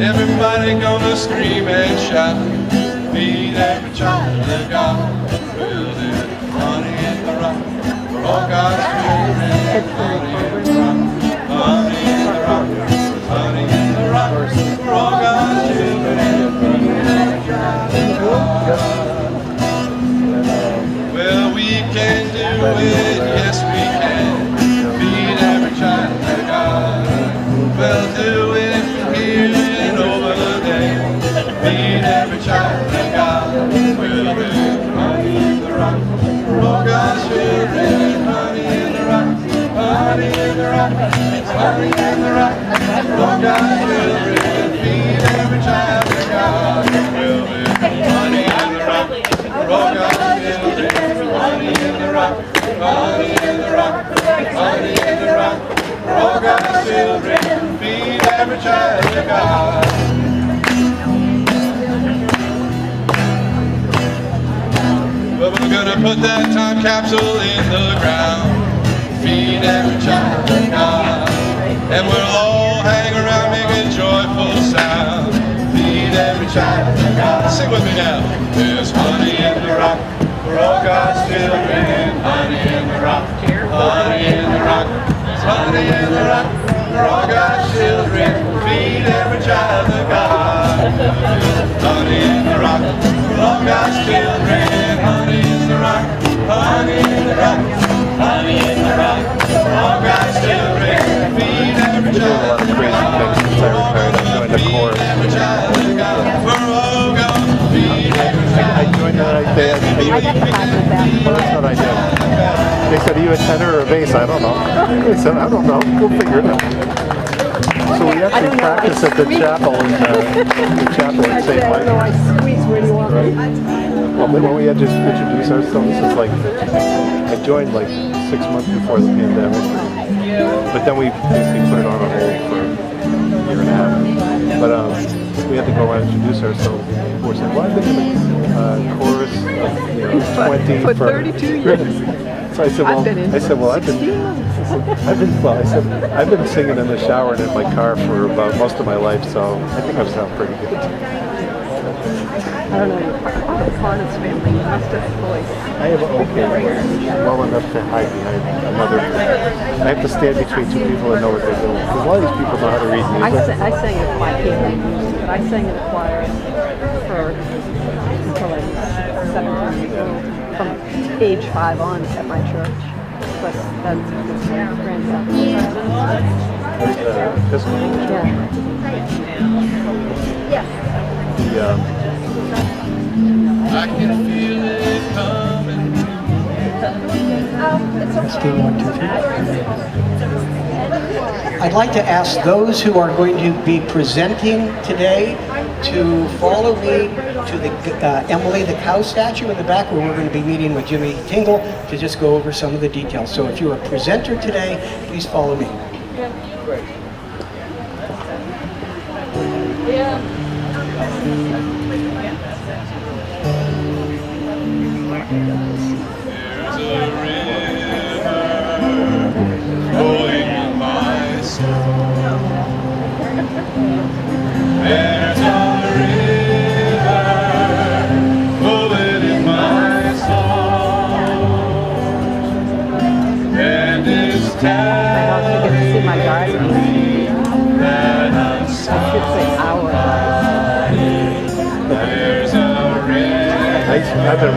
Everybody gonna scream and shout, feed every child of God. We'll do honey in the rock for all God's children. Honey in the rock, honey in the rock, honey in the rock for all God's children. Feed every child of God. Well, we can do it, yes we can. Feed every child of God. We'll do it here and over the day. Feed every child of God. We'll do honey in the rock for all God's children. Honey in the rock, honey in the rock, honey in the rock for all God's children. Feed every child of God. We'll do honey in the rock for all God's children. Honey in the rock, honey in the rock, honey in the rock for all God's children. Feed every child of God. Well, we're gonna put that time capsule in the ground. Feed every child of God. And we'll all hang around making joyful sound. Feed every child of God. Sing with me now. There's honey in the rock for all God's children. Honey in the rock, honey in the rock, honey in the rock for all God's children. Feed every child of God. Honey in the rock for all God's children. Honey in the rock, honey in the rock, honey in the rock for all God's children. Feed every child of God. Feed every child of God. For all God. Feed every child. I joined that. I got the time with that. Well, that's what I did. They said, are you a tenor or a bass? I don't know. I said, I don't know. Go figure it out. So we actually practiced at the chapel in St. Mike. I squeeze where you want me. Well, when we had to introduce ourselves, this is like, I joined like 6 months before the pandemic. But then we basically put it on a hold for a year and a half. But we had to go around and introduce ourselves. People were saying, well, I've been in the chorus of 20 for 32 years. So I said, well, I've been singing in the shower and in my car for about most of my life, so I think I sound pretty good. I don't know, you're part of the Carnes family. You must have a voice. I have an okay voice, well enough to hide behind another. I have to stand between two people and know what they're doing. Because a lot of these people know how to read music. I sang in a choir. I can't read music, but I sang in a choir until I was 17 years old. From age 5 on at my church. But that's because my grandfather was Episcopal church. Yes. I can feel it coming. I'd like to ask those who are going to be presenting today to follow me to the Emily the cow statue in the back, where we're going to be meeting with Jimmy Tingle to just go over some of the details. So if you're a presenter today, please follow me. Great. There's a river flowing in my soul. There's a river flowing in my soul. And it's telling to see my garden. me that I'm I should say our. There's a river. I've been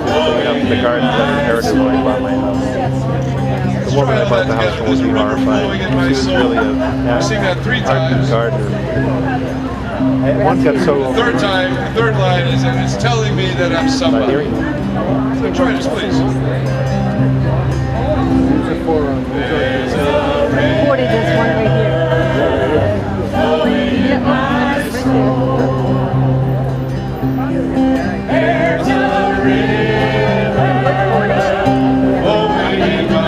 cleaning up the garden that I inherited when I bought my house. The woman I bought the house from was horrified. She was really a Sing that 3 ardent times. gardener. One got so The third time, the third line is, and it's telling me that I'm somebody. hearing. So join us, please. There's a 40, there's one right here. There's a river flowing in my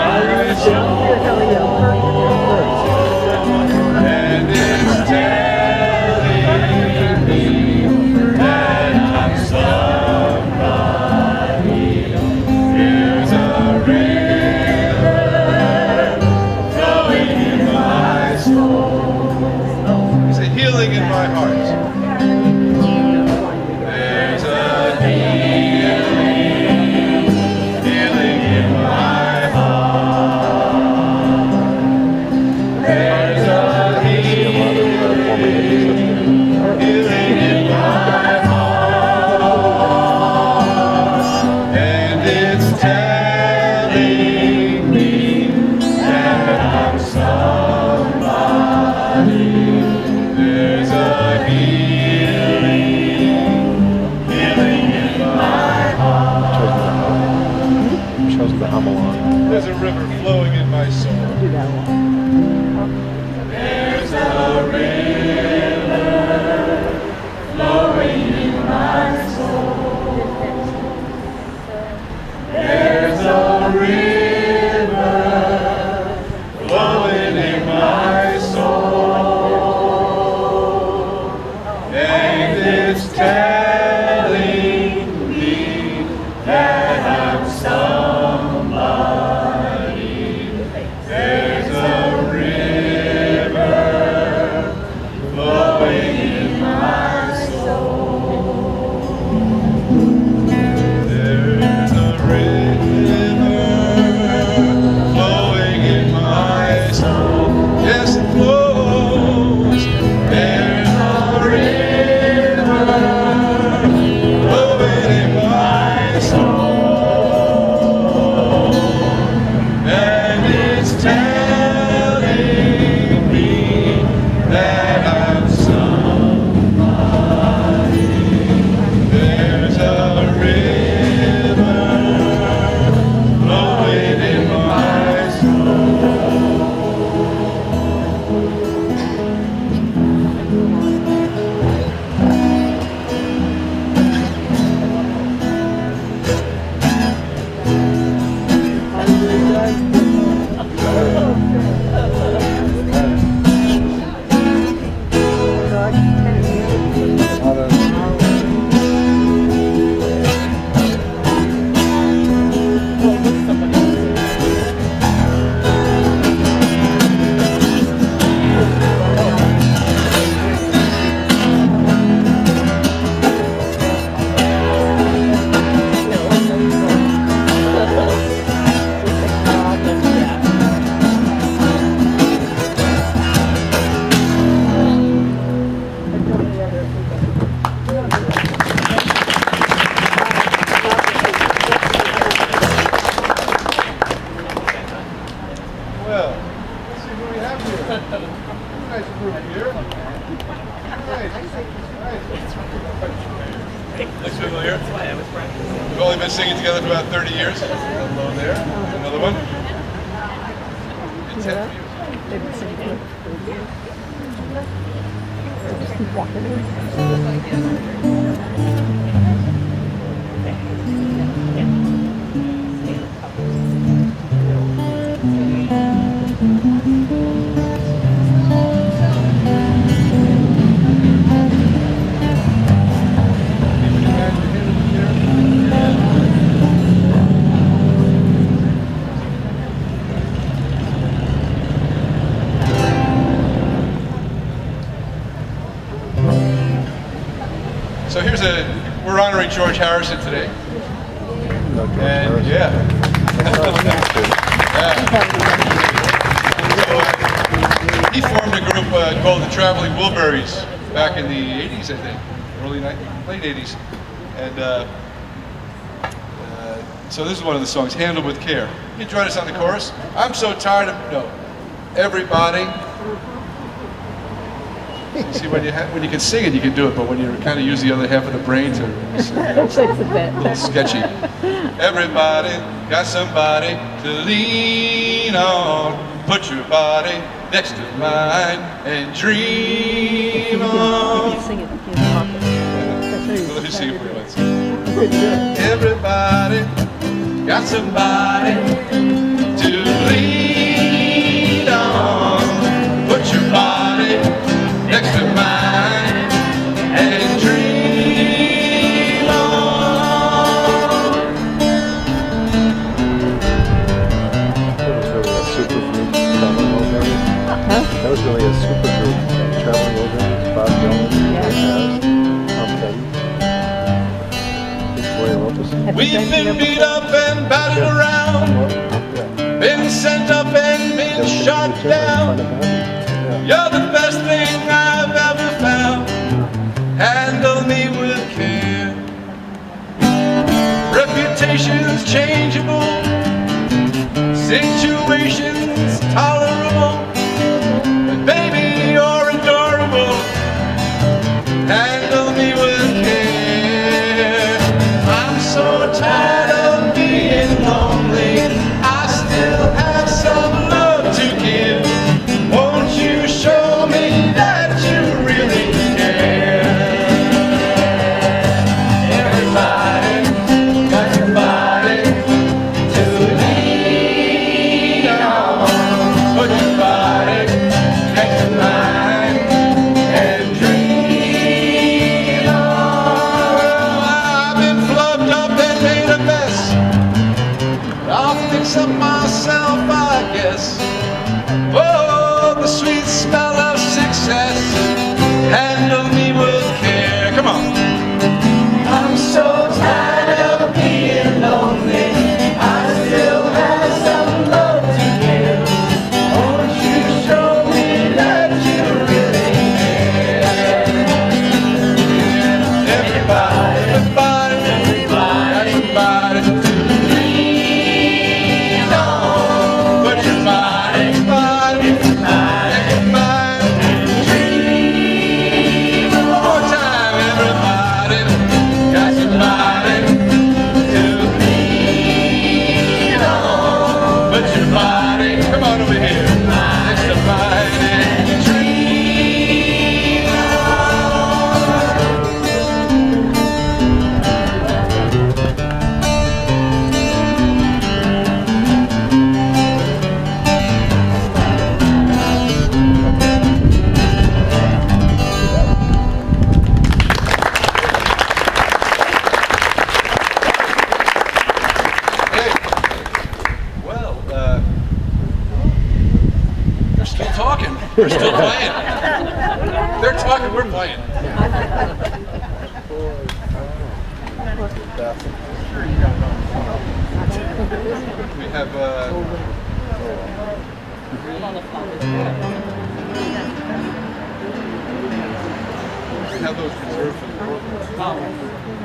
soul, and it's telling me that I'm somebody. There's a river healing in my heart. There's a healing in my heart. There's a healing in my heart. And it's telling me that I'm somebody. There's a healing in my heart. Shows the hum along. There's a river flowing in my soul. Do that one. There's a river flowing in my soul. There's a river flowing in my soul. And it's telling me that I'm somebody. There's a river flowing in my soul. There's a river flowing in my soul. Yes, it flows. There's a river flowing in my soul. And it's telling me that I'm somebody. There's a river flowing in my soul. Well, let's see who we have here. Nice group here. Nice. Looks familiar. We've only been singing together for about 30 years. Hello there. Another one. It's 10 for you. They've been singing it for years. Just keep walking in. So we're honoring George Harrison today. No, George And Harrison. yeah. He formed a group called the Traveling Wilburys back in the 80s, I think, late 80s. And so this is one of the songs, Handled with Care. You can join us on the chorus. I'm so tired of, no, everybody. You see, when you can sing it, you can do it, but when you kind of use the other half of the brain to sing, It's a bit. a little sketchy. Everybody got somebody to lean on. Put your body next to mine and dream You on. can sing it. You can talk it. Let me sing it for you once. Everybody got somebody to lean on. Put your body next to mine and dream on. That was really a super group, Traveling Wilburys. That was really a super group, Traveling Wilburys, We've been beat up and battered around, been sent up and been shot down. You're the best thing I've ever found. Handle me with care. Reputation's changeable, situation's tolerable, but baby, you're adorable. Handle me with care. I'm so tired of being lonely. I still have some love to give. Won't you show me that you really care? Everybody got somebody to lean on. Put your body next to mine and dream on. I've been flubbed up and made a mess. I'll fix up myself, I guess. Oh, the sweet smell of success. Handle me with care. Come on. I'm so tired of being lonely. I still have some love to give. Won't you show me that you really care? Everybody, everybody, everybody to lean on. Put your body, body, and mind, dream. One more time, everybody got somebody to lean on. Put your body, come on over here, next to mine and dream on. Hey, well, they're still talking. We're still playing. They're talking, we're playing. We have, we have those reserved for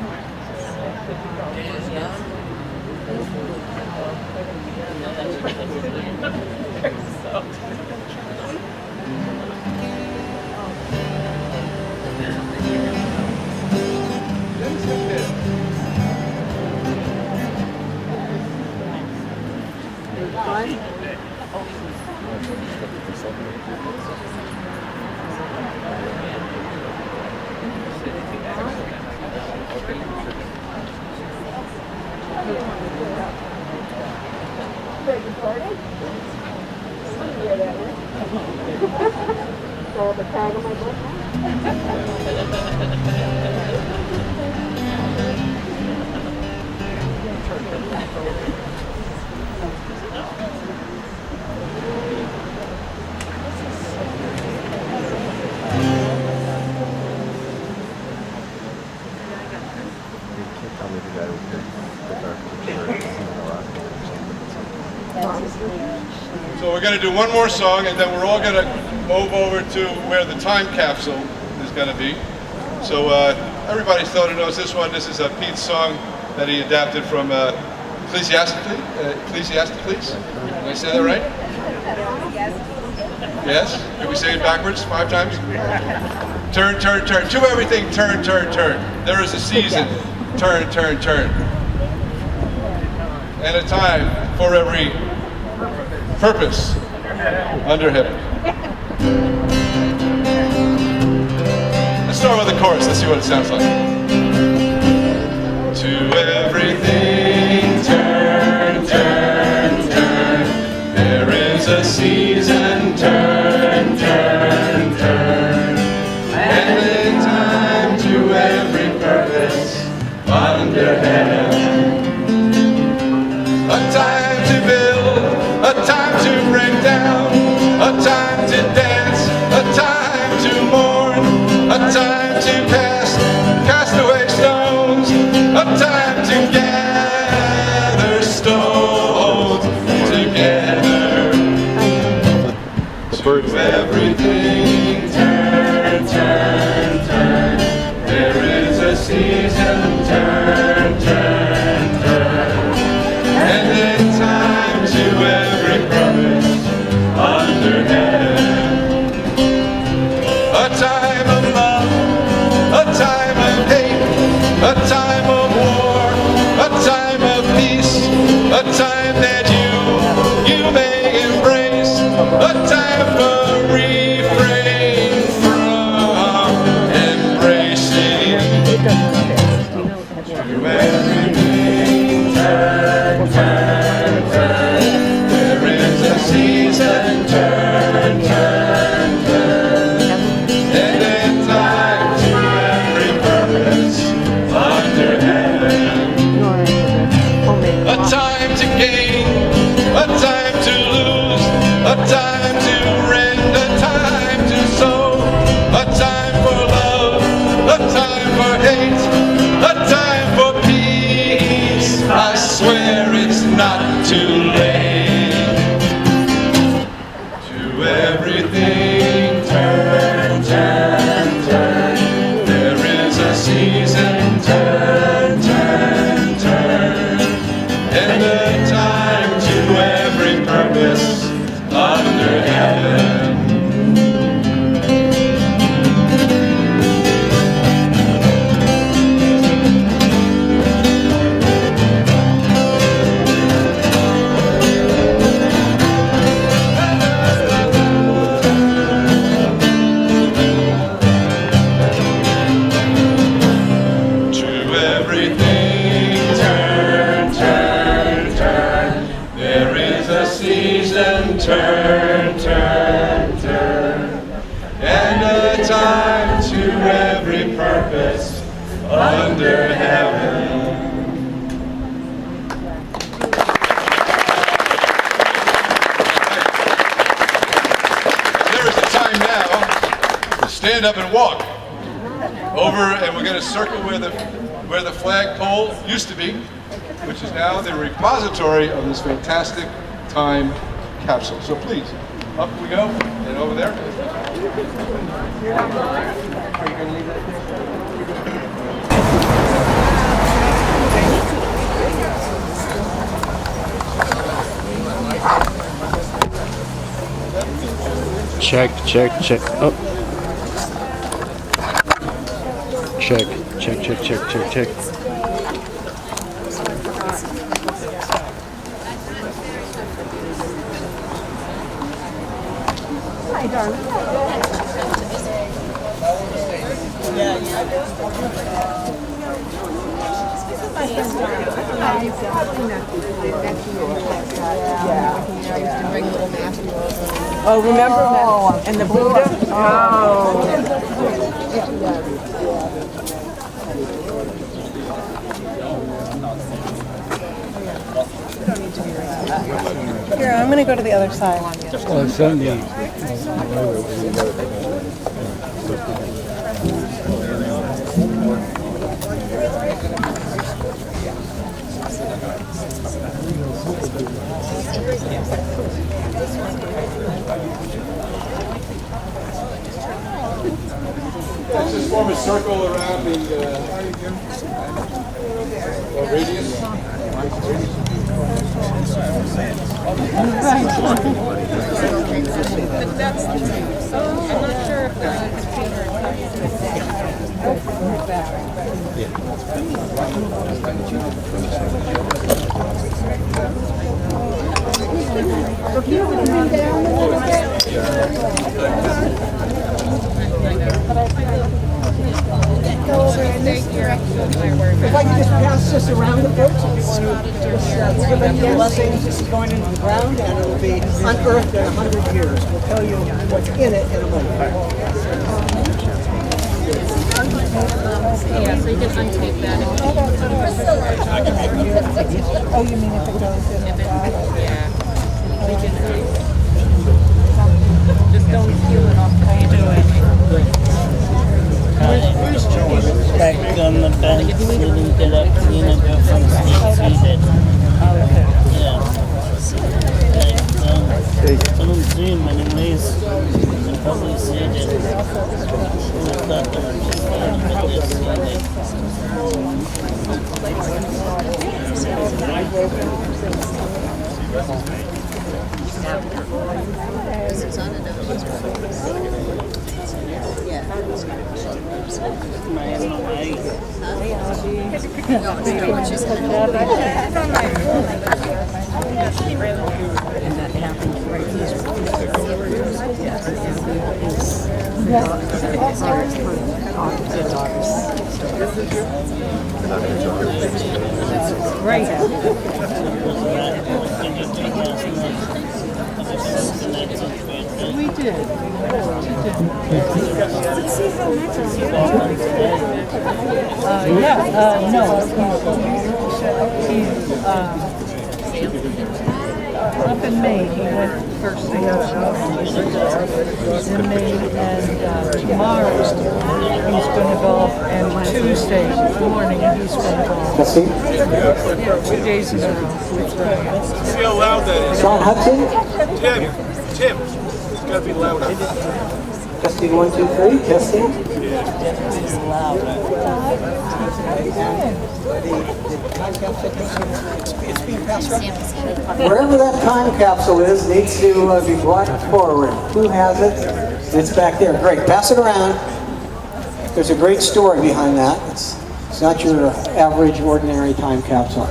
the program. So we're going to do one more song, and then we're all going to move over to where the time capsule is going to be. So everybody still knows this one. This is Pete's song that he adapted from Ecclesiasticus. Did I say that right? Yes? Can we say it backwards 5 times? Turn, turn, turn. To everything, turn, turn, turn. There is a season. Turn, turn, turn. And a time for every purpose under heaven. Let's start with the chorus. Let's see what it sounds like. To everything, turn, turn, turn. There is a season, turn, turn, turn. And a time to every purpose under heaven. A time to build, a time to break down, a time to dance, a time to mourn, a time to cast away stones, a time to gather. time of love, a time of hate, a time of war, a time of peace, a time that you may embrace, a time for refrain from embracing. Everything turn, turn, turn. There is a season, turn, turn, turn. And a time to every purpose under heaven. A time to gain, a time to lose, a time to rend, a time to sow, a time for love, a time for hate, a time for peace. I swear it's not too late. To everything turn, turn, turn. There is a season, turn, turn, turn. And a time to every purpose under heaven. To everything turn, turn, turn. There is a season, turn, turn, turn. And a time to every purpose under heaven. There is a time now to stand up and walk over, and we're going to circle where the flagpole used to be, which is now the repository of this fantastic time capsule. So please, up we go, and over there. Check, check, check. Oh. Check, check, check, check, check, check. Hi, darling. Oh, remember that? And the Buddha? Oh. Here, I'm going to go to the other side. Oh, 70. Let's just form a circle around the radius. But that's the truth. I'm not sure if that's If I could just pass this around a bit, if you want to just give any blessings, this is going into the ground and it will be unearthed in 100 years. We'll tell you what's in it in a moment. Yeah, so you can untape that. Oh, you mean if it goes in the bag? Yeah. We can just don't peel it off. How you doing? Back on the bench, sitting get up, clean and go from seated. Yeah. I don't see him anyways. They're probably seated. I thought they were just standing, but they're seated. Susanna knows. Yeah. We did. No. Up in May, he went first thing out in May, and tomorrow he's going to go, and Tuesday morning he's going to go. Testing. 2 days in a row. See how loud that is. Sean Hudson. Tim, it's gotta be louder. Testing 1, 2, 3. Testing. It's being passed around. Wherever that time capsule is needs to be brought forward. Who has it? It's back there. Great. Pass it around. There's a great story behind that. It's not your average, ordinary time capsule.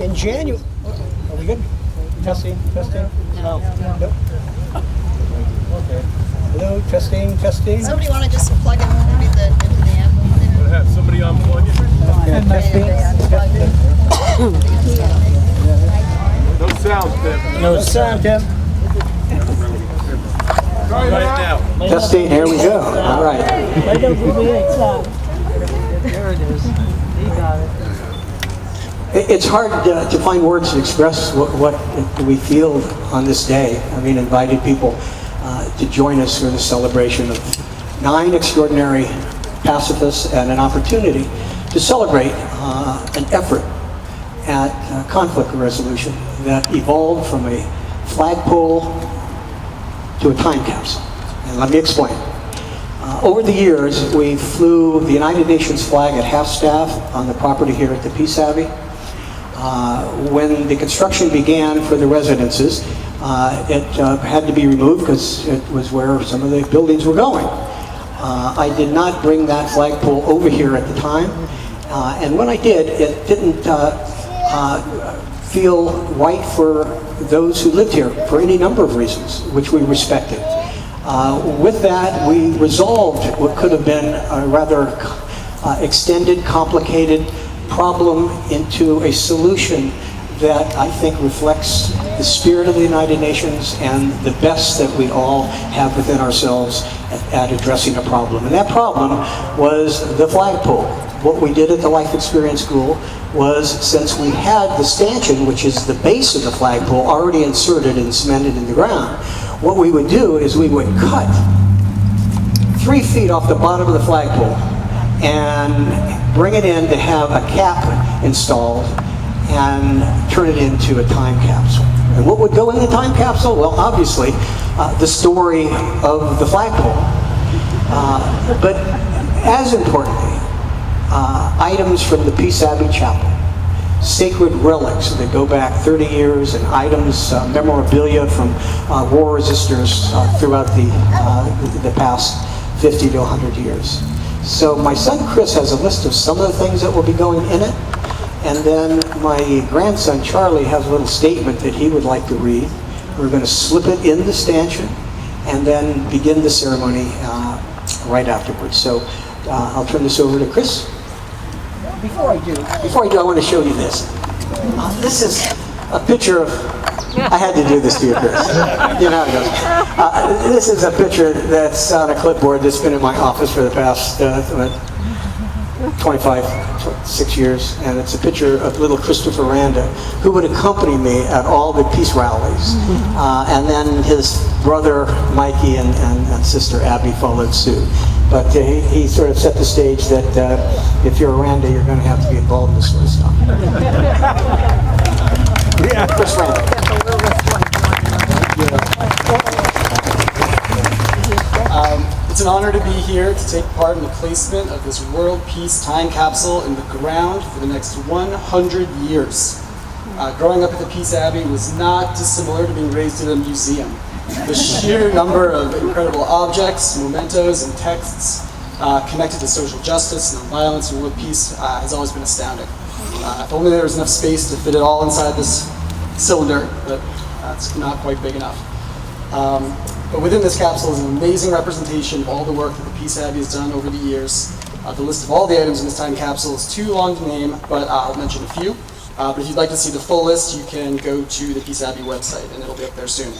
In January, are we good? Testing. No. Nope. Okay. Hello, testing. Somebody want to just plug it into the amp? Gonna have somebody unplug it. Testing. No sound, Tim. No sound, Tim. Right now. Testing, here we go. All right. There it is. He got it. It's hard to find words to express what we feel on this day. I mean, invited people to join us for the celebration of 9 extraordinary pacifists and an opportunity to celebrate an effort at conflict resolution that evolved from a flagpole to a time capsule. And let me explain. Over the years, we flew the United Nations flag at half-staff on the property here at the Peace Abbey. When the construction began for the residences, it had to be removed because it was where some of the buildings were going. I did not bring that flagpole over here at the time, and when I did, it didn't feel right for those who lived here for any number of reasons, which we respected. With that, we resolved what could have been a rather extended, complicated problem into a solution that I think reflects the spirit of the United Nations and the best that we all have within ourselves at addressing a problem. And that problem was the flagpole. What we did at the Life Experience School was, since we had the stanchion, which is the base of the flagpole, already inserted and cemented in the ground, what we would do is we would cut 3 feet off the bottom of the flagpole and bring it in to have a cap installed and turn it into a time capsule. And what would go in the time capsule? Well, obviously, the story of the flagpole. But as importantly, items from the Peace Abbey Chapel, sacred relics that go back 30 years, and items, memorabilia from war resistors throughout the past 50 to 100 years. So my son Chris has a list of some of the things that will be going in it, and then my grandson Charlie has a little statement that he would like to read. We're going to slip it in the stanchion and then begin the ceremony right afterwards. So I'll turn this over to Chris. Before I do, I want to show you this. This is a picture of, I had to do this to you, Chris. You know how it goes. This is a picture that's on a clipboard that's been in my office for the past 6 years, and it's a picture of little Christopher Randa, who would accompany me at all the peace rallies. And then his brother Mikey and sister Abbey followed suit. But he sort of set the stage that if you're a Randa, you're going to have to be involved in this sort of stuff. Chris Randa. It's an honor to be here to take part in the placement of this World Peace Time Capsule in the ground for the next 100 years. Growing up at the Peace Abbey was not dissimilar to being raised in a museum. The sheer number of incredible objects, mementos, and texts connected to social justice, nonviolence, and world peace has always been astounding. If only there was enough space to fit it all inside this cylinder, but that's not quite big enough. But within this capsule is an amazing representation of all the work that the Peace Abbey has done over the years. The list of all the items in this time capsule is too long to name, but I'll mention a few. But if you'd like to see the full list, you can go to the Peace Abbey website, and it'll be up there soon.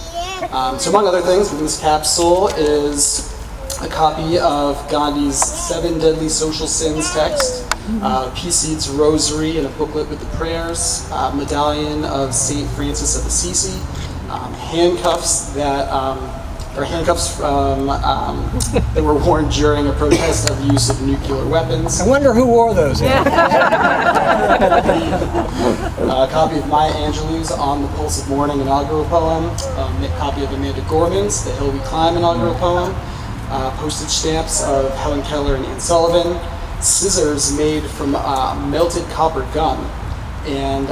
So among other things, within this capsule is a copy of Gandhi's 7 Deadly Social Sins text, Peace Seed's rosary and a booklet with the prayers, medallion of St. Francis of Assisi, handcuffs that were worn during a protest of the use of nuclear weapons. I wonder who wore those. A copy of Maya Angelou's On the Pulse of Morning inaugural poem, a copy of Amanda Gorman's The Hill We Climb inaugural poem, postage stamps of Helen Keller and Anne Sullivan, scissors made from melted copper gum, and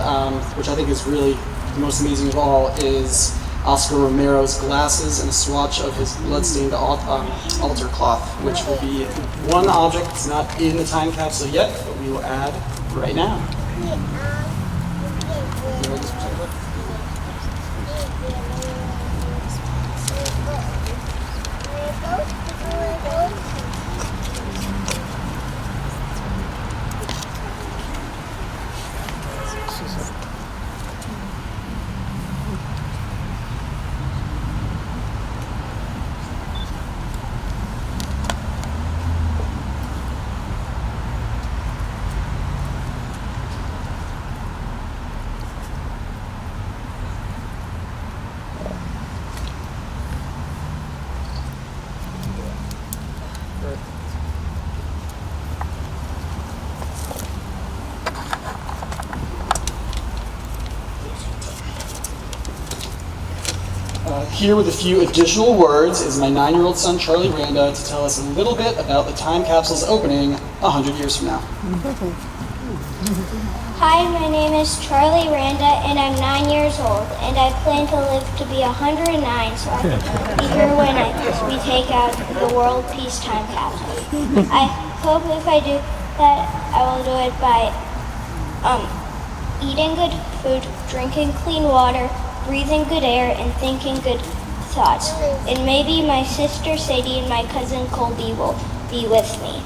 which I think is really the most amazing of all is Oscar Romero's glasses and a swatch of his bloodstained altar cloth, which will be one object that's not in the time capsule yet, but we will add right now. Here with a few additional words is my 9-year-old son, Charlie Randa, to tell us a little bit about the time capsule's opening 100 years from now. Hi, my name is Charlie Randa, and I'm 9 years old, and I plan to live to be 109, so I can be here when we take out the World Peace Time Capsule. I hope if I do that, I will do it by eating good food, drinking clean water, breathing good air, and thinking good thoughts. And maybe my sister Sadie and my cousin Colby will be with me.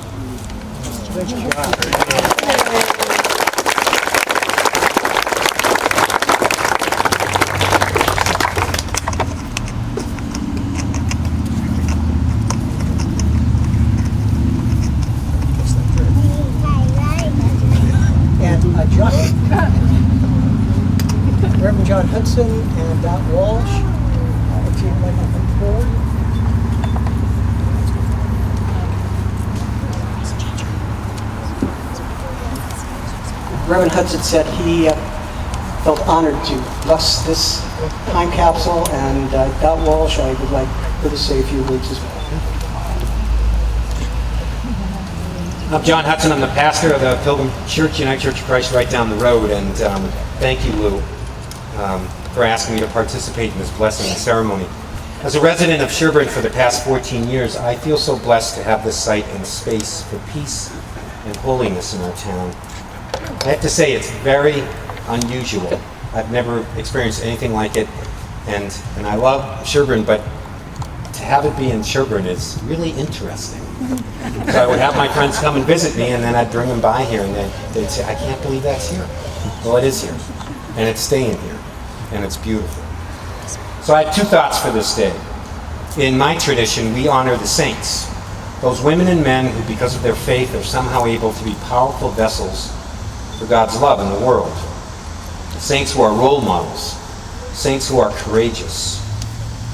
Good job. Reverend John Hudson and Dot Walsh, if you'd like to come forward. Reverend Hudson said he felt honored to bless this time capsule, and Dot Walsh, I would like her to say a few words as well. I'm John Hudson. I'm the pastor of the Pilgrim Church, United Church of Christ, right down the road, and thank you, Lou, for asking me to participate in this blessing ceremony. As a resident of Sherborn for the past 14 years, I feel so blessed to have this site and space for peace and holiness in our town. I have to say it's very unusual. I've never experienced anything like it, and I love Sherborn, but to have it be in Sherborn is really interesting. So I would have my friends come and visit me, and then I'd bring them by here, and they'd say, I can't believe that's here. Well, it is here, and it's staying here, and it's beautiful. So I have two thoughts for this day. In my tradition, we honor the saints, those women and men who, because of their faith, are somehow able to be powerful vessels for God's love in the world. The saints who are role models, saints who are courageous,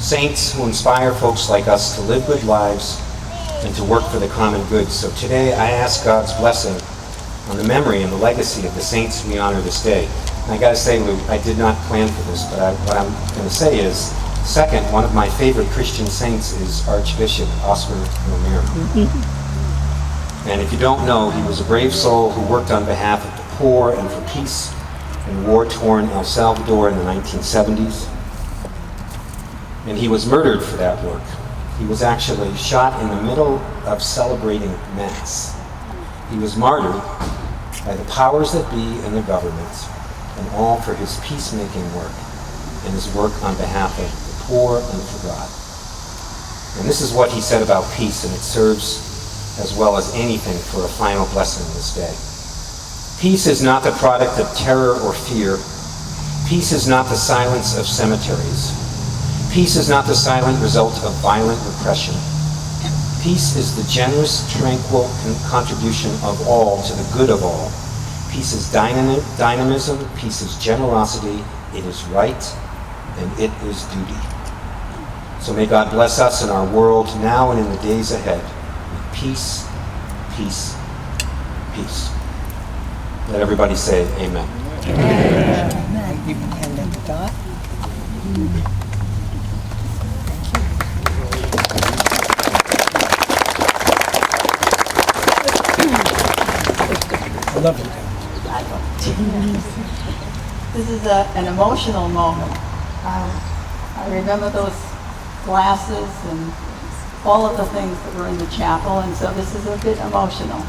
saints who inspire folks like us to live good lives and to work for the common good. So today I ask God's blessing on the memory and the legacy of the saints we honor this day. And I got to say, Lou, I did not plan for this, but what I'm going to say is Second, one of my favorite Christian saints is Archbishop Oscar Romero. And if you don't know, he was a brave soul who worked on behalf of the poor and for peace in war-torn El Salvador in the 1970s. And he was murdered for that work. He was actually shot in the middle of celebrating Mass. He was martyred by the powers that be in the government, and all for his peacemaking work and his work on behalf of the poor and for God. And this is what he said about peace, and it serves as well as anything for a final blessing this day. Peace is not the product of terror or fear. Peace is not the silence of cemeteries. Peace is not the silent result of violent repression. Peace is the generous, tranquil contribution of all to the good of all. Peace is dynamism, peace is generosity, it is right, and it is duty. So may God bless us in our world now and in the days ahead with peace, peace, peace. Let everybody say amen. Amen. You can hand that to Dot. I love you. This is an emotional moment. I remember those glasses and all of the things that were in the chapel, and so this is a bit emotional.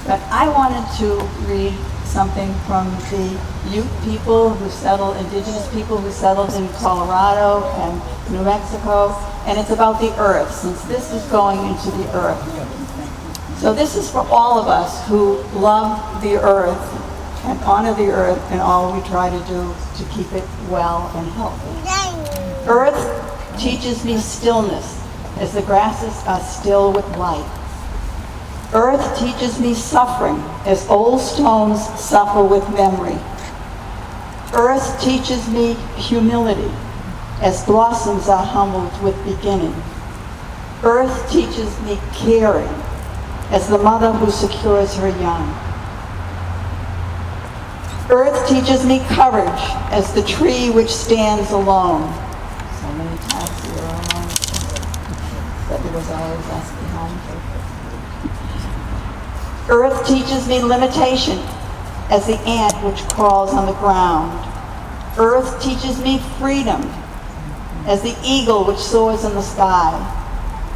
But I wanted to read something from the Ute people who settled, indigenous people who settled in Colorado and New Mexico, and it's about the earth, since this is going into the earth. So this is for all of us who love the earth and honor the earth in all we try to do to keep it well and healthy. Earth teaches me stillness, as the grasses are still with light. Earth teaches me suffering, as old stones suffer with memory. Earth teaches me humility, as blossoms are humbled with beginning. Earth teaches me caring, as the mother who secures her young. Earth teaches me courage, as the tree which stands alone. So many times we were alone, but there was always us behind her. Earth teaches me limitation, as the ant which crawls on the ground. Earth teaches me freedom, as the eagle which soars in the sky.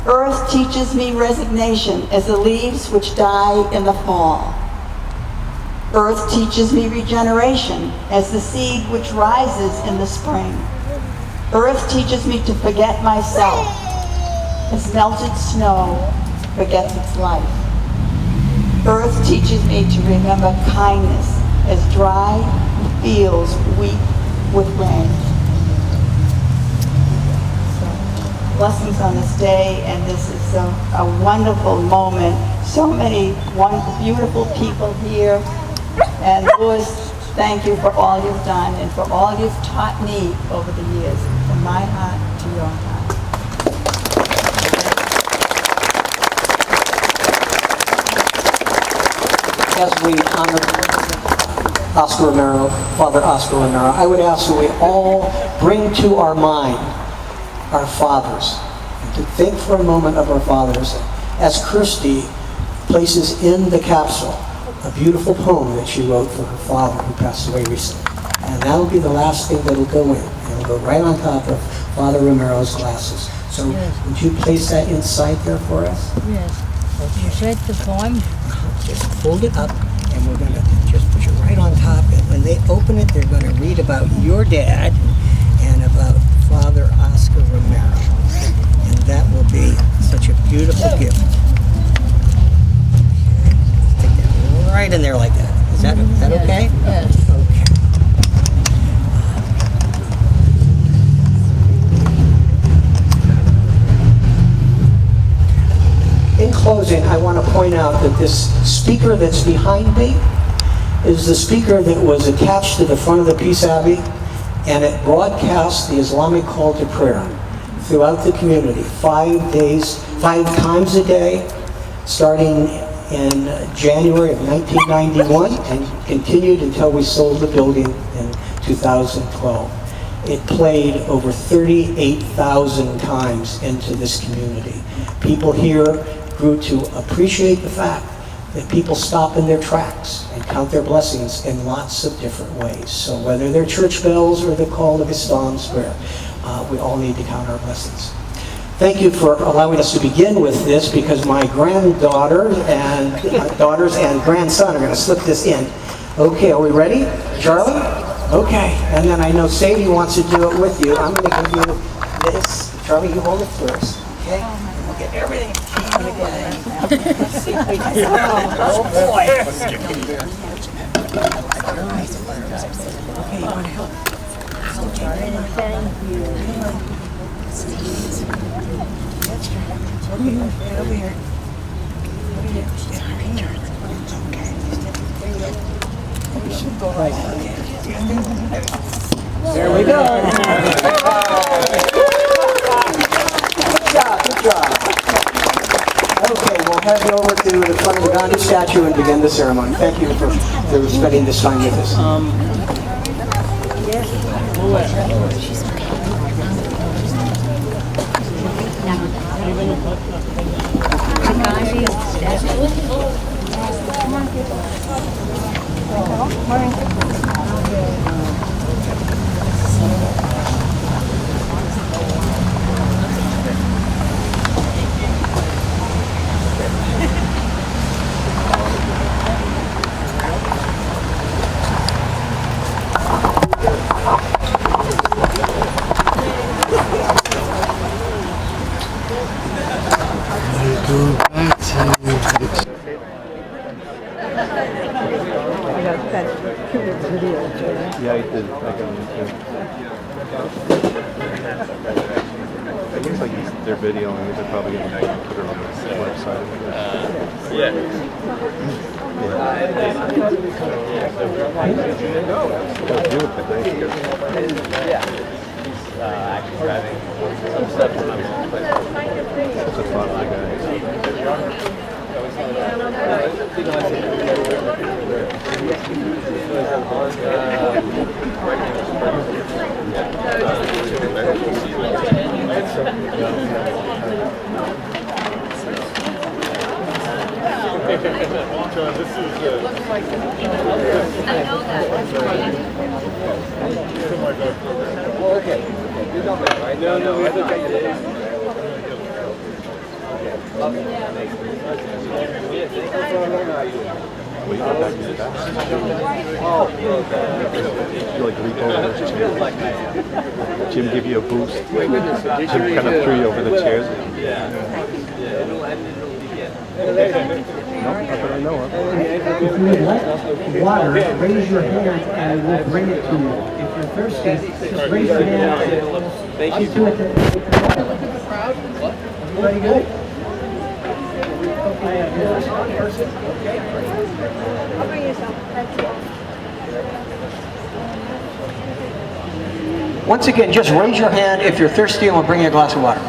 Earth teaches me resignation, as the leaves which die in the fall. Earth teaches me regeneration, as the seed which rises in the spring. Earth teaches me to forget myself, as melted snow forgets its life. Earth teaches me to remember kindness, as dry fields weep with rain. Blessings on this day, and this is a wonderful moment. So many beautiful people here. And Louise, thank you for all you've done and for all you've taught me over the years, from my heart to your heart. As we honor Oscar Romero, Father Oscar Romero, I would ask that we all bring to our mind our fathers, and to think for a moment of our fathers, as Kirsty places in the capsule a beautiful poem that she wrote for her father who passed away recently. And that'll be the last thing that'll go in. It'll go right on top of Father Romero's glasses. So would you place that inside there for us? Yes. You read the poem? Just fold it up, and we're going to just put it right on top. And when they open it, they're going to read about your dad and about Father Oscar Romero. And that will be such a beautiful gift. Stick that right in there like that. Is that okay? Yes. Okay. In closing, I want to point out that this speaker that's behind me is the speaker that was attached to the front of the Peace Abbey, and it broadcasts the Islamic call to prayer throughout the community, 5 times a day, starting in January of 1991 and continued until we sold the building in 2012. It played over 38,000 times into this community. People here grew to appreciate the fact that people stop in their tracks and count their blessings in lots of different ways. So whether they're church bells or the call to Gaston Square, we all need to count our blessings. Thank you for allowing us to begin with this, because my granddaughter and daughters and grandson are going to slip this in. Okay, are we ready? Charlie? Okay, and then I know Sadie wants to do it with you. I'm going to give you this. Charlie, you hold it first. Okay? We'll get everything. Oh boy. Okay, you want to help? Thank you. Over here. There we go. Good job. Okay, we'll head you over to the front of the Gandhi statue and begin the ceremony. Thank you for spending this time with us. Yeah, I did. I got it too. It looks like they're videoing. They're probably going to put it on the website. Yeah. Actually driving some stuff from my mom. Such a thoughtful guy. Okay. You're not bad, right? No, I think I did. Well, you got back to the back. You like leap over those chairs. Jim give you a boost. Jim kind of threw you over the chairs. No, not that I know of. If you would like water, raise your hand and we'll bring it to you. If you're thirsty, just raise your hand. Thank you. Very good. Once again, just raise your hand if you're thirsty and we'll bring you a glass of water.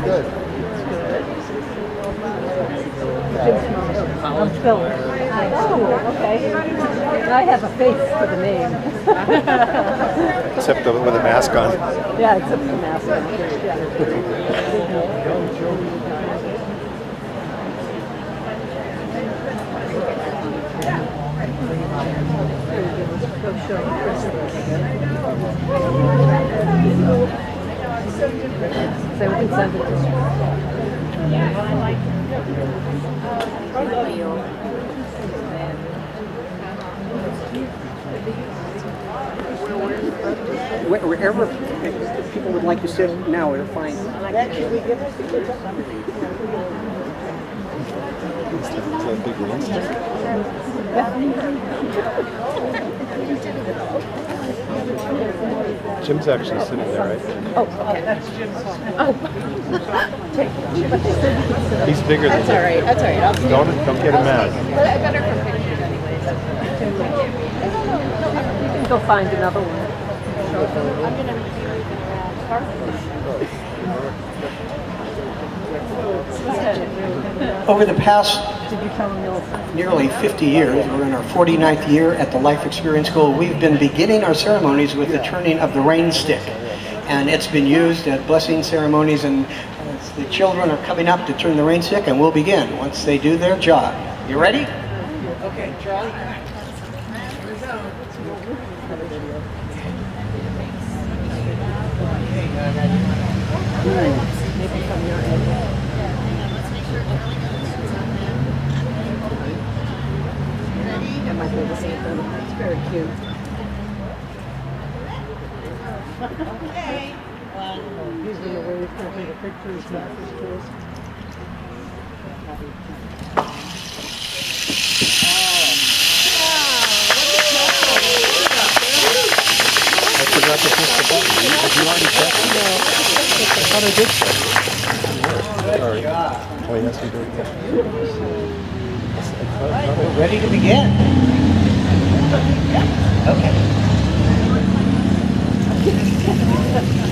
Good. I'm Phil. Oh, okay. I have a face for the name. Except with a mask on. Yeah, except for the mask. So we can send it to him. Wherever people would like to sit now, they're fine. Jim's actually sitting there, right? Oh, okay. That's Jim's home. Oh. He's bigger than That's all right. That's all right. Don't get him mad. I got her from pictures anyways. You can go find another one. I'm gonna Over the past nearly 50 years, we're in our 49th year at the Life Experience School, we've been beginning our ceremonies with the turning of the rain stick. And it's been used at blessing ceremonies, and the children are coming up to turn the rain stick, and we'll begin once they do their job. You ready? Okay, Charlie. Maybe from your end. That might be the same thing. It's very cute. Okay. He's going to wave for me the pictures and offers to us. I forgot to push the button. Did you already check? No. I thought I did check. Sorry. Oh, yes, we did. We're ready to begin. Okay.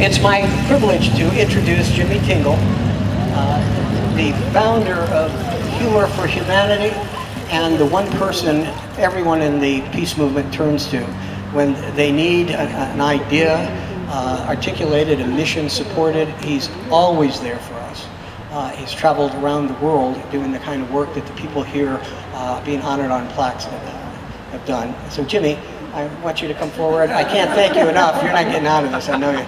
It's my privilege to introduce Jimmy Tingle, the founder of Humor for Humanity, and the one person everyone in the peace movement turns to when they need an idea articulated, a mission supported. He's always there for us. He's traveled around the world doing the kind of work that the people here being honored on plaques have done. So Jimmy, I want you to come forward. I can't thank you enough. You're not getting out of this, I know you.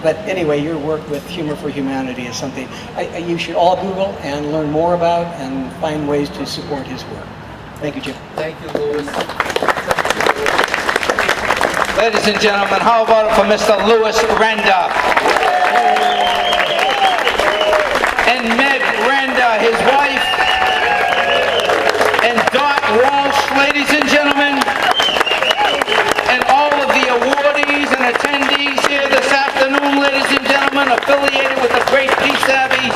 But anyway, your work with Humor for Humanity is something you should all Google and learn more about and find ways to support his work. Thank you, Jim. Thank you, Louis. Ladies and gentlemen, how about it for Mr. Louis Renda? And Meg Renda, his wife, and Dot Walsh, ladies and gentlemen, and all of the awardees and attendees here this afternoon, ladies and gentlemen, affiliated with the Great Peace Abbey.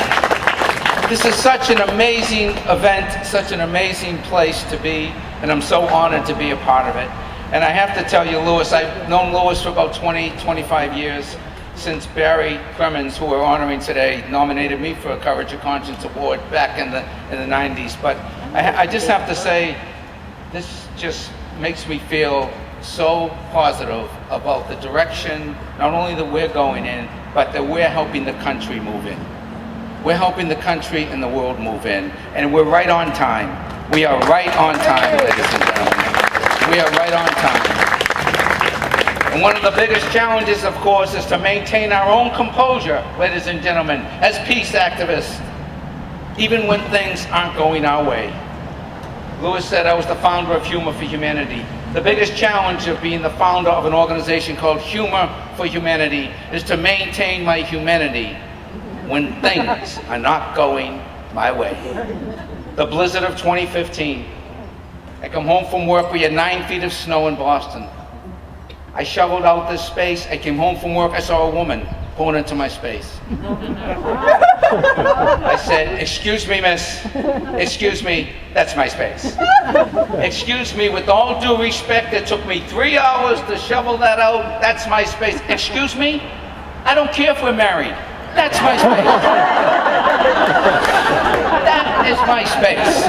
This is such an amazing event, such an amazing place to be, and I'm so honored to be a part of it. And I have to tell you, Louis, I've known Louis for about 20, 25 years, since Barry Cremens, who we're honoring today, nominated me for a Courage of Conscience Award back in the 90s. But I just have to say, this just makes me feel so positive about the direction, not only that we're going in, but that we're helping the country move in. We're helping the country and the world move in, and we're right on time. We are right on time, ladies and gentlemen. We are right on time. And one of the biggest challenges, of course, is to maintain our own composure, ladies and gentlemen, as peace activists, even when things aren't going our way. Louis said I was the founder of Humor for Humanity. The biggest challenge of being the founder of an organization called Humor for Humanity is to maintain my humanity when things are not going my way. The blizzard of 2015. I come home from work, we had 9 feet of snow in Boston. I shoveled out this space, I came home from work, I saw a woman pulling into my space. I said, excuse me, miss, excuse me, that's my space. Excuse me, with all due respect, it took me 3 hours to shovel that out, that's my space. Excuse me, I don't care if we're married, that's my space. That is my space.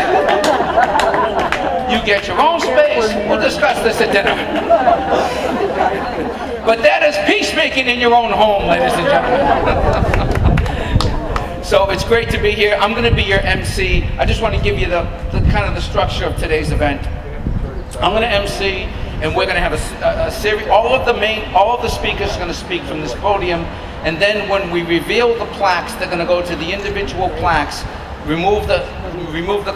You get your own space, we'll discuss this at dinner. But that is peacemaking in your own home, ladies and gentlemen. So it's great to be here. I'm going to be your MC. I just want to give you the kind of the structure of today's event. I'm going to MC, and we're going to have a series. All of the speakers are going to speak from this podium, and then when we reveal the plaques, they're going to go to the individual plaques, remove the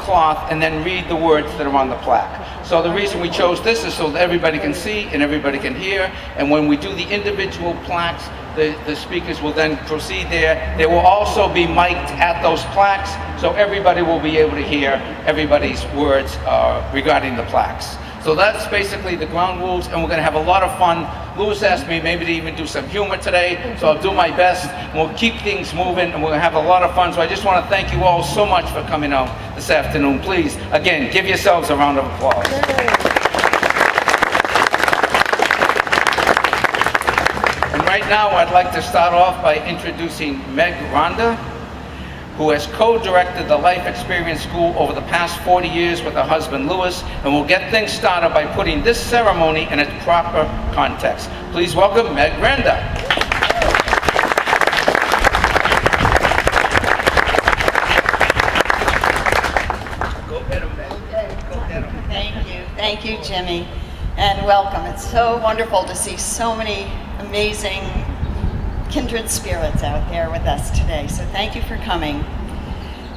cloth, and then read the words that are on the plaque. So the reason we chose this is so that everybody can see and everybody can hear, and when we do the individual plaques, the speakers will then proceed there. There will also be mic'd at those plaques, so everybody will be able to hear everybody's words regarding the plaques. So that's basically the ground rules, and we're going to have a lot of fun. Louise asked me maybe to even do some humor today, so I'll do my best. We'll keep things moving, and we're going to have a lot of fun. So I just want to thank you all so much for coming out this afternoon. Please, again, give yourselves a round of applause. And right now, I'd like to start off by introducing Meg Rhonda, who has co-directed the Life Experience School over the past 40 years with her husband Louis, and will get things started by putting this ceremony in its proper context. Please welcome Meg Rhonda. Thank you, Jimmy, and welcome. It's so wonderful to see so many amazing kindred spirits out there with us today, so thank you for coming.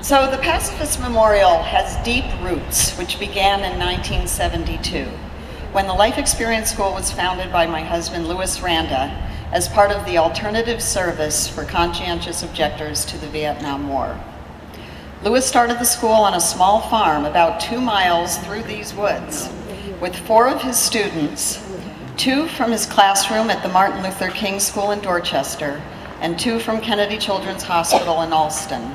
So the Pacifist Memorial has deep roots, which began in 1972, when the Life Experience School was founded by my husband, Louis Randa, as part of the alternative service for conscientious objectors to the Vietnam War. Louis started the school on a small farm about 2 miles through these woods, with 4 of his students, 2 from his classroom at the Martin Luther King School in Dorchester, and 2 from Kennedy Children's Hospital in Alston.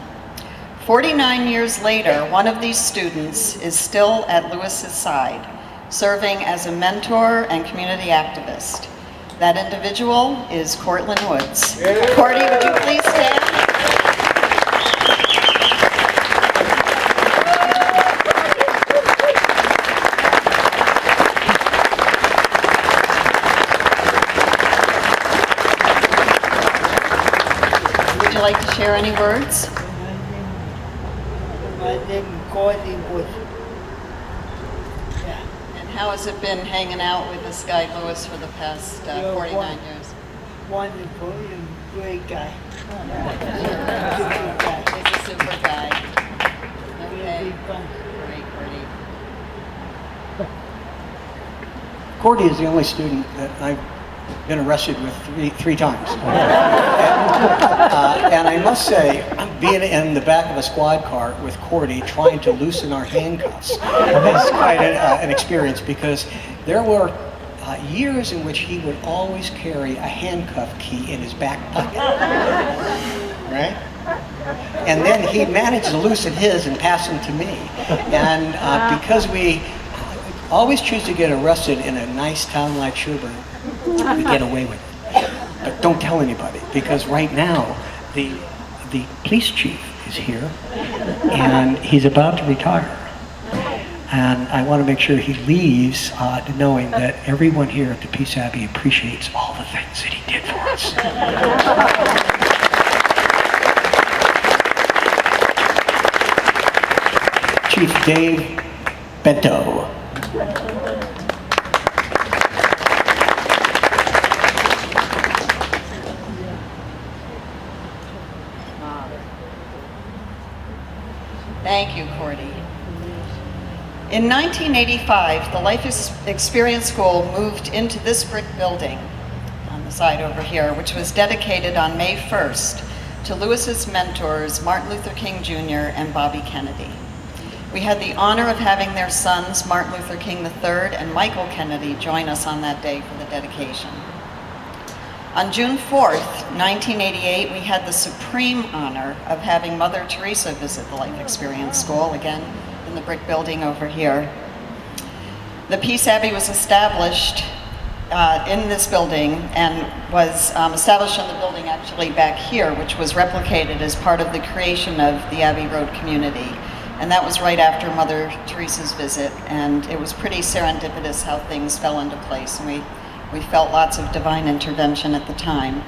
49 years later, one of these students is still at Louis's side, serving as a mentor and community activist. That individual is Cortland Woods. Cordy, would you please stand? Would you like to share any words? My name is Cordy Wood. And how has it been hanging out with this guy, Louis, for the past 49 years? Wonderful and great guy. He's a super guy. Okay. Great, Cordy is the only student that I've been arrested with three times. And I must say, being in the back of a squad car with Cordy trying to loosen our handcuffs is quite an experience, because there were years in which he would always carry a handcuff key in his back pocket, right? And then he managed to loosen his and pass them to me. And because we always choose to get arrested in a nice town like Sherborn, we get away with it. But don't tell anybody, because right now the police chief is here and he's about to retire. And I want to make sure he leaves knowing that everyone here at the Peace Abbey appreciates all the things that he did for us. Chief Dave Bento. Thank you, Cordy. In 1985, the Life Experience School moved into this brick building on the side over here, which was dedicated on May 1st to Louis's mentors, Martin Luther King Jr. and Bobby Kennedy. We had the honor of having their sons, Martin Luther King III and Michael Kennedy, join us on that day for the dedication. On June 4th, 1988, we had the supreme honor of having Mother Teresa visit the Life Experience School, again in the brick building over here. The Peace Abbey was established in this building and was established in the building actually back here, which was replicated as part of the creation of the Abbey Road community And that was right after Mother Teresa's visit, and it was pretty serendipitous how things fell into place, and we felt lots of divine intervention at the time.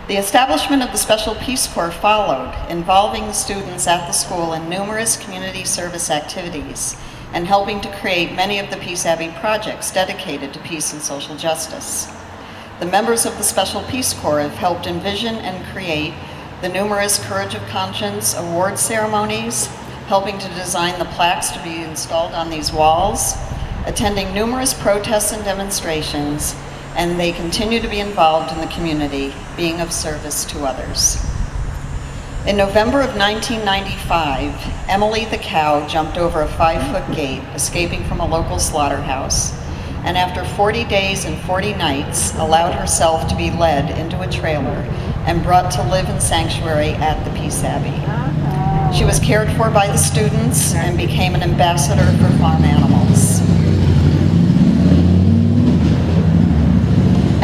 The establishment of the Special Peace Corps followed, involving the students at the school in numerous community service activities and helping to create many of the Peace Abbey projects dedicated to peace and social justice. The members of the Special Peace Corps have helped envision and create the numerous Courage of Conscience award ceremonies, helping to design the plaques to be installed on these walls, attending numerous protests and demonstrations, and they continue to be involved in the community, being of service to others. In November of 1995, Emily the cow jumped over a 5-foot gate, escaping from a local slaughterhouse, and after 40 days and 40 nights, allowed herself to be led into a trailer and brought to live in sanctuary at the Peace Abbey. She was cared for by the students and became an ambassador for farm animals.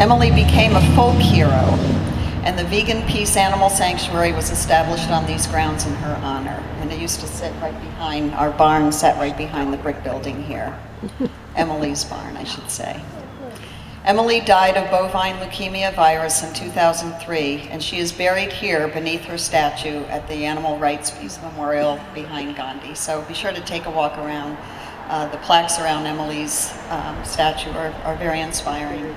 Emily became a folk hero, and the Vegan Peace Animal Sanctuary was established on these grounds in her honor. And it used to sit right behind, our barn sat right behind the brick building here. Emily's barn, I should say. Emily died of bovine leukemia virus in 2003, and she is buried here beneath her statue at the Animal Rights Peace Memorial behind Gandhi. So be sure to take a walk around. The plaques around Emily's statue are very inspiring.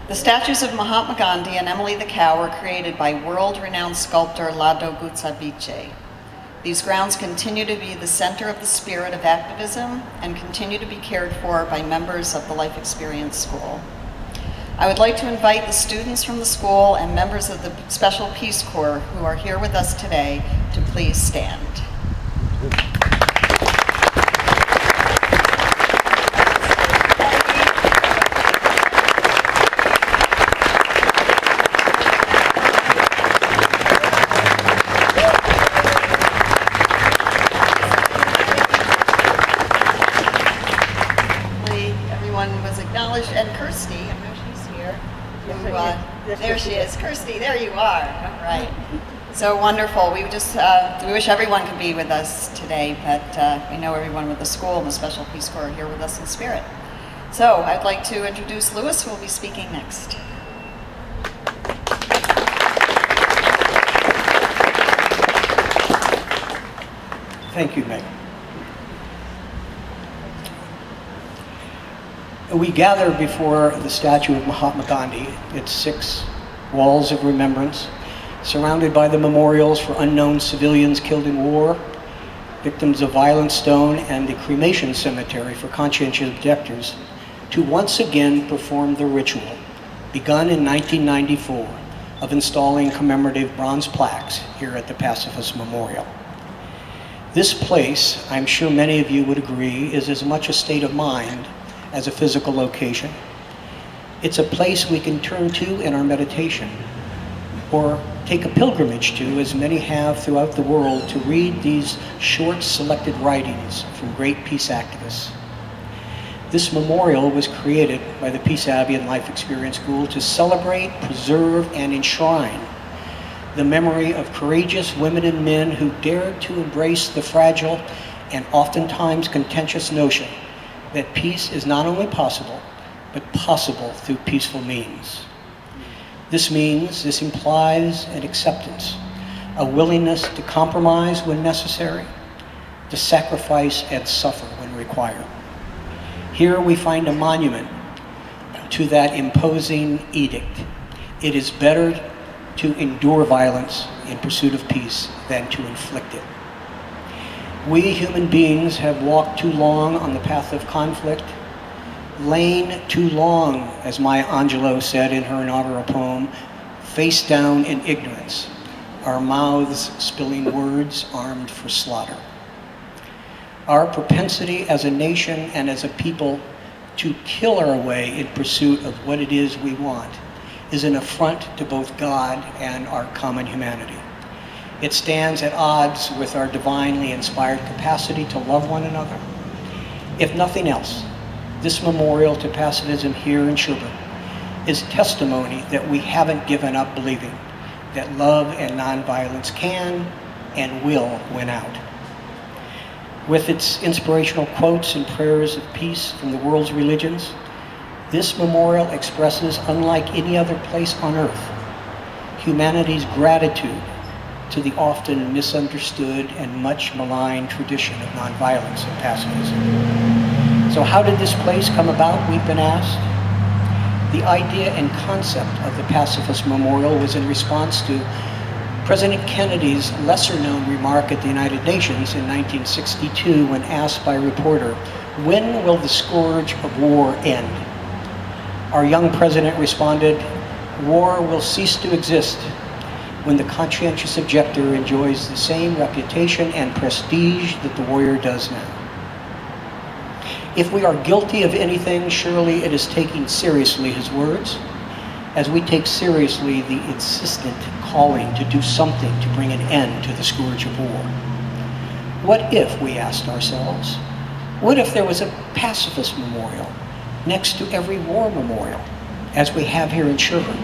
The statues of Mahatma Gandhi and Emily the cow were created by world-renowned sculptor Lado Gutsavice. These grounds continue to be the center of the spirit of activism and continue to be cared for by members of the Life Experience School. I would like to invite the students from the school and members of the Special Peace Corps who are here with us today to please stand. And Kirsty, I know she's here. There she is. Kirsty, there you are. All right. So wonderful. We wish everyone could be with us today, but we know everyone with the school and the Special Peace Corps are here with us in spirit. So I'd like to introduce Louise, who will be speaking next. Thank you, Meg. We gather before the statue of Mahatma Gandhi, its 6 walls of remembrance, surrounded by the memorials for unknown civilians killed in war, victims of violent stone, and the cremation cemetery for conscientious objectors, to once again perform the ritual, begun in 1994, of installing commemorative bronze plaques here at the Pacifist Memorial. This place, I'm sure many of you would agree, is as much a state of mind as a physical location. It's a place we can turn to in our meditation, or take a pilgrimage to, as many have throughout the world, to read these short selected writings from great peace activists. This memorial was created by the Peace Abbey and Life Experience School to celebrate, preserve, and enshrine the memory of courageous women and men who dared to embrace the fragile and oftentimes contentious notion that peace is not only possible, but possible through peaceful means. This implies an acceptance, a willingness to compromise when necessary, to sacrifice and suffer when required. Here we find a monument to that imposing edict. It is better to endure violence in pursuit of peace than to inflict it. We human beings have walked too long on the path of conflict, lain too long, as Maya Angelou said in her inaugural poem, face down in ignorance, our mouths spilling words armed for slaughter. Our propensity as a nation and as a people to kill our way in pursuit of what it is we want is an affront to both God and our common humanity. It stands at odds with our divinely inspired capacity to love one another. If nothing else, this memorial to pacifism here in Sherborn is testimony that we haven't given up believing that love and nonviolence can and will win out. With its inspirational quotes and prayers of peace from the world's religions, this memorial expresses, unlike any other place on earth, humanity's gratitude to the often misunderstood and much maligned tradition of nonviolence and pacifism. So how did this place come about, we've been asked? The idea and concept of the Pacifist Memorial was in response to President Kennedy's lesser-known remark at the United Nations in 1962 when asked by a reporter, "When will the scourge of war end?" Our young president responded, "War will cease to exist when the conscientious objector enjoys the same reputation and prestige that the warrior does now." If we are guilty of anything, surely it is taking seriously his words, as we take seriously the insistent calling to do something to bring an end to the scourge of war. What if, we asked ourselves, what if there was a pacifist memorial next to every war memorial, as we have here in Sherborn,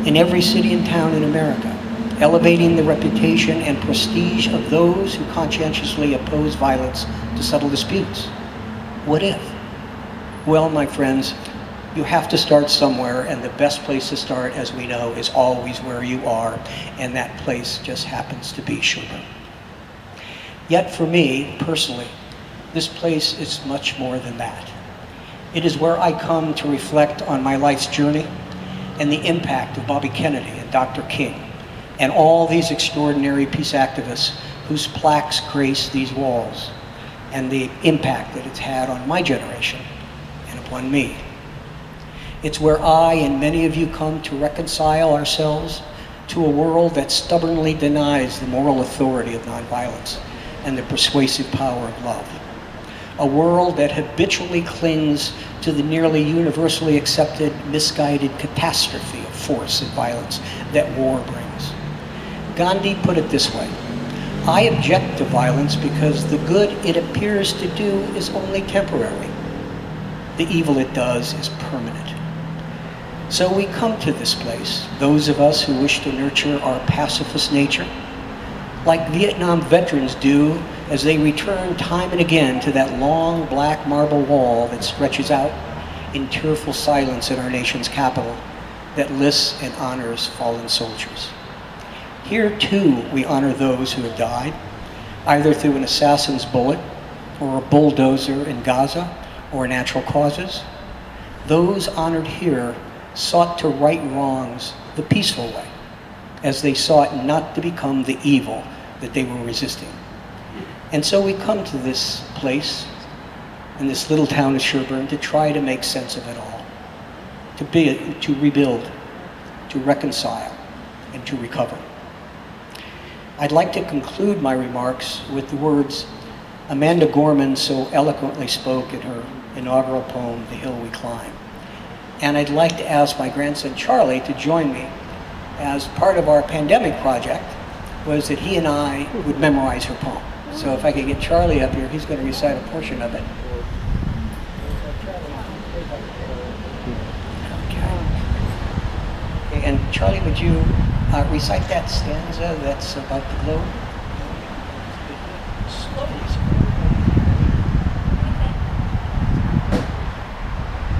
in every city and town in America, elevating the reputation and prestige of those who conscientiously oppose violence to settle disputes? What if? Well, my friends, you have to start somewhere, and the best place to start, as we know, is always where you are, and that place just happens to be Sherborn. Yet for me, personally, this place is much more than that. It is where I come to reflect on my life's journey and the impact of Bobby Kennedy and Dr. King and all these extraordinary peace activists whose plaques grace these walls, and the impact that it's had on my generation and upon me. It's where I and many of you come to reconcile ourselves to a world that stubbornly denies the moral authority of nonviolence and the persuasive power of love. A world that habitually clings to the nearly universally accepted misguided catastrophe of force and violence that war brings. Gandhi put it this way: I object to violence because the good it appears to do is only temporary. The evil it does is permanent. So we come to this place, those of us who wish to nurture our pacifist nature, like Vietnam veterans do as they return time and again to that long black marble wall that stretches out in tearful silence in our nation's capital that lists and honors fallen soldiers. Here too we honor those who have died, either through an assassin's bullet or a bulldozer in Gaza or natural causes. Those honored here sought to right wrongs the peaceful way, as they sought not to become the evil that they were resisting. And so we come to this place, in this little town of Sherborn, to try to make sense of it all, to rebuild, to reconcile, and to recover. I'd like to conclude my remarks with the words Amanda Gorman so eloquently spoke in her inaugural poem, The Hill We Climb. And I'd like to ask my grandson Charlie to join me, as part of our pandemic project was that he and I would memorize her poem. So if I could get Charlie up here, he's going to recite a portion of it. Okay. And Charlie, would you recite that stanza that's about the globe?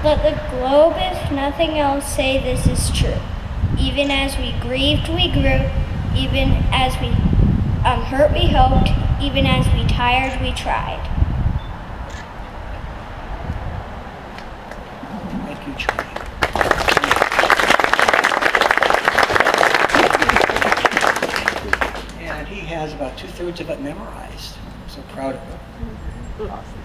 Let the globe, if nothing else, say this is true. Even as we grieved, we grew. Even as we hurt, we hoped. Even as we tired, we tried. Thank you, Charlie. And he has about 2/3 of it memorized. I'm so proud of him. Awesome.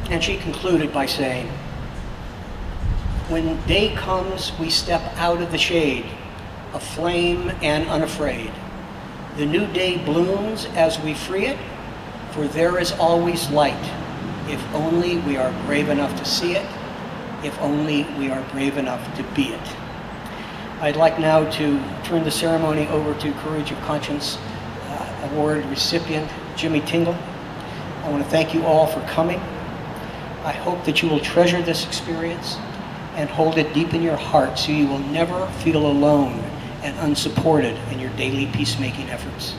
And she concluded by saying, when day comes, we step out of the shade, aflame and unafraid. The new day blooms as we free it, for there is always light, if only we are brave enough to see it, if only we are brave enough to be it. I'd like now to turn the ceremony over to Courage of Conscience Award recipient, Jimmy Tingle. I want to thank you all for coming. I hope that you will treasure this experience and hold it deep in your heart so you will never feel alone and unsupported in your daily peacemaking efforts.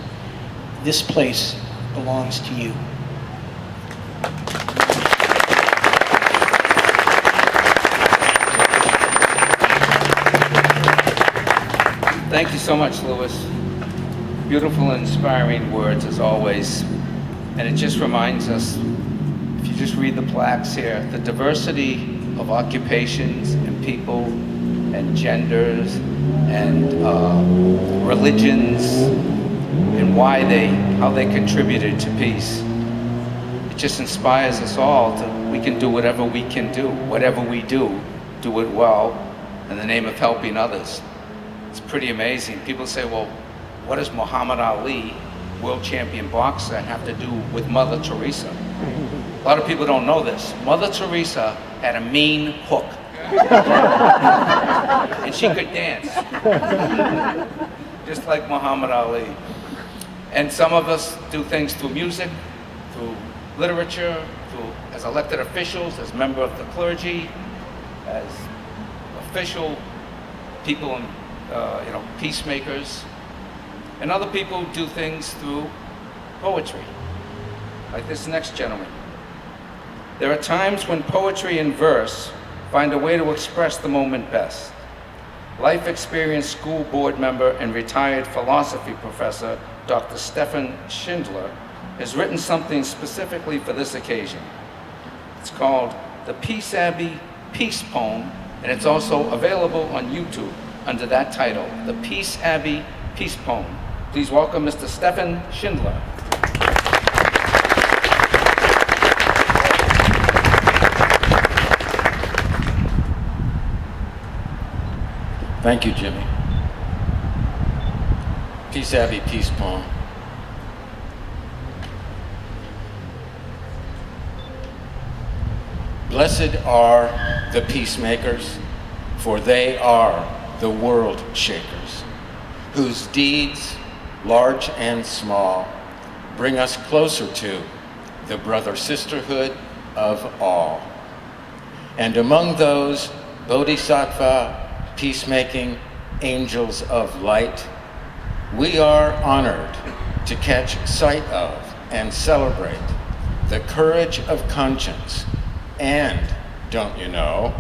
This place belongs to you. Thank you so much, Louis. Beautiful and inspiring words as always. And it just reminds us, if you just read the plaques here, the diversity of occupations and people and genders and religions and how they contributed to peace. It just inspires us all we can do whatever we can do. Whatever we do it well in the name of helping others. It's pretty amazing. People say, well, what does Muhammad Ali, world champion boxer, have to do with Mother Teresa? A lot of people don't know this. Mother Teresa had a mean hook. And she could dance. Just like Muhammad Ali. And some of us do things through music, through literature, as elected officials, as member of the clergy, as official people and peacemakers. And other people do things through poetry, like this next gentleman. There are times when poetry and verse find a way to express the moment best. Life experienced school board member and retired philosophy professor, Dr. Stephen Schindler, has written something specifically for this occasion. It's called the Peace Abbey Peace Poem, and it's also available on YouTube under that title, the Peace Abbey Peace Poem. Please welcome Mr. Stephen Schindler. Thank you, Jimmy. Peace Abbey Peace Poem. Blessed are the peacemakers, for they are the world shakers, whose deeds, large and small, bring us closer to the brother-sisterhood of all. And among those bodhisattva, peacemaking angels of light, we are honored to catch sight of and celebrate the courage of conscience and, don't you know,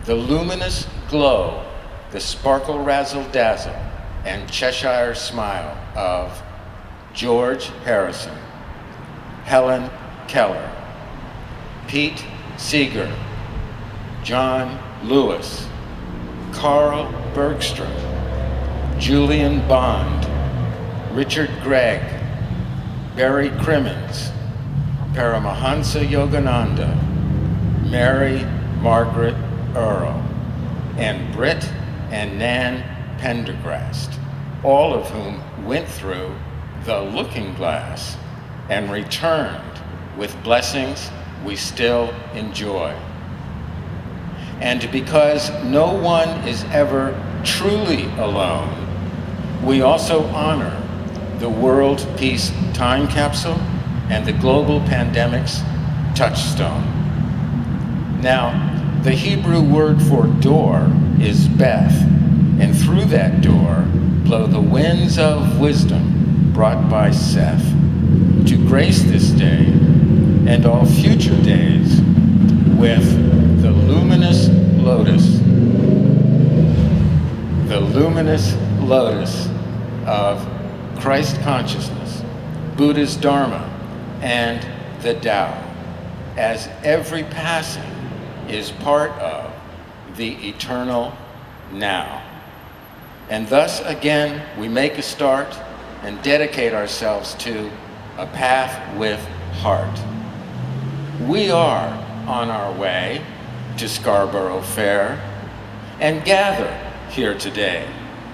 the luminous glow, the sparkle razzle dazzle and Cheshire smile of George Harrison, Helen Keller, Pete Seeger, John Lewis, Carl Bergstrom, Julian Bond, Richard Gregg, Barry Crimmins, Paramahansa Yogananda, Mary Margaret Earl, and Britt and Nan Pendergrast, all of whom went through the looking glass and returned with blessings we still enjoy. And because no one is ever truly alone, we also honor the World Peace Time Capsule and the global pandemic's touchstone. Now, the Hebrew word for door is Beth, and through that door blow the winds of wisdom brought by Seth to grace this day and all future days with the luminous lotus of Christ consciousness, Buddha's Dharma, and the Tao, as every passing is part of the eternal now. And thus again, we make a start and dedicate ourselves to a path with heart. We are on our way to Scarborough Fair and gather here today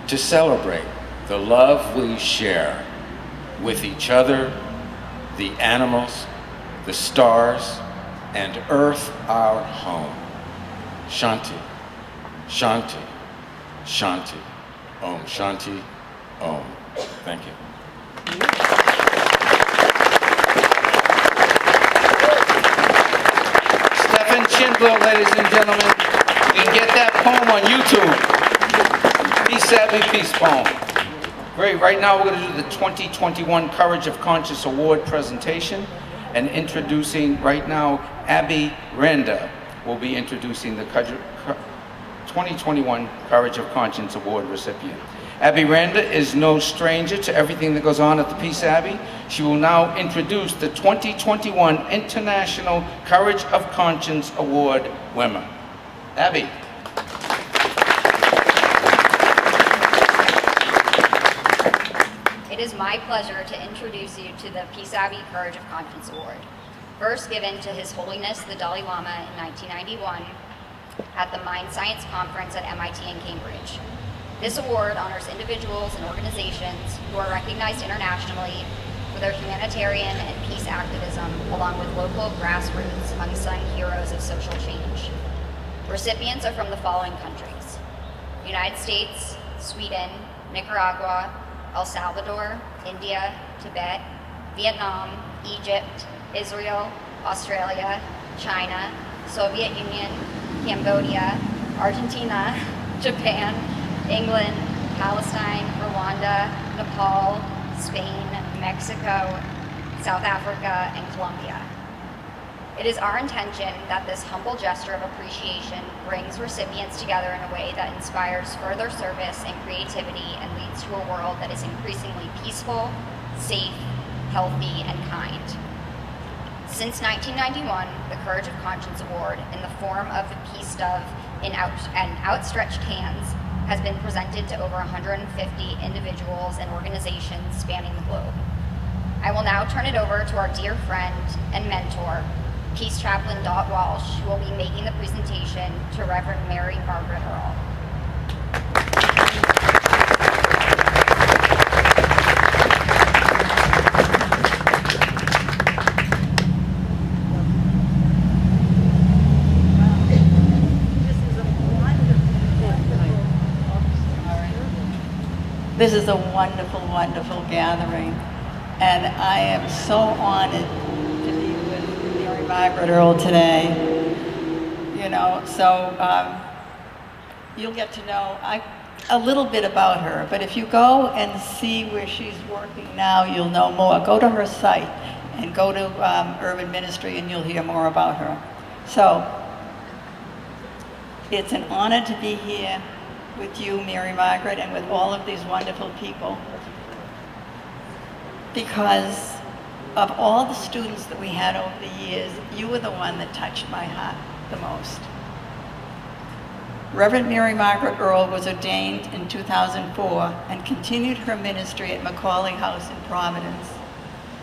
to celebrate the love we share with each other, the animals, the stars, and earth, our home. Shanti, Shanti, Shanti, Om Shanti, Om. Thank you. Stephen Schindler, ladies and gentlemen. You can get that poem on YouTube. Peace Abbey Peace Poem. Great, right now we're going to do the 2021 Courage of Conscience Award presentation, and introducing right now, Abbey Randa will be introducing the 2021 Courage of Conscience Award recipient. Abbey Randa is no stranger to everything that goes on at the Peace Abbey. She will now introduce the 2021 International Courage of Conscience Award winner. Abbey. It is my pleasure to introduce you to the Peace Abbey Courage of Conscience Award, first given to His Holiness the Dalai Lama in 1991 at the Mind Science Conference at MIT in Cambridge. This award honors individuals and organizations who are recognized internationally for their humanitarian and peace activism, along with local grassroots unsung heroes of social change. Recipients are from the following countries: United States, Sweden, Nicaragua, El Salvador, India, Tibet, Vietnam, Egypt, Israel, Australia, China, Soviet Union, Cambodia, Argentina, Japan, England, Palestine, Rwanda, Nepal, Spain, Mexico, South Africa, and Colombia. It is our intention that this humble gesture of appreciation brings recipients together in a way that inspires further service and creativity and leads to a world that is increasingly peaceful, safe, healthy, and kind. Since 1991, the Courage of Conscience Award, in the form of the Peace Dove and outstretched hands, has been presented to over 150 individuals and organizations spanning the globe. I will now turn it over to our dear friend and mentor, Peace Chaplain Dot Walsh, who will be making the presentation to Reverend Mary Margaret Earl. This is a wonderful, wonderful gathering, and I am so honored to be with Mary Margaret Earl today. You know, so you'll get to know a little bit about her, but if you go and see where she's working now, you'll know more. Go to her site and go to Urban Ministry and you'll hear more about her. So, it's an honor to be here with you, Mary Margaret, and with all of these wonderful people, because of all the students that we had over the years, you were the one that touched my heart the most. Reverend Mary Margaret Earl was ordained in 2004 and continued her ministry at Macaulay House in Providence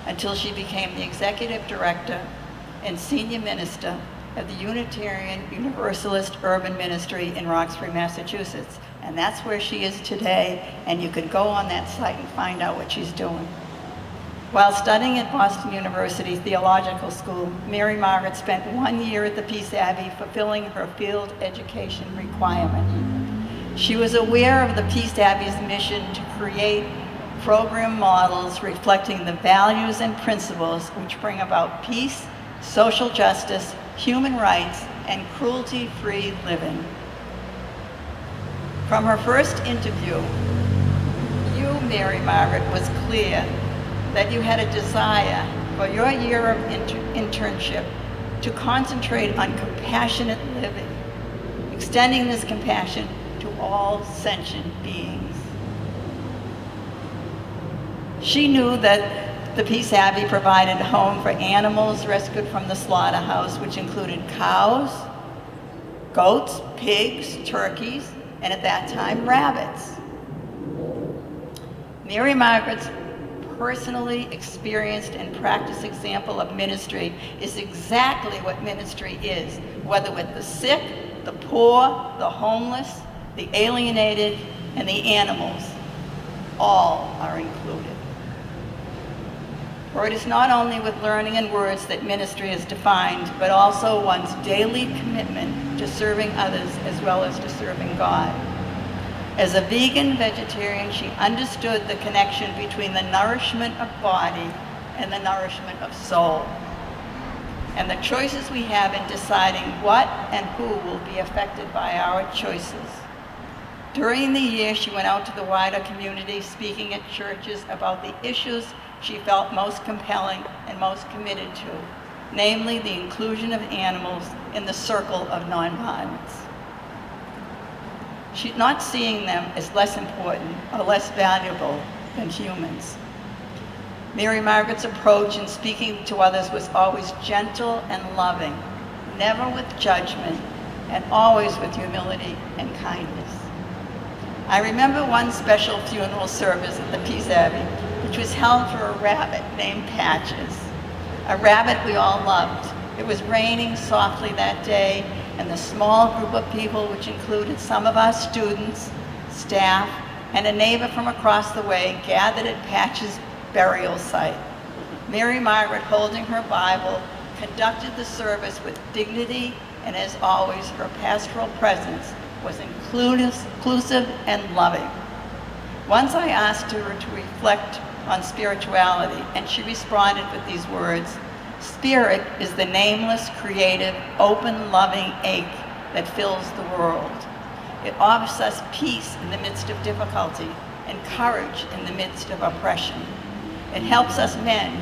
until she became the executive director and senior minister of the Unitarian Universalist Urban Ministry in Roxbury, Massachusetts. And that's where she is today, and you can go on that site and find out what she's doing. While studying at Boston University Theological School, Mary Margaret spent 1 year at the Peace Abbey fulfilling her field education requirement. She was aware of the Peace Abbey's mission to create program models reflecting the values and principles which bring about peace, social justice, human rights, and cruelty-free living. From her first interview, you, Mary Margaret, was clear that you had a desire for your year of internship to concentrate on compassionate living, extending this compassion to all sentient beings. She knew that the Peace Abbey provided a home for animals rescued from the slaughterhouse, which included cows, goats, pigs, turkeys, and at that time, rabbits. Mary Margaret's personally experienced and practiced example of ministry is exactly what ministry is, whether with the sick, the poor, the homeless, the alienated, and the animals. All are included. For it is not only with learning and words that ministry is defined, but also one's daily commitment to serving others as well as to serving God. As a vegan vegetarian, she understood the connection between the nourishment of body and the nourishment of soul, and the choices we have in deciding what and who will be affected by our choices. During the year, she went out to the wider community, speaking at churches about the issues she felt most compelling and most committed to, namely the inclusion of animals in the circle of nonviolence. She's not seeing them as less important or less valuable than humans. Mary Margaret's approach in speaking to others was always gentle and loving, never with judgment, and always with humility and kindness. I remember one special funeral service at the Peace Abbey, which was held for a rabbit named Patches, a rabbit we all loved. It was raining softly that day, and the small group of people, which included some of our students, staff, and a neighbor from across the way, gathered at Patches' burial site. Mary Margaret, holding her Bible, conducted the service with dignity, and as always, her pastoral presence was inclusive and loving. Once I asked her to reflect on spirituality, and she responded with these words, "Spirit is the nameless, creative, open, loving ache that fills the world. It offers us peace in the midst of difficulty and courage in the midst of oppression. It helps us mend,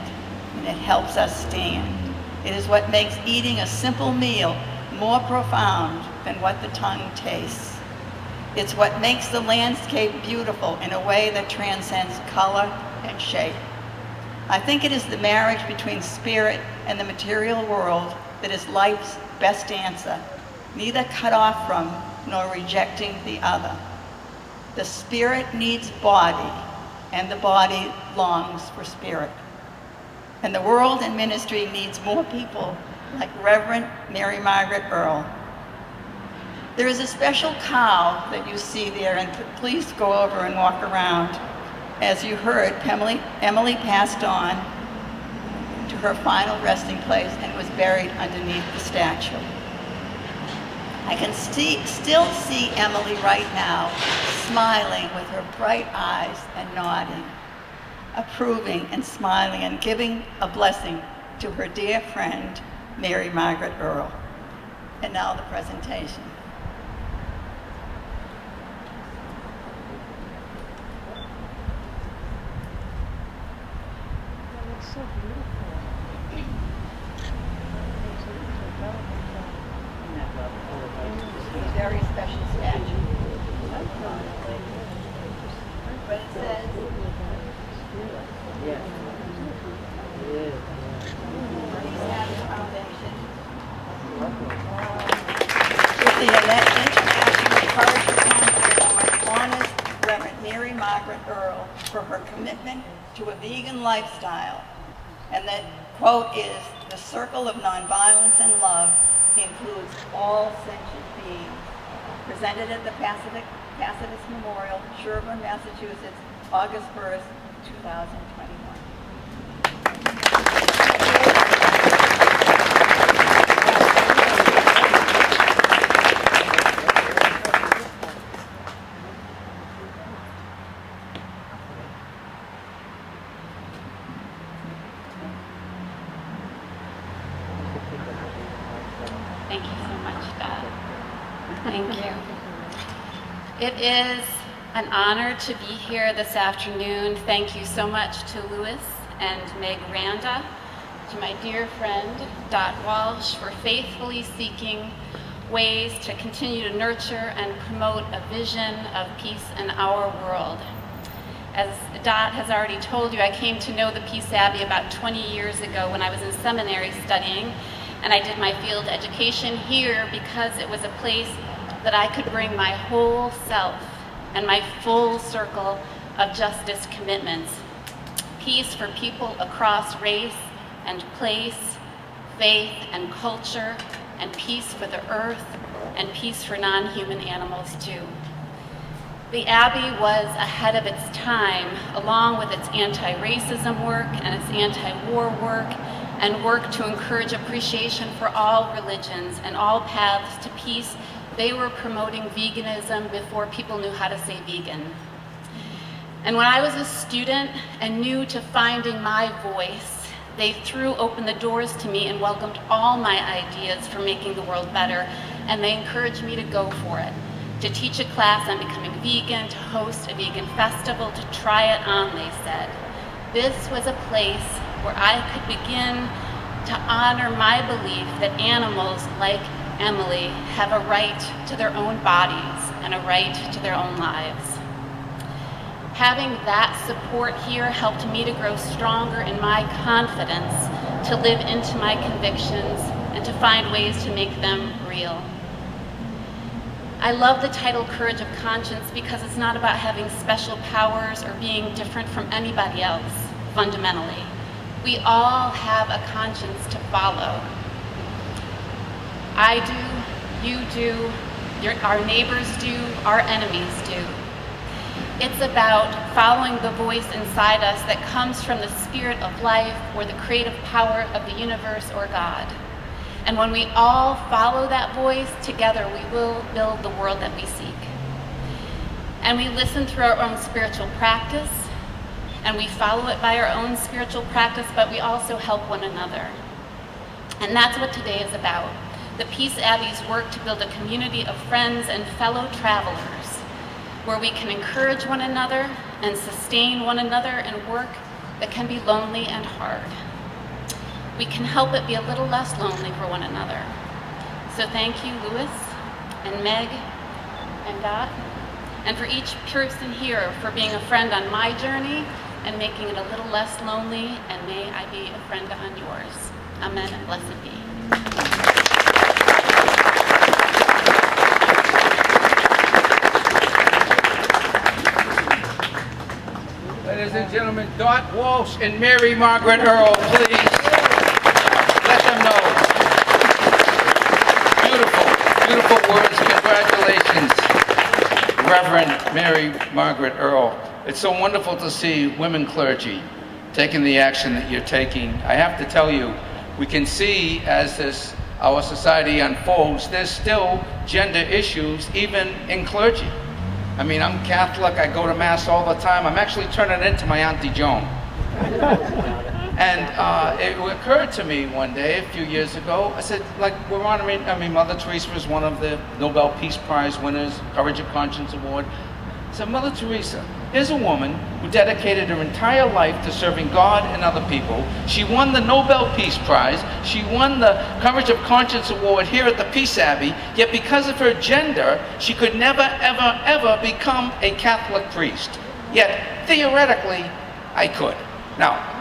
and it helps us stand. It is what makes eating a simple meal more profound than what the tongue tastes. It's what makes the landscape beautiful in a way that transcends color and shape. I think it is the marriage between spirit and the material world that is life's best answer, neither cut off from nor rejecting the other. The spirit needs body, and the body longs for spirit. And the world and ministry needs more people like Reverend Mary Margaret Earl. There is a special cow that you see there, and please go over and walk around. As you heard, Emily passed on to her final resting place and was buried underneath the statue. I can still see Emily right now, smiling with her bright eyes and nodding, approving and smiling and giving a blessing to her dear friend, Mary Margaret Earl. And now the presentation. So beautiful. It's a very special statue. But it says, Peace Abbey Foundation, with the International Courage Award, honors Reverend Mary Margaret Earl for her commitment to a vegan lifestyle. And the quote is, "The circle of nonviolence and love includes all sentient beings." Presented at the Pacifist Memorial, Sherborn, Massachusetts, August 1st, 2021. Thank you so much, Dad. Thank you. It is an honor to be here this afternoon. Thank you so much to Louise and Meg Randa, to my dear friend Dot Walsh for faithfully seeking ways to continue to nurture and promote a vision of peace in our world. As Dot has already told you, I came to know the Peace Abbey about 20 years ago when I was in seminary studying, and I did my field education here because it was a place that I could bring my whole self and my full circle of justice commitments. Peace for people across race and place, faith and culture, and peace for the earth, and peace for non-human animals too. The Abbey was ahead of its time, along with its anti-racism work and its anti-war work, and work to encourage appreciation for all religions and all paths to peace. They were promoting veganism before people knew how to say vegan. And when I was a student and new to finding my voice, they threw open the doors to me and welcomed all my ideas for making the world better, and they encouraged me to go for it. to teach a class on becoming vegan, to host a vegan festival, to try it on, they said. This was a place where I could begin to honor my belief that animals like Emily have a right to their own bodies and a right to their own lives. Having that support here helped me to grow stronger in my confidence, to live into my convictions, and to find ways to make them real. I love the title Courage of Conscience because it's not about having special powers or being different from anybody else, fundamentally. We all have a conscience to follow. I do, you do, our neighbors do, our enemies do. It's about following the voice inside us that comes from the spirit of life or the creative power of the universe or God. And when we all follow that voice, together we will build the world that we seek. And we listen through our own spiritual practice, and we follow it by our own spiritual practice, but we also help one another. And that's what today is about. The Peace Abbey's work to build a community of friends and fellow travelers, where we can encourage one another and sustain one another in work that can be lonely and hard. We can help it be a little less lonely for one another. So thank you, Louis and Meg and Dot, and for each person here for being a friend on my journey and making it a little less lonely, and may I be a friend on yours. Amen and blessed be. Ladies and gentlemen, Dot Walsh and Mary Margaret Earl, please. Let them know. Beautiful, beautiful words. Congratulations, Reverend Mary Margaret Earl. It's so wonderful to see women clergy taking the action that you're taking. I have to tell you, we can see as our society unfolds, there's still gender issues even in clergy. I mean, I'm Catholic, I go to Mass all the time. I'm actually turning into my Auntie Joan. And it occurred to me one day, a few years ago, I said, like, we're honoring, Mother Teresa was one of the Nobel Peace Prize winners, Courage of Conscience Award. I said, Mother Teresa, here's a woman who dedicated her entire life to serving God and other people. She won the Nobel Peace Prize. She won the Courage of Conscience Award here at the Peace Abbey, yet because of her gender, she could never, ever, ever become a Catholic priest. Yet, theoretically, I could. Now,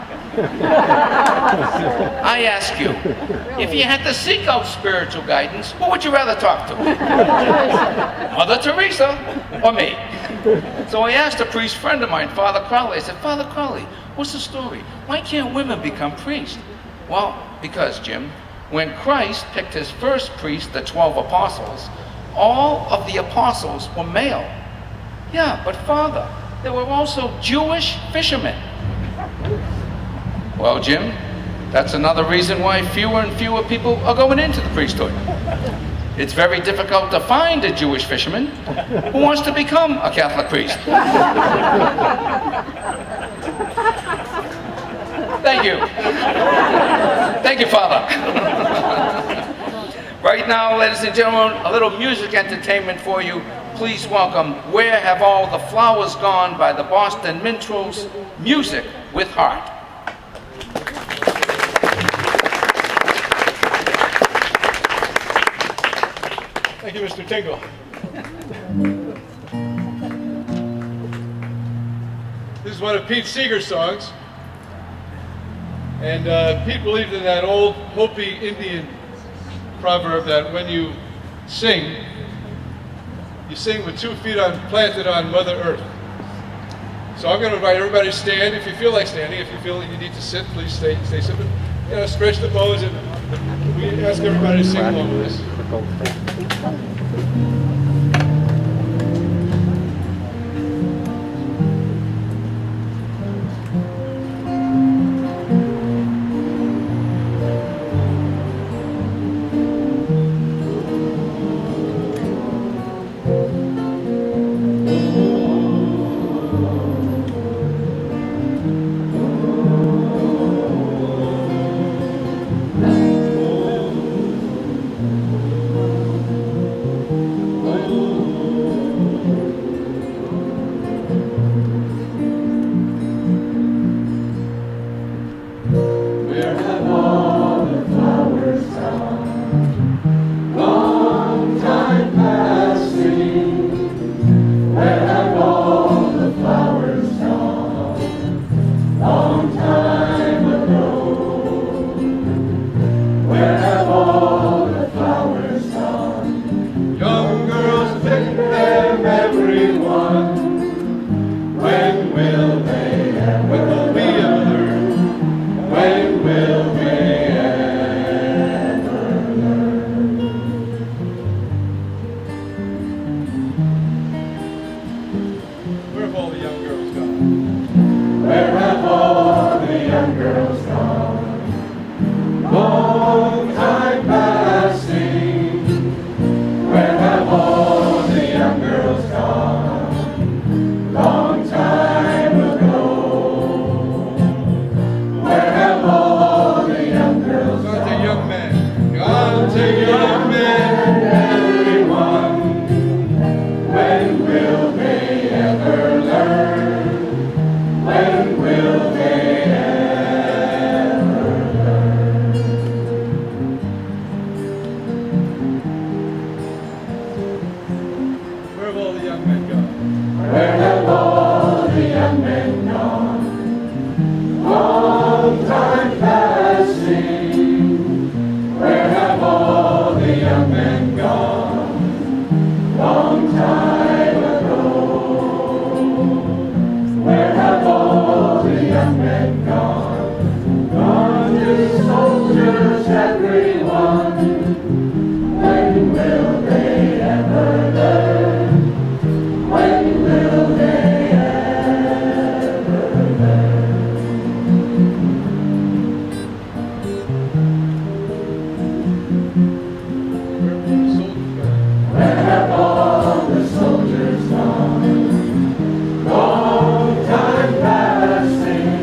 I ask you, if you had to seek out spiritual guidance, who would you rather talk to? Mother Teresa or me? So I asked a priest friend of mine, Father Crowley, I said, Father Crowley, what's the story? Why can't women become priests? Well, because, Jim, when Christ picked his first priest, the 12 apostles, all of the apostles were male. Yeah, but Father, there were also Jewish fishermen. Well, Jim, that's another reason why fewer and fewer people are going into the priesthood. It's very difficult to find a Jewish fisherman who wants to become a Catholic priest. Thank you. Thank you, Father. Right now, ladies and gentlemen, a little music entertainment for you. Please welcome Where Have All the Flowers Gone by the Boston Minstrels, Music with Heart. Thank you, Mr. Tingle. This is one of Pete Seeger's songs. And Pete believed in that old Hopi Indian proverb that when you sing with 2 feet planted on Mother Earth. So I'm going to invite everybody to stand if you feel like standing. If you feel like you need to sit, please stay sit. But, stretch the bones, and we ask everybody to sing along with us. young girls gone? Long time passing. Where have all the young girls gone? Long time ago. Where have all the young girls gone? Gone to young men. Gone to young men, everyone. When will they ever learn? When will they ever learn? Where have all the young men gone? Where have all the young men gone? Long time passing. Where have all the young men gone? Long time ago. Where have all the young men gone? Gone to soldiers, everyone. When will they ever learn? When will they ever learn? Where have all the soldiers gone? Long time passing.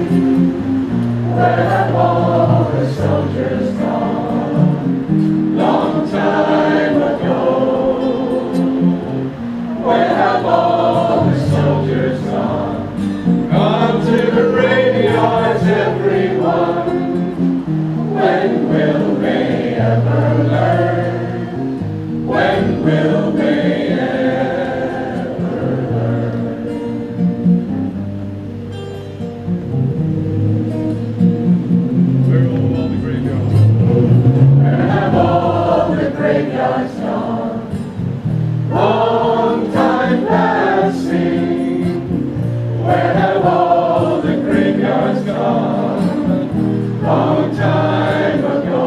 Where have all the soldiers gone? Long time ago. Where have all the soldiers gone? Gone to the graveyards, everyone. When will they ever learn? When will they ever learn? Where have all the graveyards? Where have all the graveyards gone? Long time passing. Where have all the graveyards gone? Long time ago.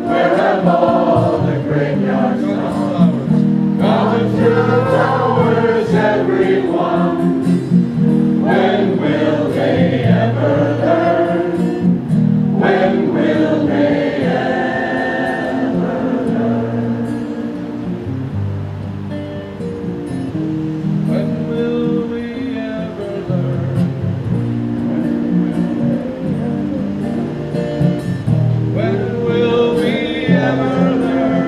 Where have all the graveyards gone? Gone to the flowers, everyone. When will they ever learn? When will they ever learn? When will we ever learn? When will we ever learn?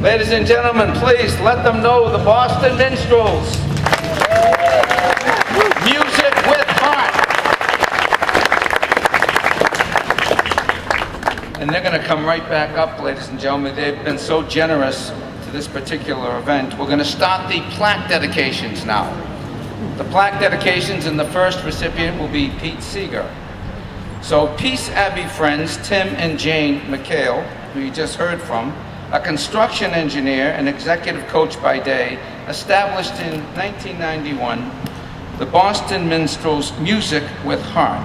Ladies and gentlemen, please let them know the Boston Minstrels. Music with heart. And they're going to come right back up, ladies and gentlemen. They've been so generous to this particular event. We're going to start the plaque dedications now. The plaque dedications, and the first recipient will be Pete Seeger. So Peace Abbey friends Tim and Jane McHale, who you just heard from, a construction engineer and executive coach by day, established in 1991 the Boston Minstrels Music with Heart,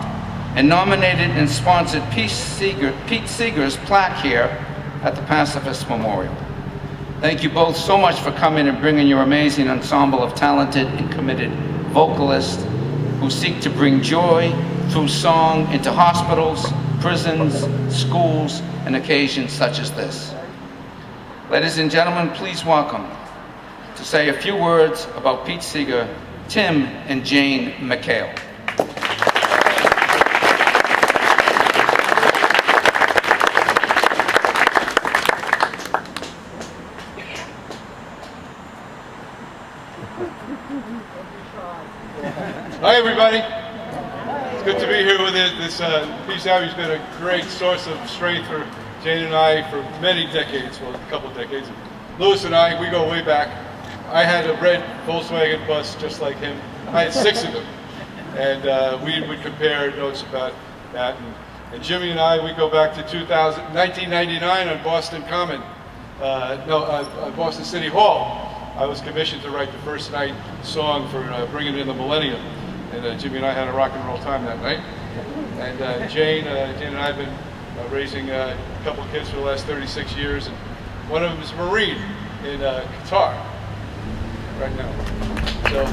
and nominated and sponsored Pete Seeger's plaque here at the Pacifist Memorial. Thank you both so much for coming and bringing your amazing ensemble of talented and committed vocalists who seek to bring joy through song into hospitals, prisons, schools, and occasions such as this. Ladies and gentlemen, please welcome to say a few words about Pete Seeger, Tim and Jane McHale. Hi, everybody. It's good to be here with it. This Peace Abbey's been a great source of strength for Jane and I for many decades, well, a couple decades. Louis and I, we go way back. I had a red Volkswagen bus just like him. I had 6 of them. And we would compare notes about that. And And Jimmy and I, we go back to 1999 on Boston Common, Boston City Hall. I was commissioned to write the first night song for Bringing in the Millennium. And Jimmy and I had a rock and roll time that night. And Jane and I have been raising a couple of kids for the last 36 years. And one of them is a Marine in Qatar right now. So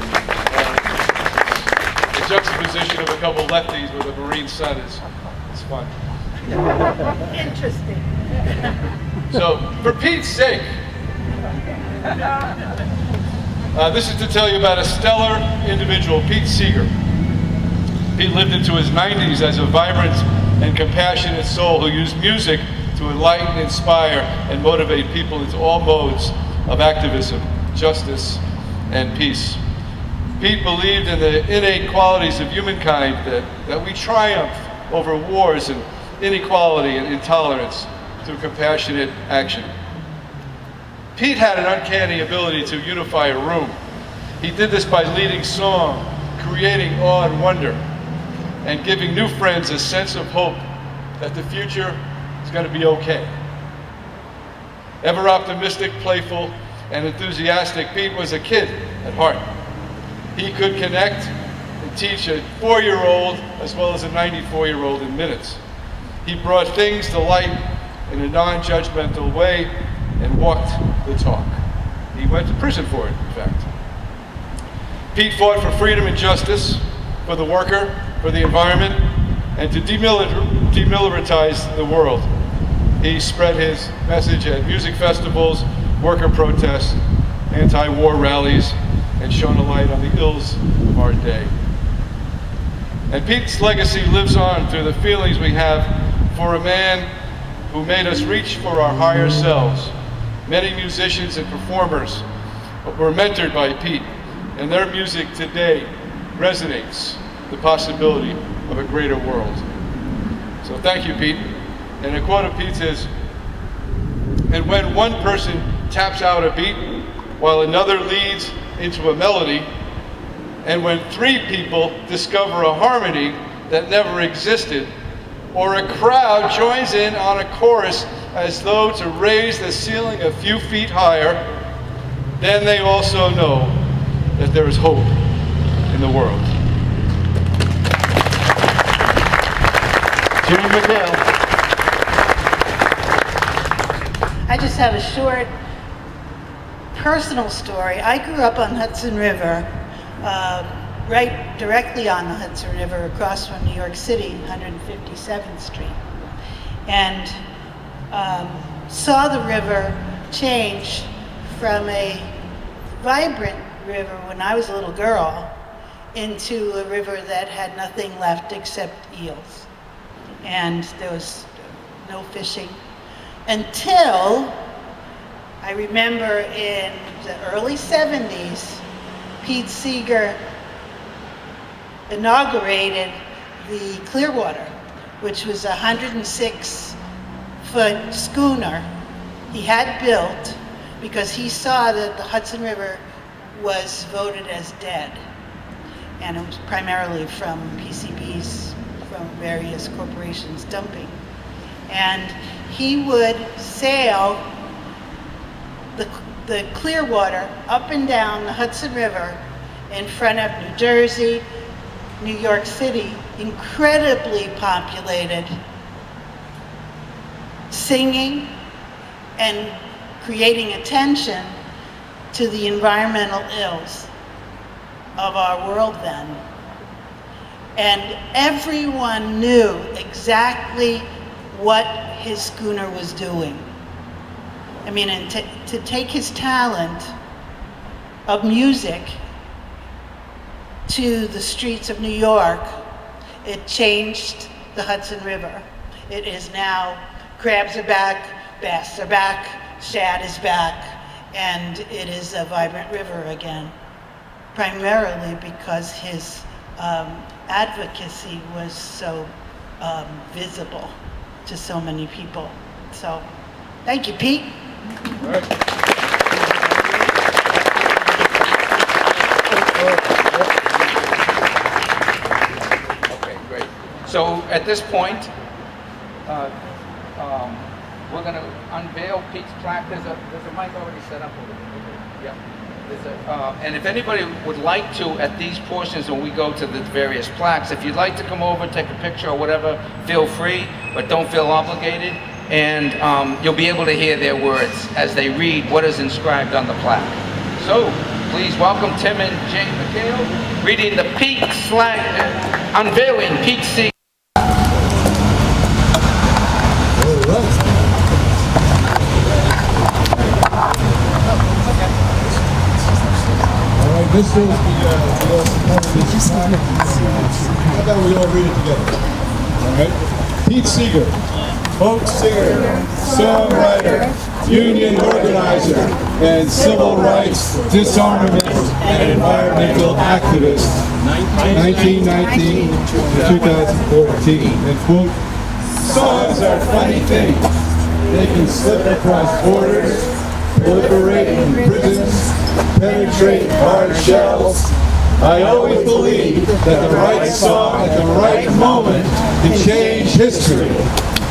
the juxtaposition of a couple lefties with a Marine son is fun. Interesting. So, for Pete's sake, this is to tell you about a stellar individual, Pete Seeger. Pete lived into his 90s as a vibrant and compassionate soul who used music to enlighten, inspire, and motivate people into all modes of activism, justice, and peace. Pete believed in the innate qualities of humankind that we triumph over wars and inequality and intolerance through compassionate action. Pete had an uncanny ability to unify a room. He did this by leading song, creating awe and wonder, and giving new friends a sense of hope that the future is going to be okay. Ever optimistic, playful, and enthusiastic, Pete was a kid at heart. He could connect and teach a 4-year-old as well as a 94-year-old in minutes. He brought things to light in a non-judgmental way and walked the talk. He went to prison for it, in fact. Pete fought for freedom and justice, for the worker, for the environment, and to demilitarize the world. He spread his message at music festivals, worker protests, anti-war rallies, and shone a light on the ills of our day. And Pete's legacy lives on through the feelings we have for a man who made us reach for our higher selves. Many musicians and performers were mentored by Pete, and their music today resonates the possibility of a greater world. So thank you, Pete. And a quote of Pete's is, "And when one person taps out a beat while another leads into a melody, and when 3 people discover a harmony that never existed, or a crowd joins in on a chorus as though to raise the ceiling a few feet higher, then they also know that there is hope in the world." Jimmy McHale. I just have a short personal story. I grew up on Hudson River, right directly on the Hudson River, across from New York City, 157th Street, and saw the river change from a vibrant river when I was a little girl into a river that had nothing left except eels. And there was no fishing until I remember in the early 70s, Pete Seeger inaugurated the Clearwater, which was a 106-foot schooner he had built because he saw that the Hudson River was voted as dead. And it was primarily from PCBs, from various corporations dumping. And he would sail the Clearwater up and down the Hudson River in front of New Jersey, New York City, incredibly populated, singing and creating attention to the environmental ills of our world then. And everyone knew exactly what his schooner was doing. I mean, and to take his talent of music to the streets of New York, it changed the Hudson River. It is now, crabs are back, bass are back, shad is back, and it is a vibrant river again, primarily because his advocacy was so visible to so many people. So, thank you, Pete. All right. Okay, great. So at this point, we're going to unveil Pete's plaque. There's a mic already set up over there. Yeah. And if anybody would like to, at these portions when we go to the various plaques, if you'd like to come over, take a picture or whatever, feel free, but don't feel obligated. And you'll be able to hear their words as they read what is inscribed on the plaque. So, please welcome Tim and Jane McHale, reading the Pete's flag, unveiling Pete's Seeger. This is the how about we all read it together? All right. Pete Seeger, folk singer, songwriter, union organizer, and civil rights disarmament and environmental activist, 1919 to 2014. And quote, songs are funny things. They can slip across borders, proliferate in prisons, penetrate hard shells. I always believe that the right song at the right moment can change history.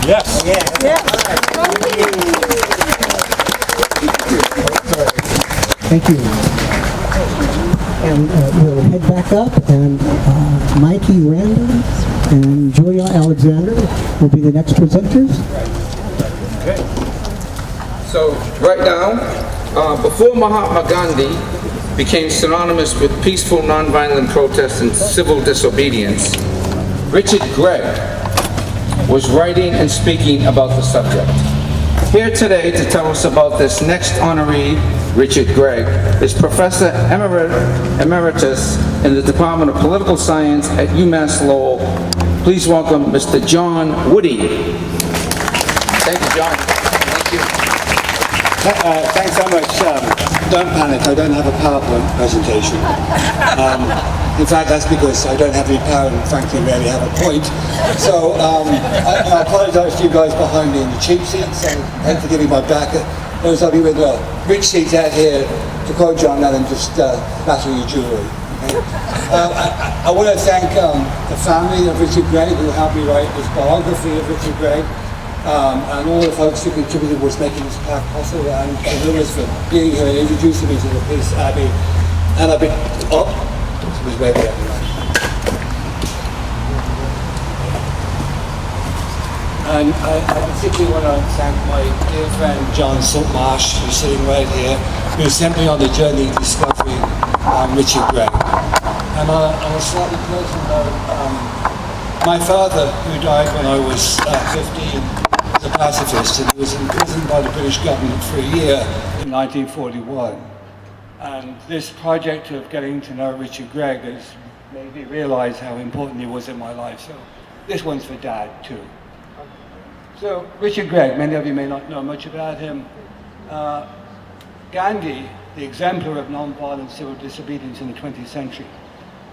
Yes. Thank you. And we'll head back up, and Mikey Randall and Julia Alexander will be the next presenters. Okay. So right now, before Mahatma Gandhi became synonymous with peaceful nonviolent protest and civil disobedience, Richard Gregg was writing and speaking about the subject. Here today to tell us about this next honoree, Richard Gregg, is Professor Emeritus in the Department of Political Science at UMass Lowell. Please welcome Mr. John Woody. Thank you, John. Thank you. Thanks so much. Don't panic, I don't have a PowerPoint presentation. In fact, that's because I don't have any power and frankly rarely have a point. So I apologize to you guys behind me in the cheap seats, and for giving my back. Those of you with rich seats out here, to quote John Lennon, just battle your jewelry. Okay? I want to thank the family of Richard Gregg who helped me write this biography of Richard Gregg. And all the folks who contributed towards making this plaque possible, and Louise for being here and introducing me to the Peace Abbey. And I've been, and I particularly want to thank my dear friend John Saltmarsh, who's sitting right here, who sent me on the journey discovering Richard Gregg. And on a slightly personal note, my father, who died when I was 15, was a pacifist, and he was imprisoned by the British government for a year in 1941. And this project of getting to know Richard Gregg has made me realize how important he was in my life. So this one's for Dad, too. So Richard Gregg, many of you may not know much about him. Gandhi, the exemplar of non-violent civil disobedience in the 20th century,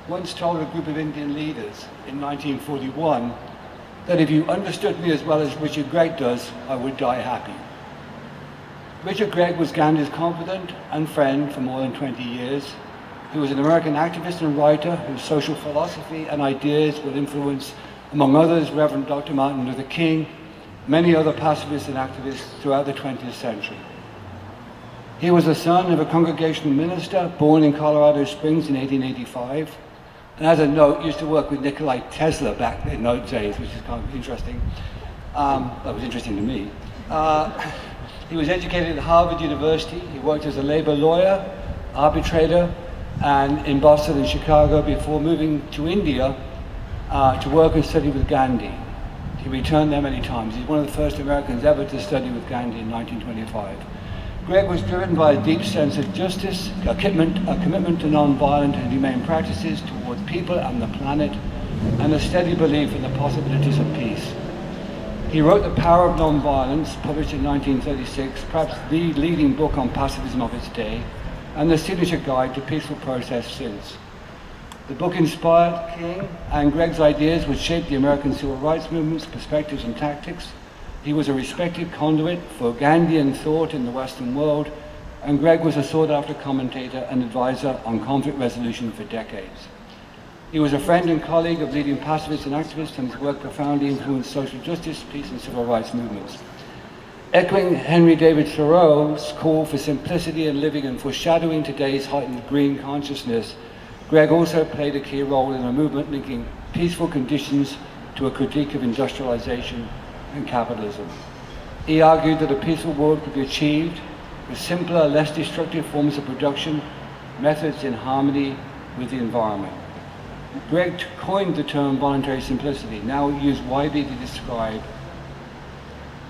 once told a group of Indian leaders in 1941 that if you understood me as well as Richard Gregg does, I would die happy. Richard Gregg was Gandhi's confidant and friend for more than 20 years. He was an American activist and writer whose social philosophy and ideas would influence, among others, Reverend Dr. Martin Luther King, many other pacifists and activists throughout the 20th century. He was the son of a congregational minister born in Colorado Springs in 1885. And as a note, used to work with Nikola Tesla back in those days, which is kind of interesting. That was interesting to me. He was educated at Harvard University. He worked as a labor lawyer, arbitrator, and in Boston and Chicago before moving to India to work and study with Gandhi. He returned there many times. He's one of the first Americans ever to study with Gandhi in 1925. Gregg was driven by a deep sense of justice, a commitment to non-violent and humane practices towards people and the planet, and a steady belief in the possibilities of peace. He wrote The Power of Nonviolence, published in 1936, perhaps the leading book on pacifism of its day, and the signature guide to peaceful protest since. The book inspired King and Gregg's ideas, which shaped the American civil rights movement's perspectives and tactics. He was a respected conduit for Gandhian thought in the Western world, and Gregg was a sought-after commentator and advisor on conflict resolution for decades. He was a friend and colleague of leading pacifists and activists, and his work profoundly influenced social justice, peace, and civil rights movements. Echoing Henry David Thoreau's call for simplicity in living and foreshadowing today's heightened green consciousness, Greg also played a key role in a movement linking peaceful conditions to a critique of industrialization and capitalism. He argued that a peaceful world could be achieved with simpler, less destructive forms of production, methods in harmony with the environment. Greg coined the term voluntary simplicity, now used widely to describe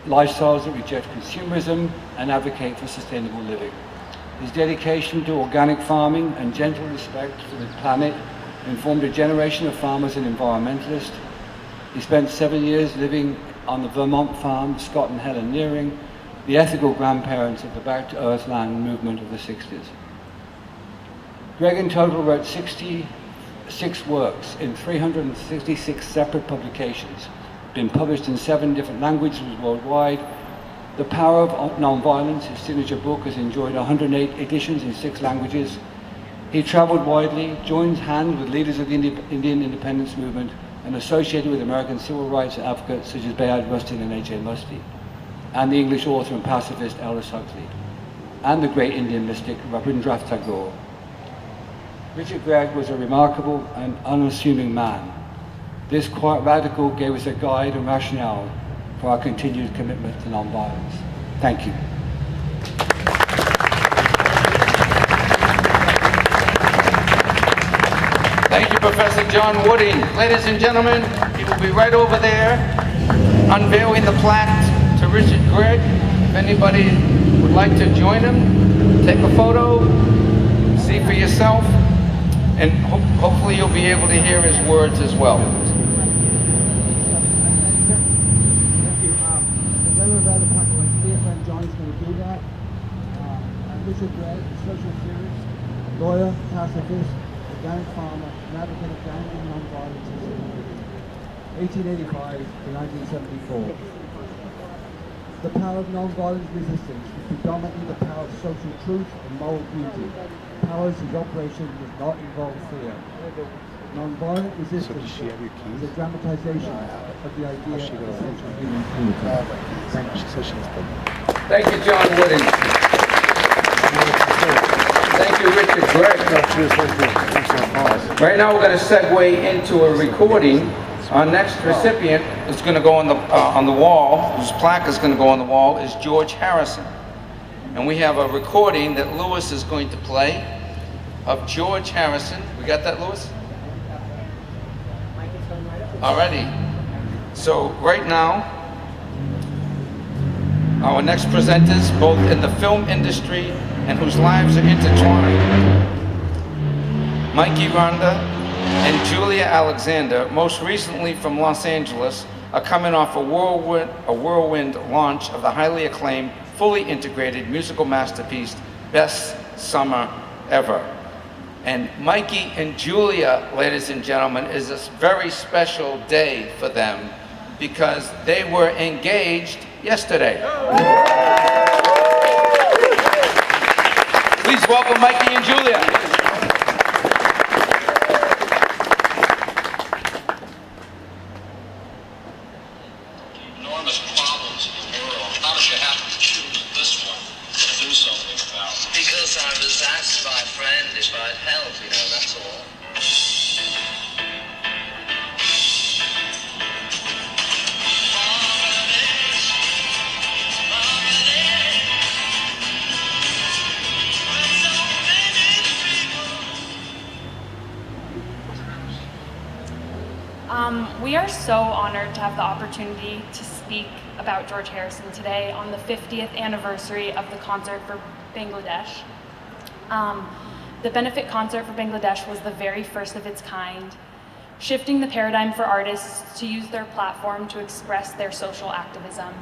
lifestyles that reject consumerism and advocate for sustainable living. His dedication to organic farming and gentle respect for the planet informed a generation of farmers and environmentalists. He spent 7 years living on the Vermont farm, Scott and Helen Nearing, the ethical grandparents of the Back to Earth Land movement of the 60s. Greg in total wrote 66 works in 366 separate publications, been published in 7 different languages worldwide. The Power of Nonviolence, his signature book, has enjoyed 108 editions in 6 languages. He traveled widely, joined hands with leaders of the Indian independence movement, and associated with American civil rights advocates such as Bayard Rustin and A.J. Muste, and the English author and pacifist Aldous Huxley, and the great Indian mystic Rabindranath Tagore. Richard Gregg was a remarkable and unassuming man. This quiet radical gave us a guide and rationale for our continued commitment to nonviolence. Thank you. Thank you, Professor John Wooding. Ladies and gentlemen, he will be right over there unveiling the plaque to Richard Gregg. If anybody would like to join him, take a photo, see for yourself, and hopefully you'll be able to hear his words as well. John's going to do that. Richard Gregg, social theorist, lawyer, pacifist, organic farmer, and advocate of gang and nonviolence in 1885 to 1974. The power of nonviolent resistance is predominantly the power of social truth and moral beauty. Powers whose operation does not involve fear. Nonviolent resistance is a dramatization of the idea of essential human dignity. She says she's pregnant. Thank you, John Wooding. Thank you, Richard Gregg. Right now we're going to segue into a recording. Our next recipient is going to go on the wall, whose plaque is going to go on the wall, is George Harrison. And we have a recording that Louis is going to play of George Harrison. We got that, Louis? Alrighty. So right now, our next presenters, both in the film industry and whose lives are intertwined, Mikey Rhonda and Julia Alexander, most recently from Los Angeles, are coming off a whirlwind launch of the highly acclaimed, fully integrated musical masterpiece, Best Summer Ever. And Mikey and Julia, ladies and gentlemen, is a very special day for them because they were engaged yesterday. Please welcome Mikey and Julia. Enormous problems in the world. How did you happen to choose this one to do something about? Because I was asked by a friend if I'd help, that's all. We are so honored to have the opportunity to speak about George Harrison today on the 50th anniversary of the concert for Bangladesh. The benefit concert for Bangladesh was the very first of its kind, shifting the paradigm for artists to use their platform to express their social activism.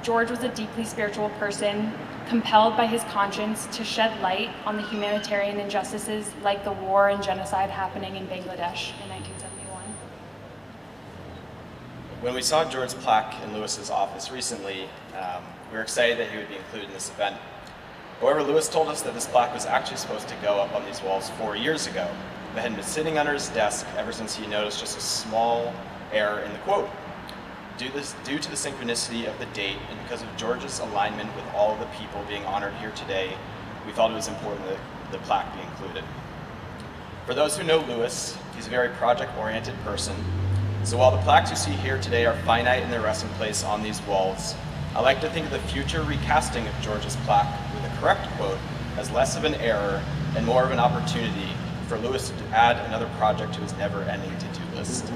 George was a deeply spiritual person, compelled by his conscience to shed light on the humanitarian injustices like the war and genocide happening in Bangladesh in 1971. When we saw George's plaque in Lewis's office recently, we were excited that he would be included in this event. However, Lewis told us that this plaque was actually supposed to go up on these walls 4 years ago. but had been sitting under his desk ever since he noticed just a small error in the quote. Due to the synchronicity of the date and because of George's alignment with all of the people being honored here today, we thought it was important that the plaque be included. For those who know Louis, he's a very project-oriented person, so while the plaques you see here today are finite in their resting place on these walls, I like to think of the future recasting of George's plaque with the correct quote as less of an error and more of an opportunity for Louis to add another project to his never-ending to-do list.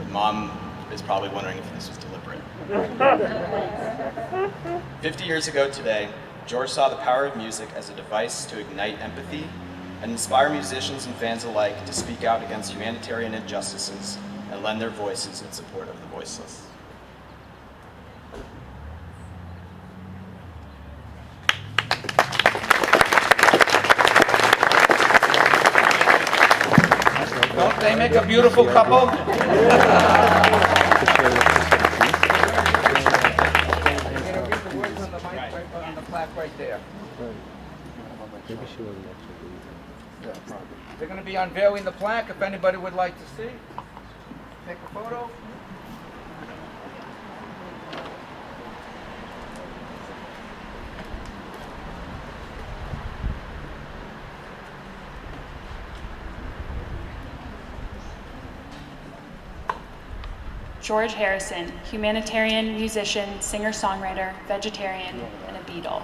Mom is probably wondering if this was deliberate. 50 years ago today, George saw the power of music as a device to ignite empathy and inspire musicians and fans alike to speak out against humanitarian injustices and lend their voices in support of the voiceless. Don't they make a beautiful couple? On the plaque right there. Maybe she wasn't actually. They're going to be unveiling the plaque if anybody would like to see. Take a photo. George Harrison, humanitarian, musician, singer-songwriter, vegetarian, and a Beatle.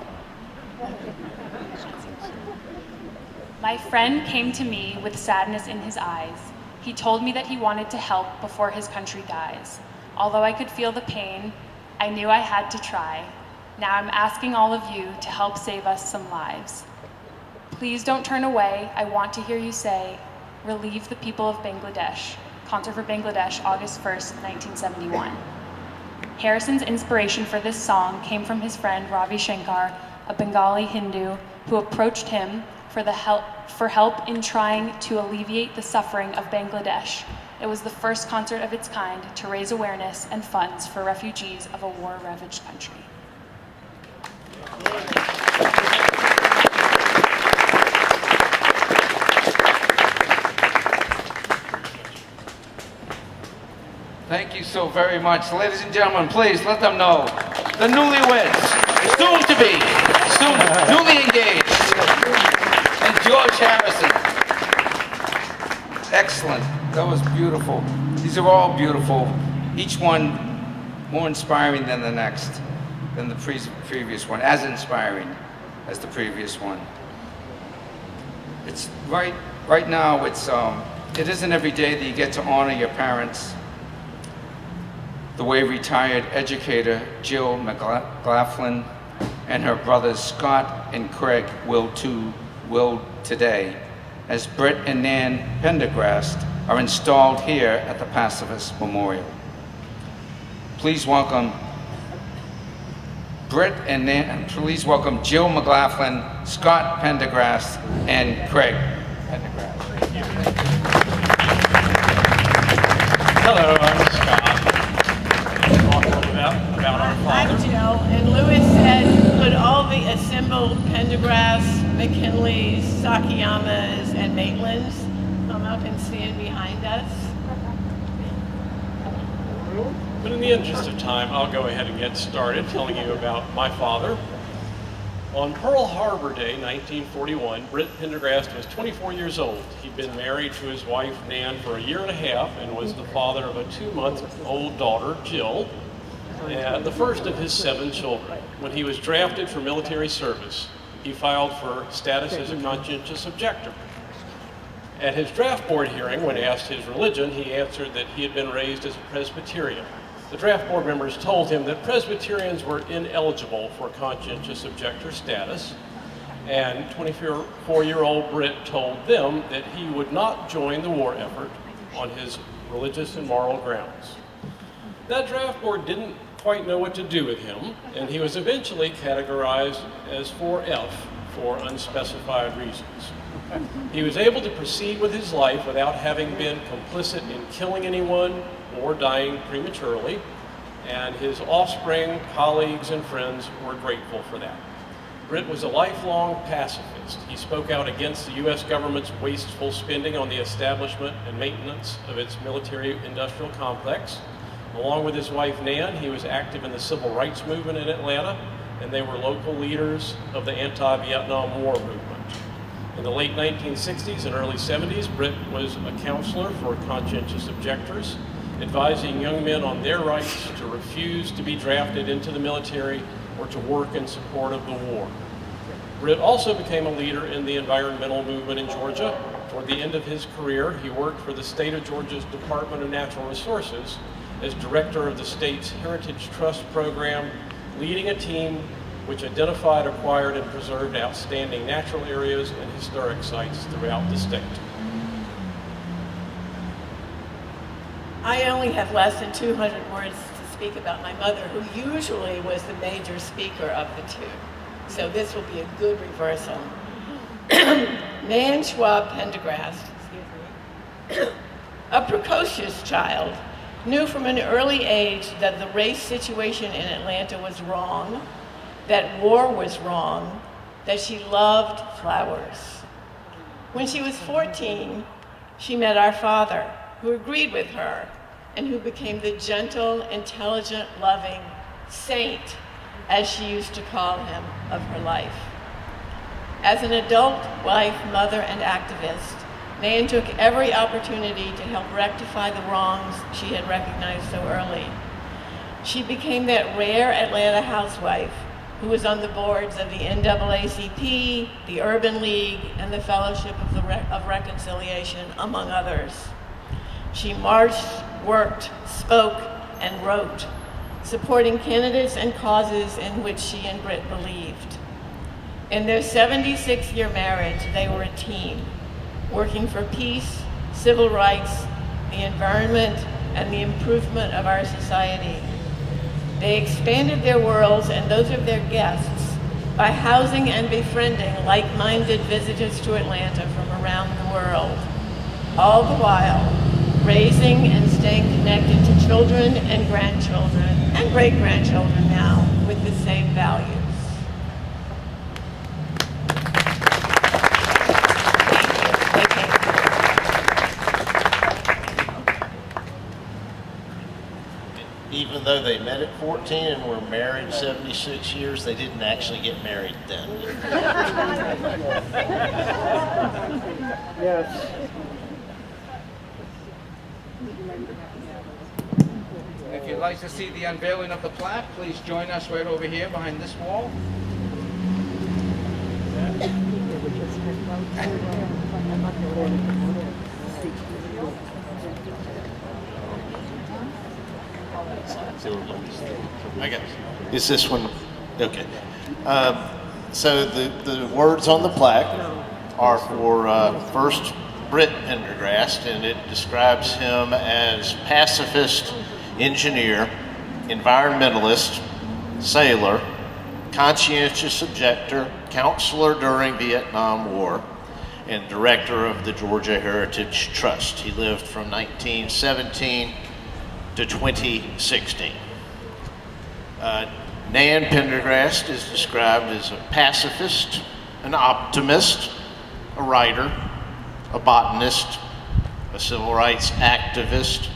My friend came to me with sadness in his eyes. He told me that he wanted to help before his country dies. Although I could feel the pain, I knew I had to try. Now I'm asking all of you to help save us some lives. Please don't turn away. I want to hear you say, "Relieve the people of Bangladesh." Concert for Bangladesh, August 1st, 1971. Harrison's inspiration for this song came from his friend Ravi Shankar, a Bengali Hindu, who approached him for help in trying to alleviate the suffering of Bangladesh. It was the first concert of its kind to raise awareness and funds for refugees of a war-ravaged country. Thank you so very much. Ladies and gentlemen, please let them know the newlyweds, soon to be, newly engaged, and George Harrison. Excellent. That was beautiful. These are all beautiful. Each one more inspiring than the next, than the previous one, as inspiring as the previous one. It's right now, it isn't every day that you get to honor your parents the way retired educator Jill McLaughlin and her brothers Scott and Craig will today, as Britt and Nan Pendergrast are installed here at the Pacifist Memorial. Please welcome Britt and Nan, please welcome Jill McLaughlin, Scott Pendergrast, and Craig Pendergrast. Hello, I'm Scott. About our father. I'm Jill, and Louis had put all the assembled Pendergrass, McKinleys, Sakayamas, and Maitlands come up and stand behind us. But in the interest of time, I'll go ahead and get started telling you about my father. On Pearl Harbor Day, 1941, Britt Pendergrast was 24 years old. He'd been married to his wife, Nan, for a year and a half and was the father of a 2-month-old daughter, Jill, and the first of his 7 children. When he was drafted for military service, he filed for status as a conscientious objector. At his draft board hearing, when asked his religion, he answered that he had been raised as a Presbyterian. The draft board members told him that Presbyterians were ineligible for conscientious objector status, and 24-year-old Britt told them that he would not join the war effort on his religious and moral grounds. That draft board didn't quite know what to do with him, and he was eventually categorized as 4F for unspecified reasons. He was able to proceed with his life without having been complicit in killing anyone or dying prematurely, and his offspring, colleagues, and friends were grateful for that. Britt was a lifelong pacifist. He spoke out against the U.S. government's wasteful spending on the establishment and maintenance of its military-industrial complex. Along with his wife, Nan, he was active in the civil rights movement in Atlanta, and they were local leaders of the anti-Vietnam War movement. In the late 1960s and early 70s, Britt was a counselor for conscientious objectors, advising young men on their rights to refuse to be drafted into the military or to work in support of the war. Britt also became a leader in the environmental movement in Georgia. Toward the end of his career, he worked for the state of Georgia's Department of Natural Resources as director of the state's Heritage Trust program, leading a team which identified, acquired, and preserved outstanding natural areas and historic sites throughout the state. I only have less than 200 words to speak about my mother, who usually was the major speaker of the two. So this will be a good reversal. Nan Schwab Pendergrast, a precocious child, knew from an early age that the race situation in Atlanta was wrong, that war was wrong, that she loved flowers. When she was 14, she met our father, who agreed with her, and who became the gentle, intelligent, loving saint, as she used to call him, of her life. As an adult wife, mother, and activist, Nan took every opportunity to help rectify the wrongs she had recognized so early. She became that rare Atlanta housewife who was on the boards of the NAACP, the Urban League, and the Fellowship of Reconciliation, among others. She marched, worked, spoke, and wrote, supporting candidates and causes in which she and Britt believed. In their 76-year marriage, they were a team, working for peace, civil rights, the environment, and the improvement of our society. They expanded their worlds and those of their guests by housing and befriending like-minded visitors to Atlanta from around the world, all the while raising and staying connected to children and grandchildren and great-grandchildren now with the same values. Even though they met at 14 and were married 76 years, they didn't actually get married then. Yes. If you'd like to see the unveiling of the plaque, please join us right over here behind this wall. Okay. Is this one? Okay. So the words on the plaque are for first Britt Pendergrast, and it describes him as pacifist, engineer, environmentalist, sailor, conscientious objector, counselor during Vietnam War, and director of the Georgia Heritage Trust. He lived from 1917 to 2016. Nan Pendergrast is described as a pacifist, an optimist, a writer, a botanist, a civil rights activist,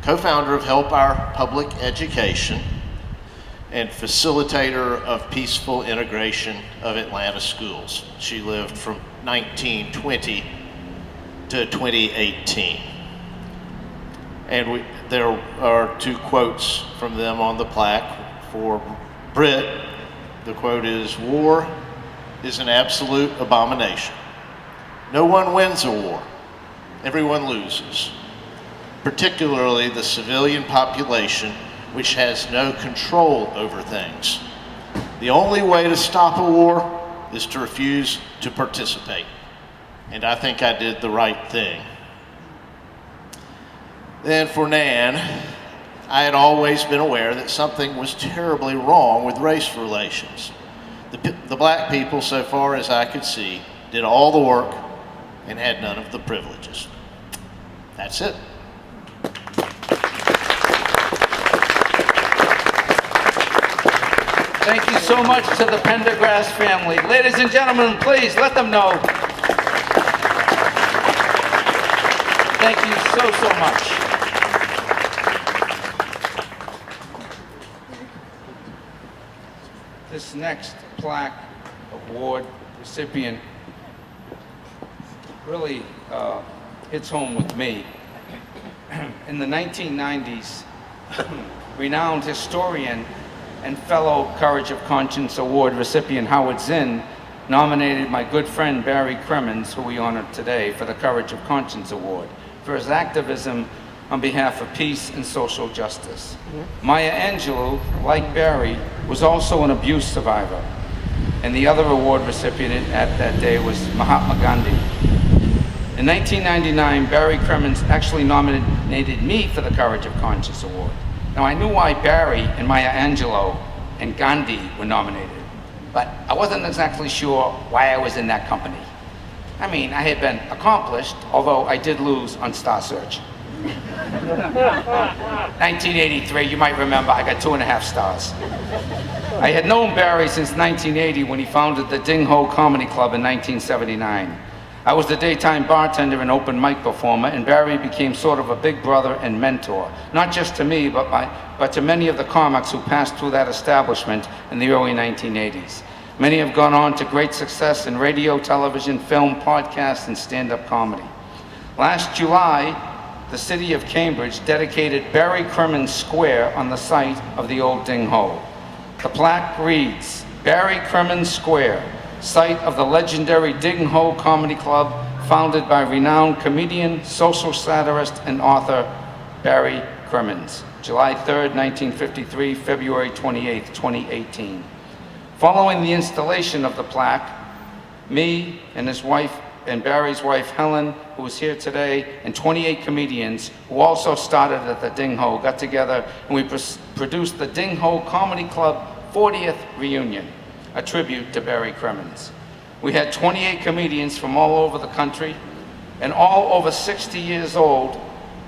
co-founder of Help Our Public Education, and facilitator of peaceful integration of Atlanta schools. She lived from 1920 to 2018. And there are two quotes from them on the plaque. For Britt, the quote is, "War is an absolute abomination. No one wins a war. Everyone loses, particularly the civilian population, which has no control over things. The only way to stop a war is to refuse to participate. And I think I did the right thing." Then for Nan, I had always been aware that something was terribly wrong with race relations. The black people, so far as I could see, did all the work and had none of the privileges. That's it. Thank you so much to the Pendergrass family. Ladies and gentlemen, please let them know. Thank you so much. This next plaque award recipient really hits home with me. In the 1990s, renowned historian and fellow Courage of Conscience Award recipient Howard Zinn nominated my good friend Barry Crimmins, who we honor today, for the Courage of Conscience Award for his activism on behalf of peace and social justice. Maya Angelou, like Barry, was also an abuse survivor, and the other award recipient at that day was Mahatma Gandhi. In 1999, Barry Crimmins actually nominated me for the Courage of Conscience Award. Now, I knew why Barry and Maya Angelou and Gandhi were nominated, but I wasn't exactly sure why I was in that company. I mean, I had been accomplished, although I did lose on Star Search. 1983, you might remember, I got 2.5 stars. I had known Barry since 1980 when he founded the Ding Ho Comedy Club in 1979. I was the daytime bartender and open mic performer, and Barry became sort of a big brother and mentor, not just to me, but to many of the comics who passed through that establishment in the early 1980s. Many have gone on to great success in radio, television, film, podcasts, and stand-up comedy. Last July, the city of Cambridge dedicated Barry Crimmins Square on the site of the old Ding Ho. The plaque reads, Barry Crimmins Square, site of the legendary Ding Ho Comedy Club, founded by renowned comedian, social satirist, and author Barry Crimmins. July 3rd, 1953, February 28th, 2018. Following the installation of the plaque, me and his wife and Barry's wife Helen, who is here today, and 28 comedians who also started at the Ding Ho got together and we produced the Ding Ho Comedy Club 40th reunion, a tribute to Barry Crimmins. We had 28 comedians from all over the country and all over 60 years old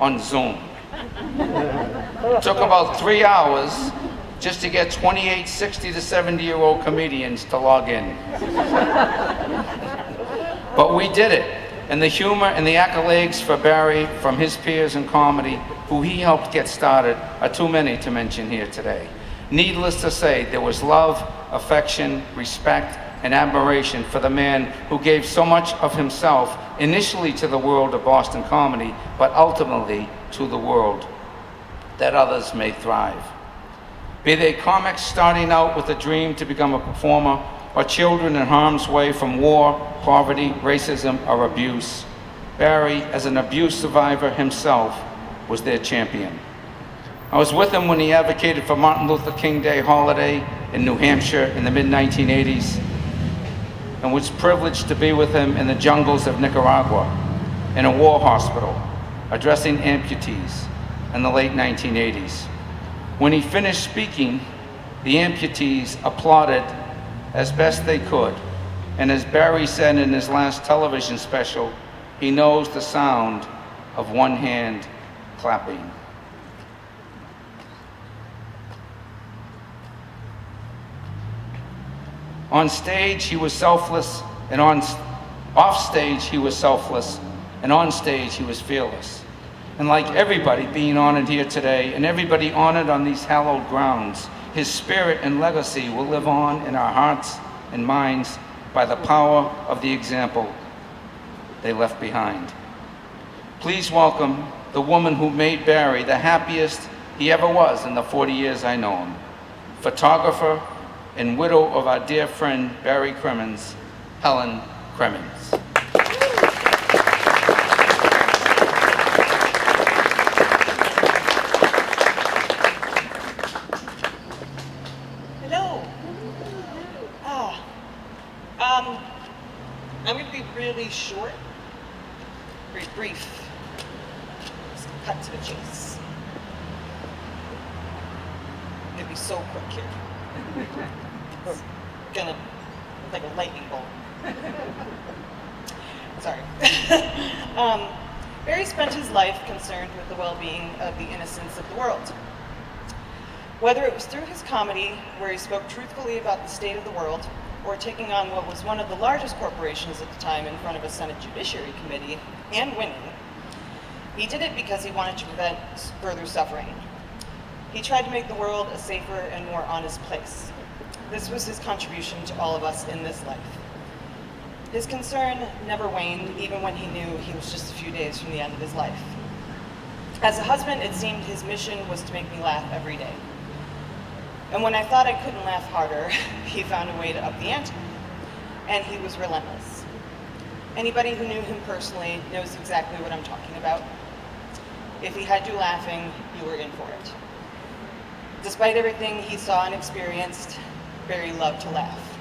on Zoom. It took about 3 hours just to get 28 60 to 70-year-old comedians to log in. But we did it, and the humor and the accolades for Barry from his peers in comedy, who he helped get started, are too many to mention here today. Needless to say, there was love, affection, respect, and admiration for the man who gave so much of himself, initially to the world of Boston comedy, but ultimately to the world, that others may thrive. Be they comics starting out with a dream to become a performer, or children in harm's way from war, poverty, racism, or abuse, Barry, as an abuse survivor himself, was their champion. I was with him when he advocated for Martin Luther King Day holiday in New Hampshire in the mid-1980s, and was privileged to be with him in the jungles of Nicaragua, in a war hospital, addressing amputees in the late 1980s. When he finished speaking, the amputees applauded as best they could, and as Barry said in his last television special, he knows the sound of one hand clapping. On stage, he was selfless, and off stage, he was selfless, and on stage, he was fearless. And like everybody being honored here today, and everybody honored on these hallowed grounds, his spirit and legacy will live on in our hearts and minds by the power of the example they left behind. Please welcome the woman who made Barry the happiest he ever was in the 40 years I know him, photographer and widow of our dear friend Barry Crimmins, Helen Crimmins. Hello. I'm going to be really short, very brief. Just cut to the chase. I'm going to be so quick here. It's gonna look like a lightning bolt. Sorry. Barry spent his life concerned with the well-being of the innocents of the world. Whether it was through his comedy, where he spoke truthfully about the state of the world, or taking on what was one of the largest corporations at the time in front of a Senate Judiciary Committee and winning, he did it because he wanted to prevent further suffering. He tried to make the world a safer and more honest place. This was his contribution to all of us in this life. His concern never waned, even when he knew he was just a few days from the end of his life. As a husband, it seemed his mission was to make me laugh every day. And when I thought I couldn't laugh harder, he found a way to up the ante. And he was relentless. Anybody who knew him personally knows exactly what I'm talking about. If he had you laughing, you were in for it. Despite everything he saw and experienced, Barry loved to laugh.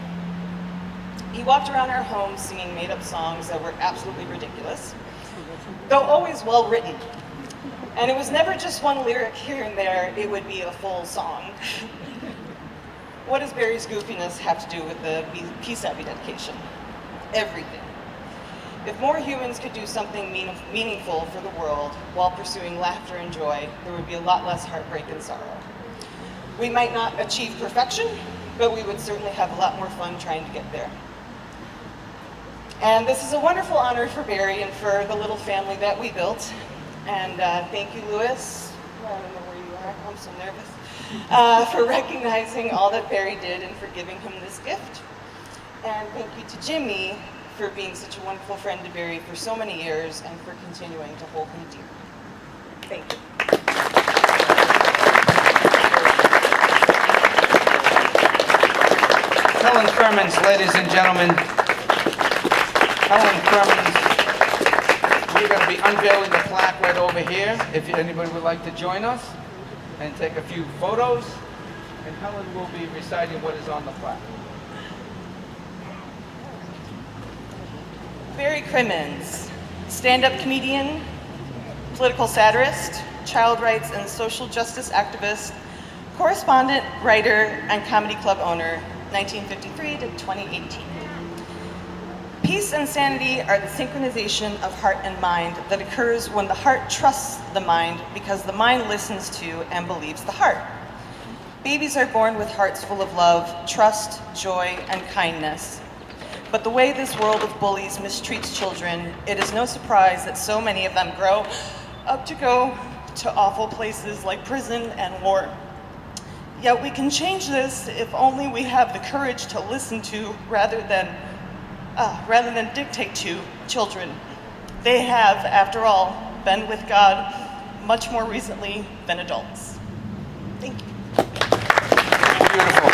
He walked around our home singing made-up songs that were absolutely ridiculous, though always well-written. And it was never just one lyric here and there, it would be a full song. What does Barry's goofiness have to do with the Peace Abbey dedication? Everything. If more humans could do something meaningful for the world while pursuing laughter and joy, there would be a lot less heartbreak and sorrow. We might not achieve perfection, but we would certainly have a lot more fun trying to get there. And this is a wonderful honor for Barry and for the little family that we built. And thank you, Louise. I don't know where you are, I'm so nervous. For recognizing all that Barry did and for giving him this gift. And thank you to Jimmy for being such a wonderful friend to Barry for so many years and for continuing to hold him dear. Thank you. Helen Clemens, ladies and gentlemen. Helen Clemens. We're going to be unveiling the plaque right over here, if anybody would like to join us and take a few photos. And Helen will be reciting what is on the plaque. Barry Crimmins, stand-up comedian, political satirist, child rights and social justice activist, correspondent, writer, and comedy club owner, 1953 to 2018. Peace and sanity are the synchronization of heart and mind that occurs when the heart trusts the mind because the mind listens to and believes the heart. Babies are born with hearts full of love, trust, joy, and kindness. But the way this world of bullies mistreats children, it is no surprise that so many of them grow up to go to awful places like prison and war. Yet we can change this if only we have the courage to listen to rather than dictate to children. They have, after all, been with God much more recently than adults. Thank you. Beautiful.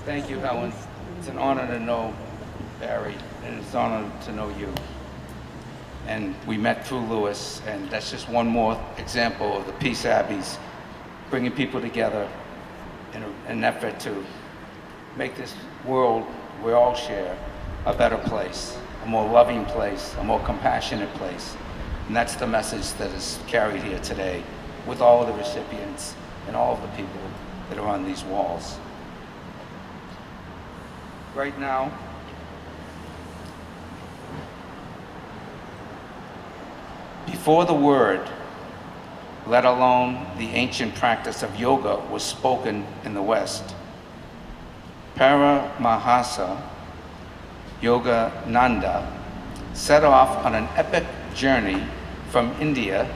Thank you, Helen. It's an honor to know Barry, and it's an honor to know you. And we met through Louis, and that's just one more example of the Peace Abbeys bringing people together in an effort to make this world we all share a better place, a more loving place, a more compassionate place. And that's the message that is carried here today with all of the recipients and all of the people that are on these walls. Right now, before the word, let alone the ancient practice of yoga, was spoken in the West, Paramahasa Yogananda set off on an epic journey from India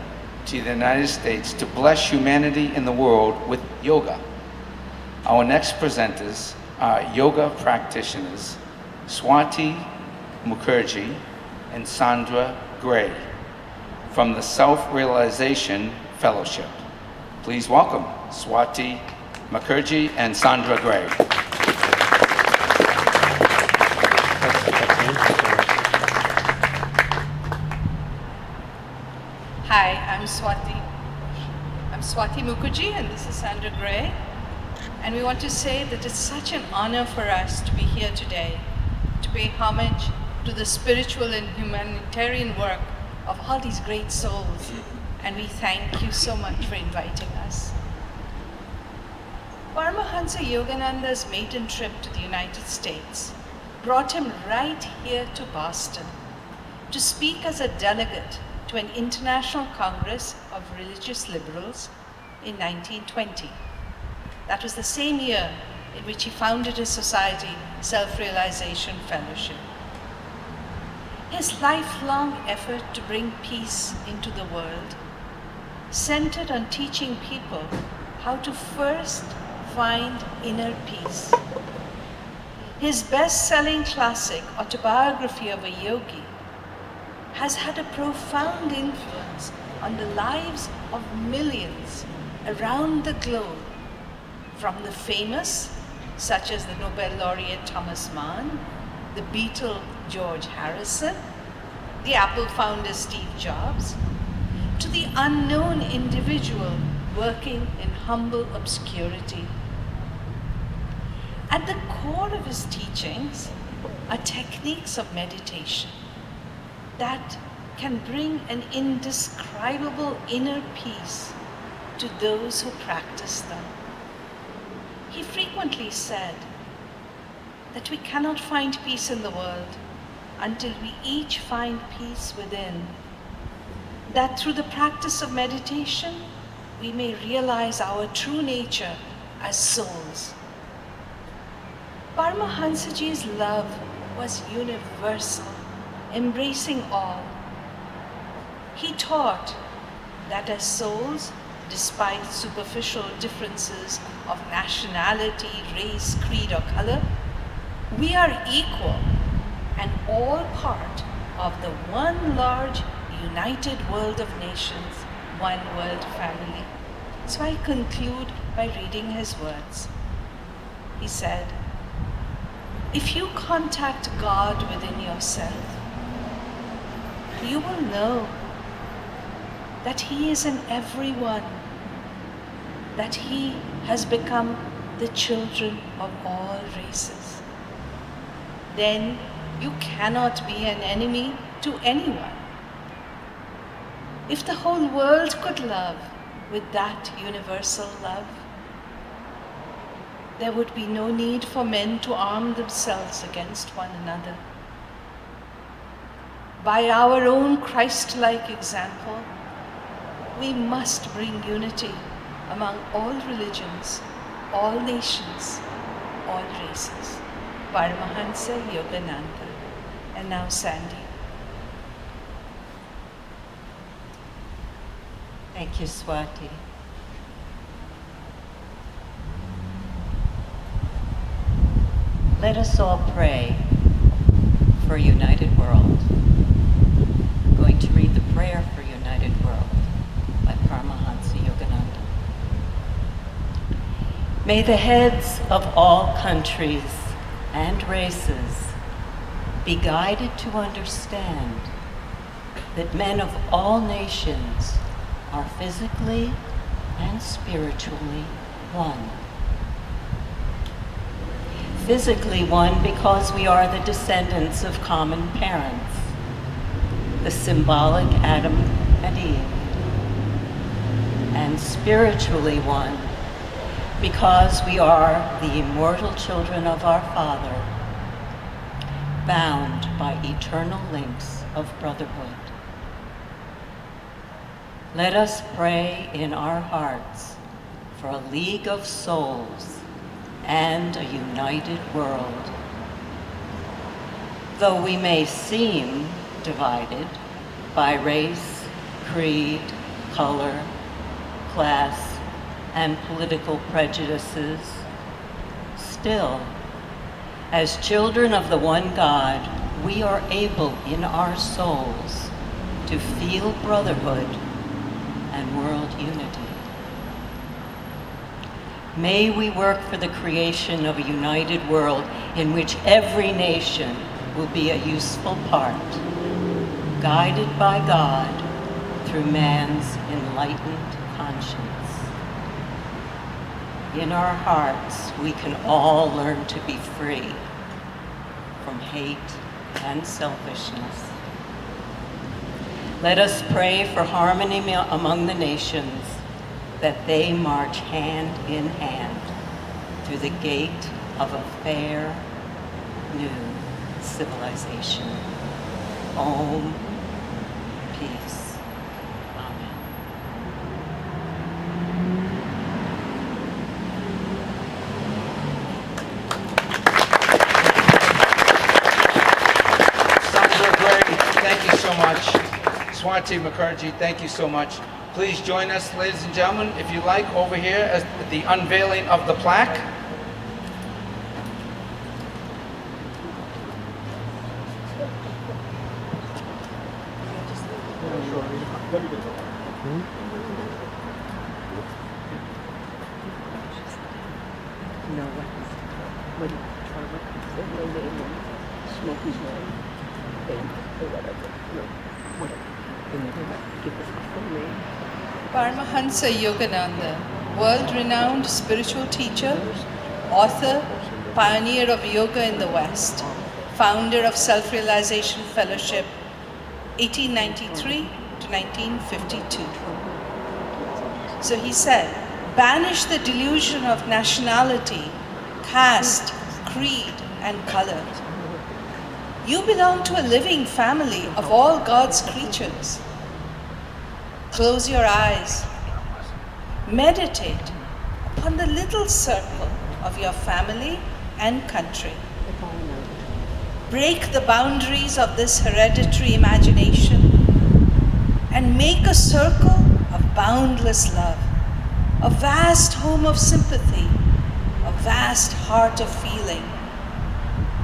to the United States to bless humanity in the world with yoga. Our next presenters are yoga practitioners Swati Mukherjee and Sandra Gray from the Self-Realization Fellowship. Please welcome Swati Mukherjee and Sandra Gray. Hi, I'm Swati Mukherjee, and this is Sandra Gray. And we want to say that it's such an honor for us to be here today, to pay homage to the spiritual and humanitarian work of all these great souls. And we thank you so much for inviting us. Paramahansa Yogananda's maiden trip to the United States brought him right here to Boston to speak as a delegate to an international congress of religious liberals in 1920. That was the same year in which he founded his society, Self-Realization Fellowship. His lifelong effort to bring peace into the world centered on teaching people how to first find inner peace. His best-selling classic, Autobiography of a Yogi, has had a profound influence on the lives of millions around the globe, from the famous, such as the Nobel laureate Thomas Mann, the Beatle George Harrison, the Apple founder Steve Jobs, to the unknown individual working in humble obscurity. At the core of his teachings are techniques of meditation that can bring an indescribable inner peace to those who practice them. He frequently said that we cannot find peace in the world until we each find peace within. That through the practice of meditation, we may realize our true nature as souls. Paramahansaji's love was universal, embracing all. He taught that as souls, despite superficial differences of nationality, race, creed, or color, we are equal and all part of the one large united world of nations, one world family. So I conclude by reading his words. He said, "If you contact God within yourself, you will know that He is in everyone, that He has become the children of all races. Then you cannot be an enemy to anyone. If the whole world could love with that universal love, there would be no need for men to arm themselves against one another. By our own Christ-like example, we must bring unity among all religions, all nations, all races." Paramahansa Yogananda. And now Sandy. Thank you, Swati. Let us all pray for a united world. I'm going to read the prayer for United World by Paramahansa Yogananda. May the heads of all countries and races be guided to understand that men of all nations are physically and spiritually one. Physically one because we are the descendants of common parents, the symbolic Adam and Eve. And spiritually one because we are the immortal children of our Father, bound by eternal links of brotherhood. Let us pray in our hearts for a league of souls and a united world. Though we may seem divided by race, creed, color, class, and political prejudices, still, as children of the one God, we are able in our souls to feel brotherhood and world unity. May we work for the creation of a united world in which every nation will be a useful part, guided by God through man's enlightened conscience. In our hearts, we can all learn to be free from hate and selfishness. Let us pray for harmony among the nations, that they march hand in hand through the gate of a fair, new civilization. Om, peace. Amen. Sandra Gray, thank you so much. Swati Mukherjee, thank you so much. Please join us, ladies and gentlemen, if you like, over here at the unveiling of the plaque. Paramahansa Yogananda, world-renowned spiritual teacher, author, pioneer of yoga in the West, founder of Self-Realization Fellowship, 1893 to 1952. So he said, banish the delusion of nationality, caste, creed, and color. You belong to a living family of all God's creatures. Close your eyes. Meditate upon the little circle of your family and country. Break the boundaries of this hereditary imagination and make a circle of boundless love, a vast home of sympathy, a vast heart of feeling.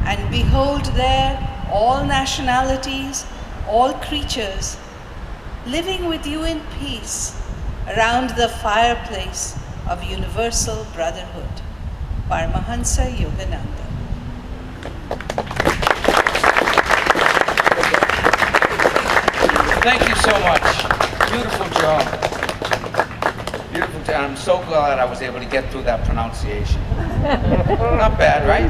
And behold there all nationalities, all creatures, living with you in peace around the fireplace of universal brotherhood. Paramahansa Yogananda. Thank you so much. Beautiful job. Beautiful job. I'm so glad I was able to get through that pronunciation. Not bad, right?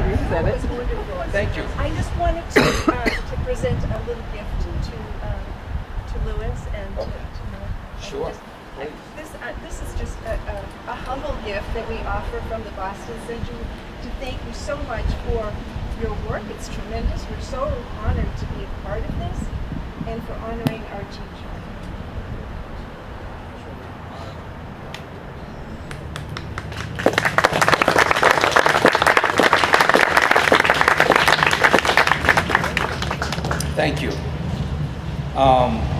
Thank you. I just wanted to present a little gift to Louis and to Mo. Sure. This is just a humble gift that we offer from the Boston Center to thank you so much for your work. It's tremendous. We're so honored to be a part of this and for honoring our teacher. Thank you.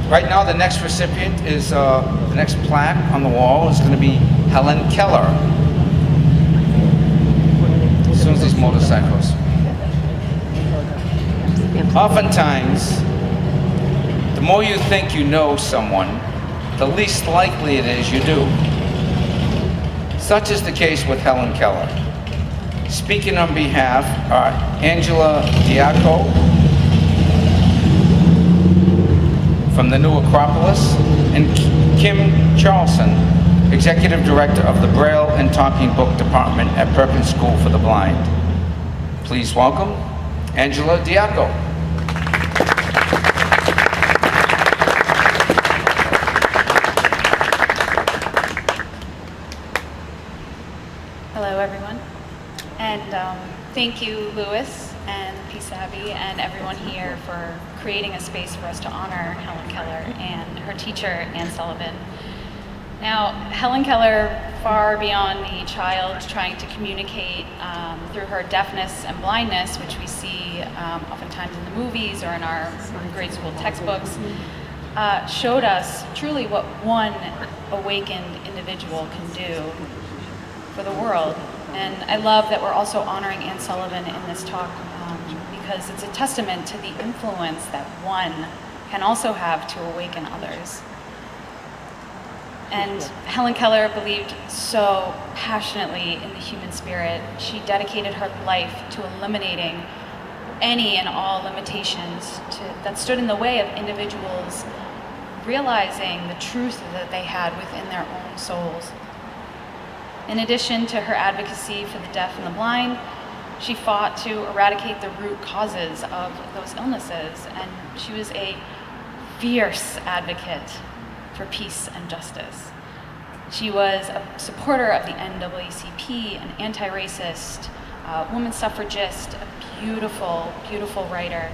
Right now, the next recipient is, the next plaque on the wall is going to be Helen Keller. As soon as these motorcycles. Oftentimes, the more you think you know someone, the least likely it is you do. Such is the case with Helen Keller. Speaking on behalf are Angela Diaco from the New Acropolis, and Kim Charlson, Executive Director of the Braille and Talking Book Department at Perkins School for the Blind. Please welcome Angela Diaco. Hello, everyone. And thank you, Louis and Peace Abbey and everyone here for creating a space for us to honor Helen Keller and her teacher, Anne Sullivan. Now, Helen Keller, far beyond the child trying to communicate through her deafness and blindness, which we see oftentimes in the movies or in our grade school textbooks, showed us truly what one awakened individual can do for the world. And I love that we're also honoring Anne Sullivan in this talk because it's a testament to the influence that one can also have to awaken others. And Helen Keller believed so passionately in the human spirit. She dedicated her life to eliminating any and all limitations that stood in the way of individuals realizing the truth that they had within their own souls. In addition to her advocacy for the deaf and the blind, she fought to eradicate the root causes of those illnesses, and she was a fierce advocate for peace and justice. She was a supporter of the NAACP, an anti-racist woman suffragist, a beautiful, beautiful writer,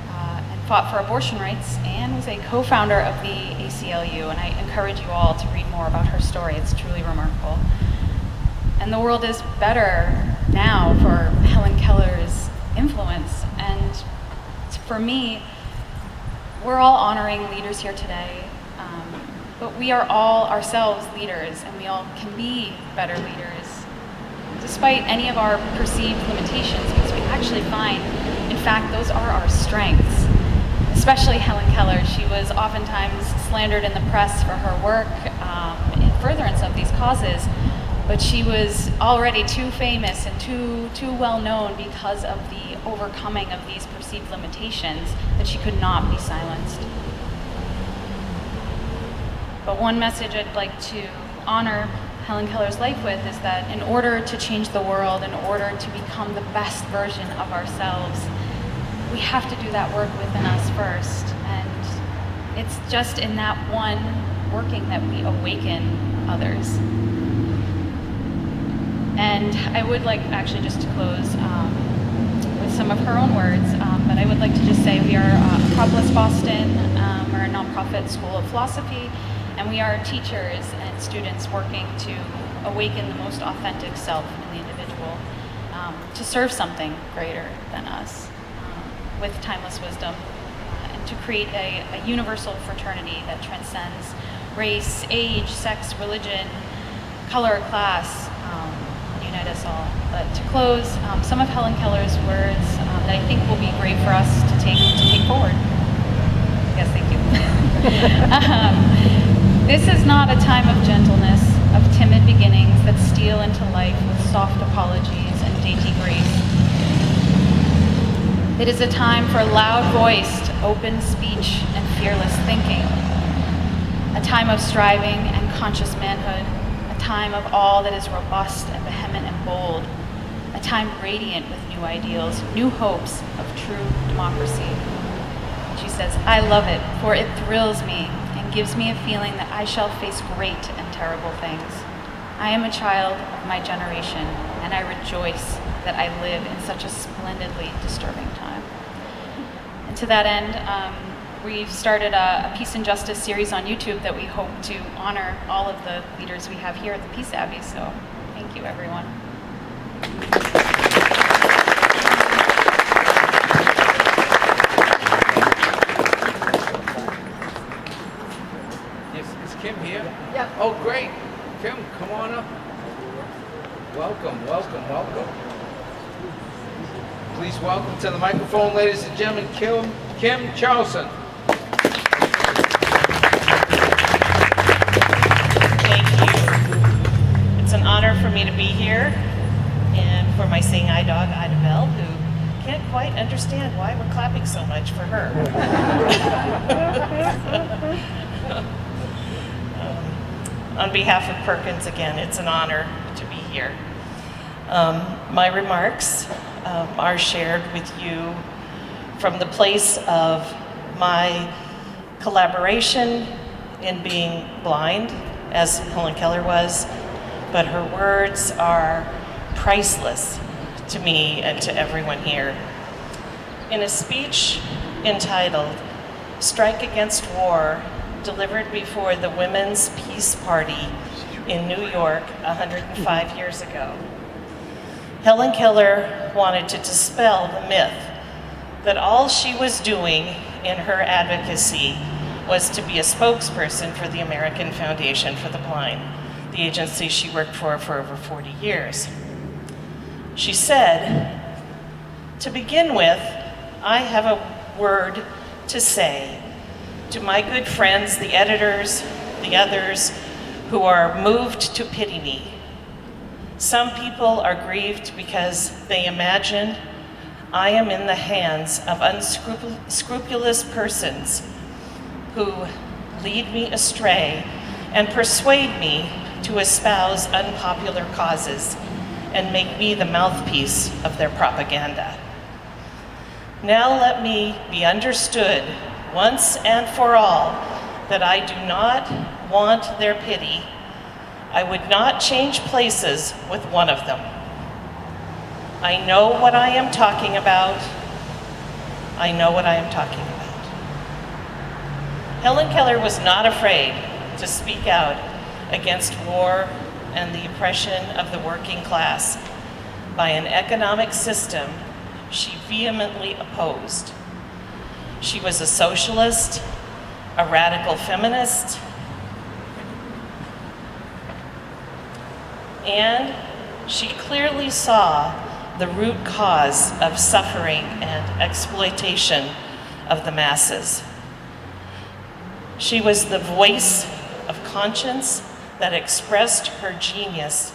and fought for abortion rights, and was a co-founder of the ACLU. And I encourage you all to read more about her story. It's truly remarkable. And the world is better now for Helen Keller's influence. And for me, we're all honoring leaders here today, but we are all ourselves leaders, and we all can be better leaders, despite any of our perceived limitations, because we actually find, in fact, those are our strengths. Especially Helen Keller. She was oftentimes slandered in the press for her work in furtherance of these causes, but she was already too famous and too well known because of the overcoming of these perceived limitations that she could not be silenced. But one message I'd like to honor Helen Keller's life with is that in order to change the world, in order to become the best version of ourselves, we have to do that work within us first. And it's just in that one working that we awaken others. And I would like actually just to close with some of her own words, but I would like to just say we are Acropolis Boston, we're a nonprofit school of philosophy, and we are teachers and students working to awaken the most authentic self in the individual, to serve something greater than us with timeless wisdom, and to create a universal fraternity that transcends race, age, sex, religion, color, class, unite us all. But to close, some of Helen Keller's words that I think will be great for us to take forward. Yes, thank you. This is not a time of gentleness, of timid beginnings that steal into life with soft apologies and dainty grace. It is a time for loud-voiced, open speech and fearless thinking. A time of striving and conscious manhood. A time of all that is robust and vehement and bold. A time radiant with new ideals, new hopes of true democracy. She says, "I love it, for it thrills me and gives me a feeling that I shall face great and terrible things. I am a child of my generation, and I rejoice that I live in such a splendidly disturbing time." And to that end, we've started a Peace and Justice series on YouTube that we hope to honor all of the leaders we have here at the Peace Abbey. So thank you, everyone. Is Kim here? Yeah. Oh, great. Kim, come on up. Welcome, welcome, welcome. Please welcome to the microphone, ladies and gentlemen, Kim Charlson. Thank you. It's an honor for me to be here, and for my seeing eye dog, Ida Bell, who can't quite understand why we're clapping so much for her. On behalf of Perkins, again, it's an honor to be here. My remarks are shared with you from the place of my collaboration in being blind, as Helen Keller was, but her words are priceless to me and to everyone here. In a speech entitled "Strike Against War," delivered before the Women's Peace Party in New York 105 years ago, Helen Keller wanted to dispel the myth that all she was doing in her advocacy was to be a spokesperson for the American Foundation for the Blind, the agency she worked for over 40 years. She said, "To begin with, I have a word to say to my good friends, the editors, the others who are moved to pity me. Some people are grieved because they imagine I am in the hands of unscrupulous persons who lead me astray and persuade me to espouse unpopular causes and make me the mouthpiece of their propaganda. Now let me be understood once and for all that I do not want their pity. I would not change places with one of them. I know what I am talking about. I know what I am talking about. Helen Keller was not afraid to speak out against war and the oppression of the working class by an economic system she vehemently opposed. She was a socialist, a radical feminist, and she clearly saw the root cause of suffering and exploitation of the masses. She was the voice of conscience that expressed her genius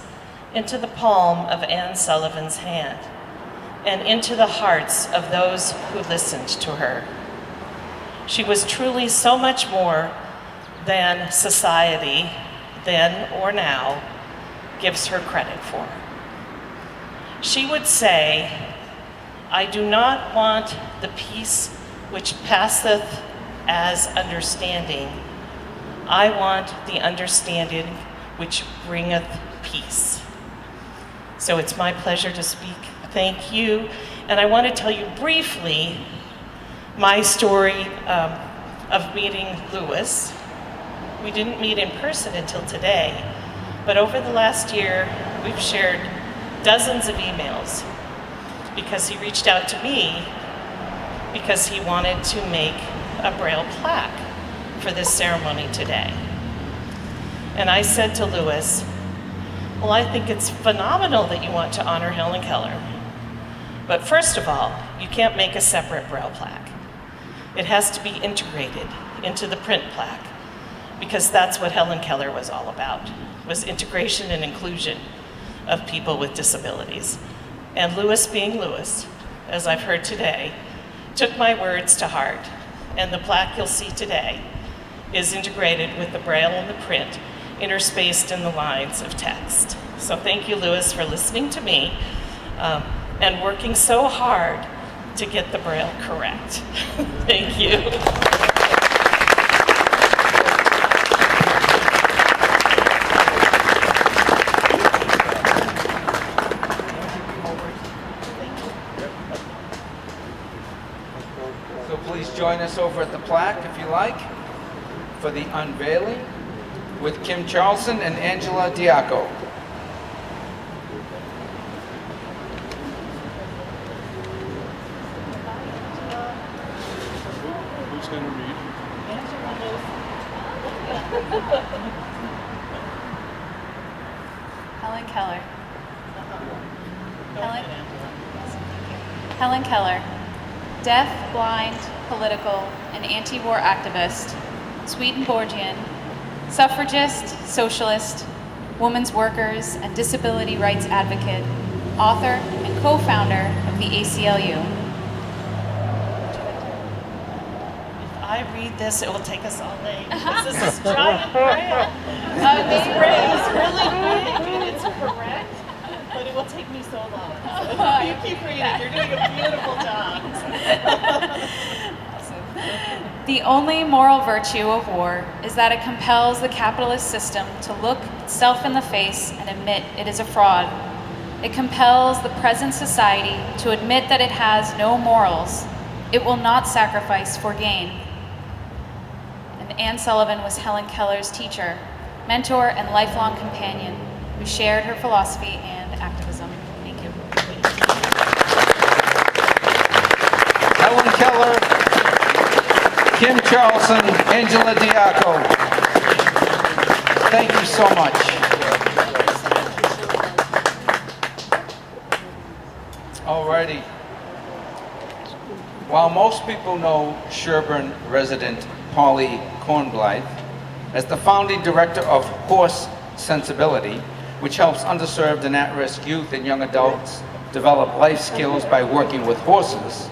into the palm of Anne Sullivan's hand and into the hearts of those who listened to her. She was truly so much more than society, then or now, gives her credit for. She would say, "I do not want the peace which passeth as understanding. I want the understanding which bringeth peace." So it's my pleasure to speak. Thank you. And I want to tell you briefly my story of meeting Louis. We didn't meet in person until today, but over the last year, we've shared dozens of emails because he reached out to me because he wanted to make a Braille plaque for this ceremony today. And I said to Louis, "Well, I think it's phenomenal that you want to honor Helen Keller. But first of all, you can't make a separate Braille plaque. It has to be integrated into the print plaque because that's what Helen Keller was all about, was integration and inclusion of people with disabilities." And Louis, being Louis, as I've heard today, took my words to heart. And the plaque you'll see today is integrated with the Braille and the print, interspaced in the lines of text. So thank you, Louis, for listening to me and working so hard to get the Braille correct. Thank you. So please join us over at the plaque, if you like, for the unveiling with Kim Charlson and Angela Diaco. Who's going to read? Helen Keller. Helen Keller, deaf, blind, political, and anti-war activist, Swedenborgian, suffragist, socialist, women's workers, and disability rights advocate, author, and co-founder of the ACLU. If I read this, it will take us all day because this is giant Braille. This Braille is really big and it's correct, but it will take me so long. So you keep reading. You're doing a beautiful job. The only moral virtue of war is that it compels the capitalist system to look itself in the face and admit it is a fraud. It compels the present society to admit that it has no morals. It will not sacrifice for gain. And Anne Sullivan was Helen Keller's teacher, mentor, and lifelong companion who shared her philosophy and activism. Thank you. Helen Keller, Kim Charlson, Angela Diaco. Thank you so much. Alrighty. While most people know Sherborn resident Polly Kornblythe as the founding director of Horse Sensibility, which helps underserved and at-risk youth and young adults develop life skills by working with horses,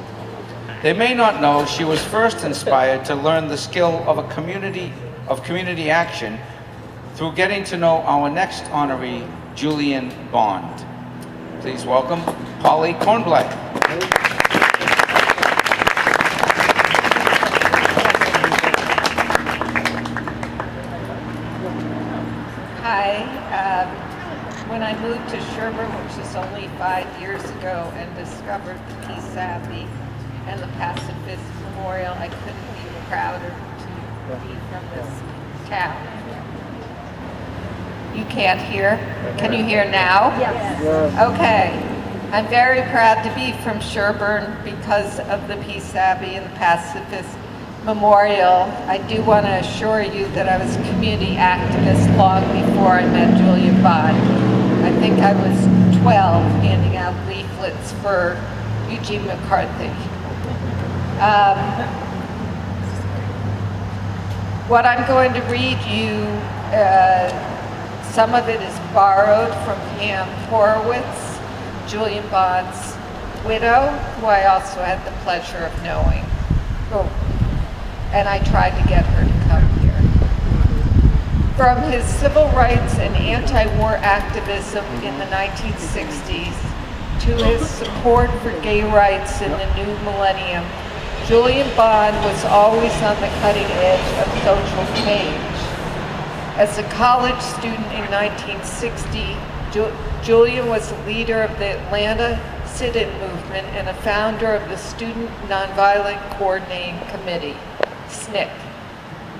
they may not know she was first inspired to learn the skill of community action through getting to know our next honoree, Julian Bond. Please welcome Polly Kornblythe. Hi, when I moved to Sherborn, which is only 5 years ago, and discovered the Peace Abbey and the Pacifist Memorial, I couldn't be prouder to be from this town. You can't hear? Can you hear now? Yes. Okay. I'm very proud to be from Sherborn because of the Peace Abbey and the Pacifist Memorial. I do want to assure you that I was a community activist long before I met Julian Bond. I think I was 12 handing out leaflets for Eugene McCarthy. What I'm going to read you, some of it is borrowed from Pam Horowitz, Julian Bond's widow, who I also had the pleasure of knowing. And I tried to get her to come here. From his civil rights and anti-war activism in the 1960s to his support for gay rights in the new millennium, Julian Bond was always on the cutting edge of social change. As a college student in 1960, Julian was a leader of the Atlanta Sit-In movement and a founder of the Student Nonviolent Coordinating Committee, SNCC.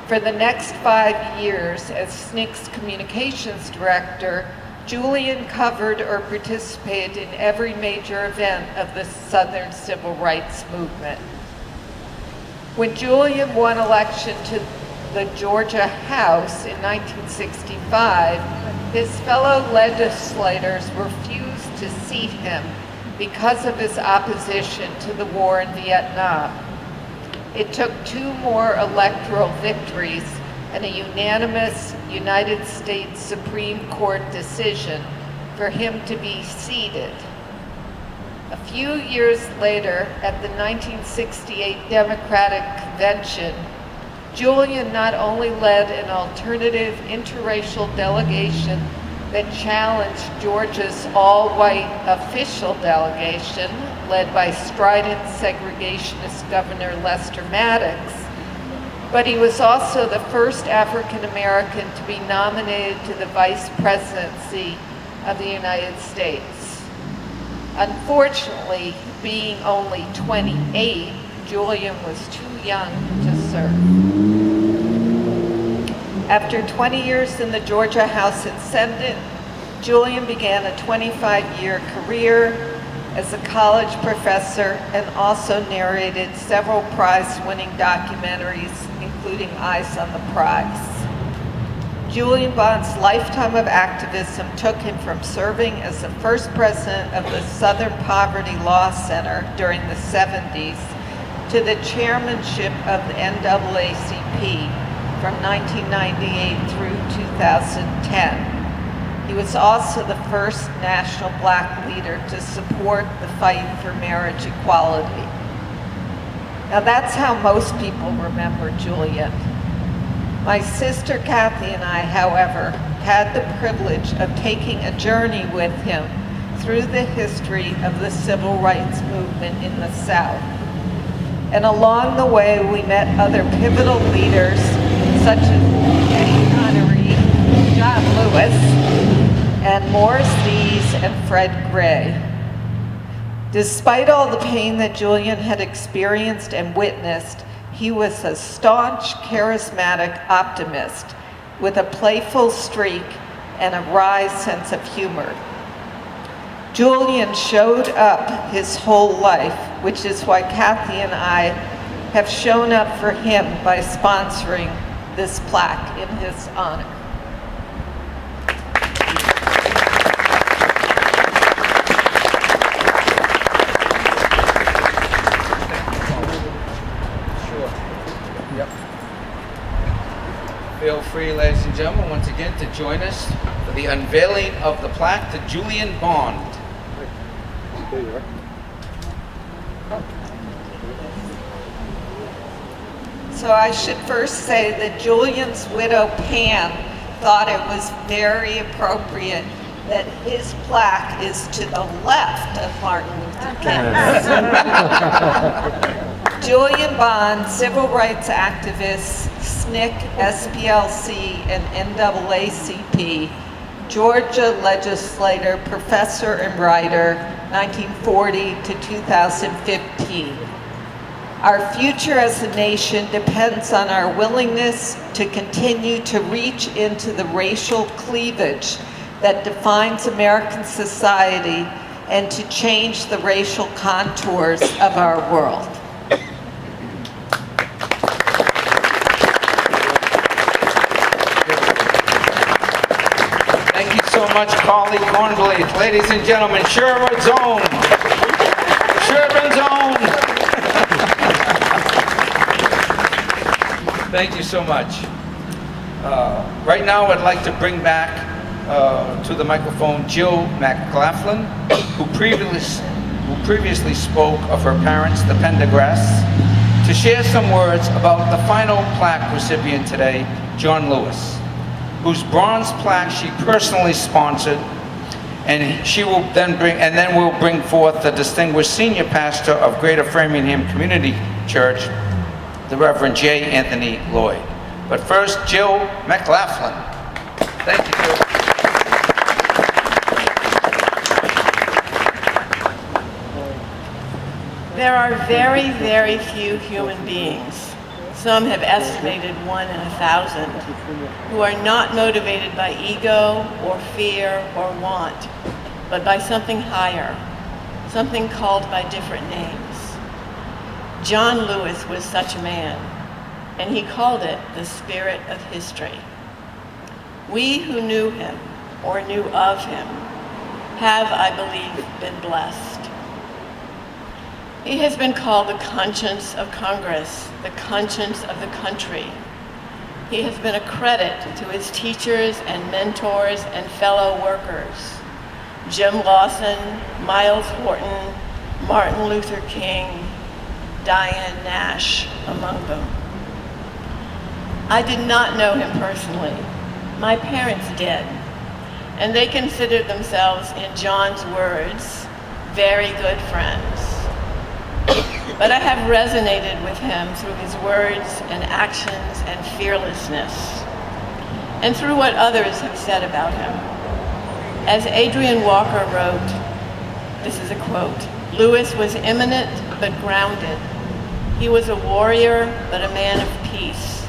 For the next 5 years as SNCC's communications director, Julian covered or participated in every major event of the Southern Civil Rights Movement. When Julian won election to the Georgia House in 1965, his fellow legislators refused to seat him because of his opposition to the war in Vietnam. It took 2 more electoral victories and a unanimous United States Supreme Court decision for him to be seated. A few years later, at the 1968 Democratic Convention, Julian not only led an alternative interracial delegation that challenged Georgia's all-white official delegation, led by strident segregationist Governor Lester Maddox, but he was also the first African American to be nominated to the vice presidency of the United States. Unfortunately, being only 28, Julian was too young to serve. After 20 years in the Georgia House and Senate, Julian began a 25-year career as a college professor and also narrated several prize-winning documentaries, including Eyes on the Prize. Julian Bond's lifetime of activism took him from serving as the first president of the Southern Poverty Law Center during the 70s to the chairmanship of the NAACP from 1998 through 2010. He was also the first national black leader to support the fight for marriage equality. Now that's how most people remember Julian. My sister Kathy and I, however, had the privilege of taking a journey with him through the history of the civil rights movement in the South. And along the way, we met other pivotal leaders such as Eddie Connery, John Lewis, and Morris Dees and Fred Gray. Despite all the pain that Julian had experienced and witnessed, he was a staunch, charismatic optimist with a playful streak and a wry sense of humor. Julian showed up his whole life, which is why Kathy and I have shown up for him by sponsoring this plaque in his honor. Feel free, ladies and gentlemen, once again to join us for the unveiling of the plaque to Julian Bond. There you are. So I should first say that Julian's widow, Pam, thought it was very appropriate that his plaque is to the left of Martin Luther King. Julian Bond, civil rights activist, SNCC, SPLC, and NAACP, Georgia legislator, professor, and writer, 1940 to 2015. Our future as a nation depends on our willingness to continue to reach into the racial cleavage that defines American society and to change the racial contours of our world. Thank you so much, Carly Cornblade. Ladies and gentlemen, Sherborn's own. Sherborn's own. Thank you so much. Right now, I'd like to bring back to the microphone Jill McLaughlin, who previously spoke of her parents, the Pendergrasts, to share some words about the final plaque recipient today, John Lewis, whose bronze plaque she personally sponsored, and she will then bring forth the distinguished senior pastor of Greater Framingham Community Church, the Reverend J. Anthony Lloyd. But first, Jill McLaughlin. Thank you, Jill. There are very, very few human beings, some have estimated 1 in 1,000, who are not motivated by ego or fear or want, but by something higher, something called by different names. John Lewis was such a man, and he called it the spirit of history. We who knew him or knew of him have, I believe, been blessed. He has been called the conscience of Congress, the conscience of the country. He has been a credit to his teachers and mentors and fellow workers. Jim Lawson, Miles Horton, Martin Luther King, Diane Nash among them. I did not know him personally. My parents did, and they considered themselves, in John's words, very good friends. But I have resonated with him through his words and actions and fearlessness, and through what others have said about him. As Adrian Walker wrote, this is a quote, "Lewis was eminent but grounded. He was a warrior but a man of peace.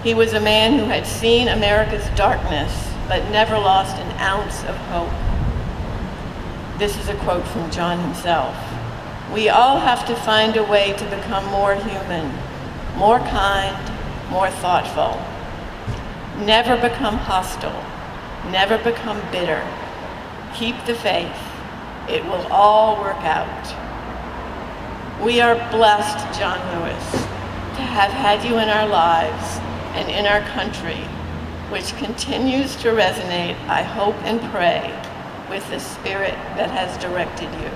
He was a man who had seen America's darkness but never lost an ounce of hope." This is a quote from John himself. We all have to find a way to become more human, more kind, more thoughtful. Never become hostile. Never become bitter. Keep the faith. It will all work out. We are blessed, John Lewis, to have had you in our lives and in our country, which continues to resonate, I hope and pray, with the spirit that has directed you.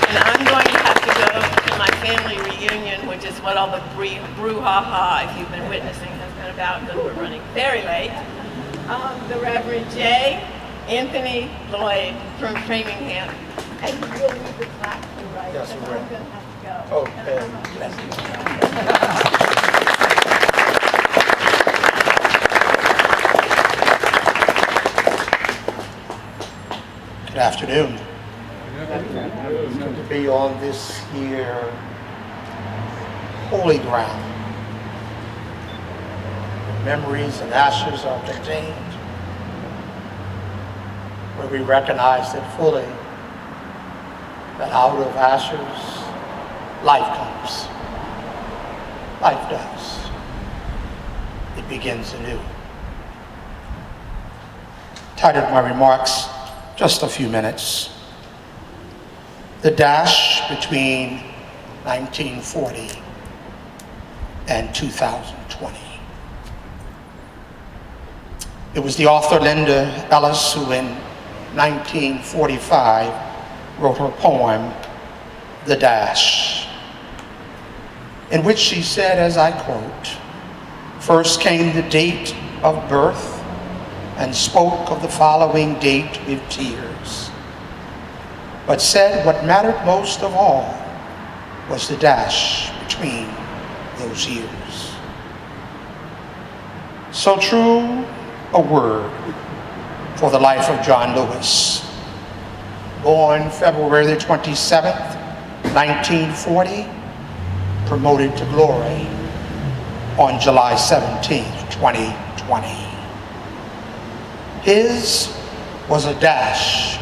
And I'm going to have to go to my family reunion, which is what all the brouhaha, if you've been witnessing, has been about, because we're running very late. The Reverend J. Anthony Lloyd from Framingham. And you'll read the plaque too, right? Yes, we will. I'm going to have to go. Good afternoon. It's good to be on this here holy ground. Memories and ashes are contained, where we recognize it fully, that out of ashes, life comes. Life does. It begins anew. Titled my remarks, just a few minutes. The dash between 1940 and 2020. It was the author Linda Ellis who in 1945 wrote her poem, The Dash, in which she said, as I quote, "First came the date of birth and spoke of the following date with tears, but said what mattered most of all was the dash between those years." So true a word for the life of John Lewis. Born February the 27th, 1940, promoted to glory on July 17th, 2020. His was a dash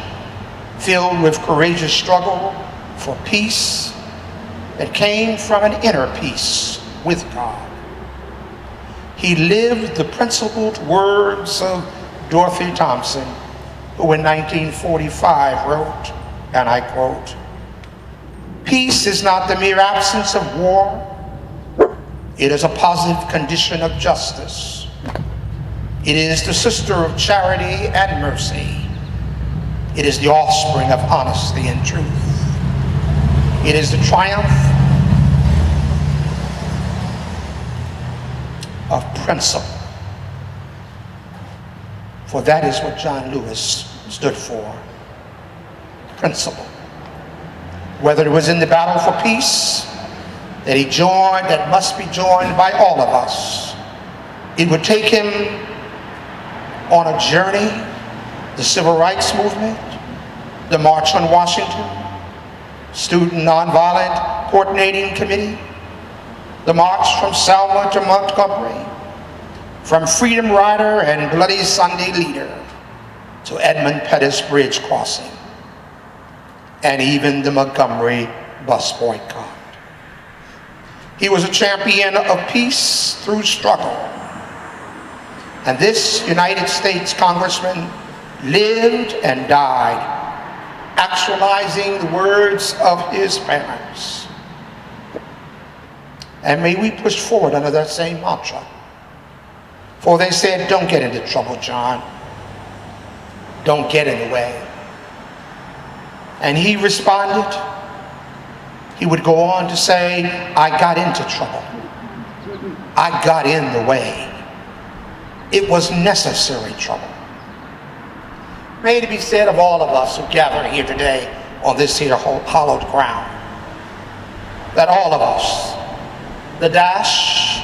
filled with courageous struggle for peace that came from an inner peace with God. He lived the principled words of Dorothy Thompson, who in 1945 wrote, and I quote, "Peace is not the mere absence of war. It is a positive condition of justice. It is the sister of charity and mercy. It is the offspring of honesty and truth. It is the triumph of principle." For that is what John Lewis stood for, principle. Whether it was in the battle for peace that he joined, that must be joined by all of us, it would take him on a journey, the Civil Rights Movement, the March on Washington, Student Nonviolent Coordinating Committee, the March from Selma to Montgomery, from Freedom Rider and Bloody Sunday Leader to Edmund Pettus Bridge Crossing, and even the Montgomery bus boycott. He was a champion of peace through struggle. And this United States Congressman lived and died actualizing the words of his parents. And may we push forward under that same mantra. For they said, "Don't get into trouble, John. Don't get in the way." And he responded. He would go on to say, "I got into trouble. I got in the way. It was necessary trouble." May it be said of all of us who gather here today on this here hallowed ground, that all of us, the dash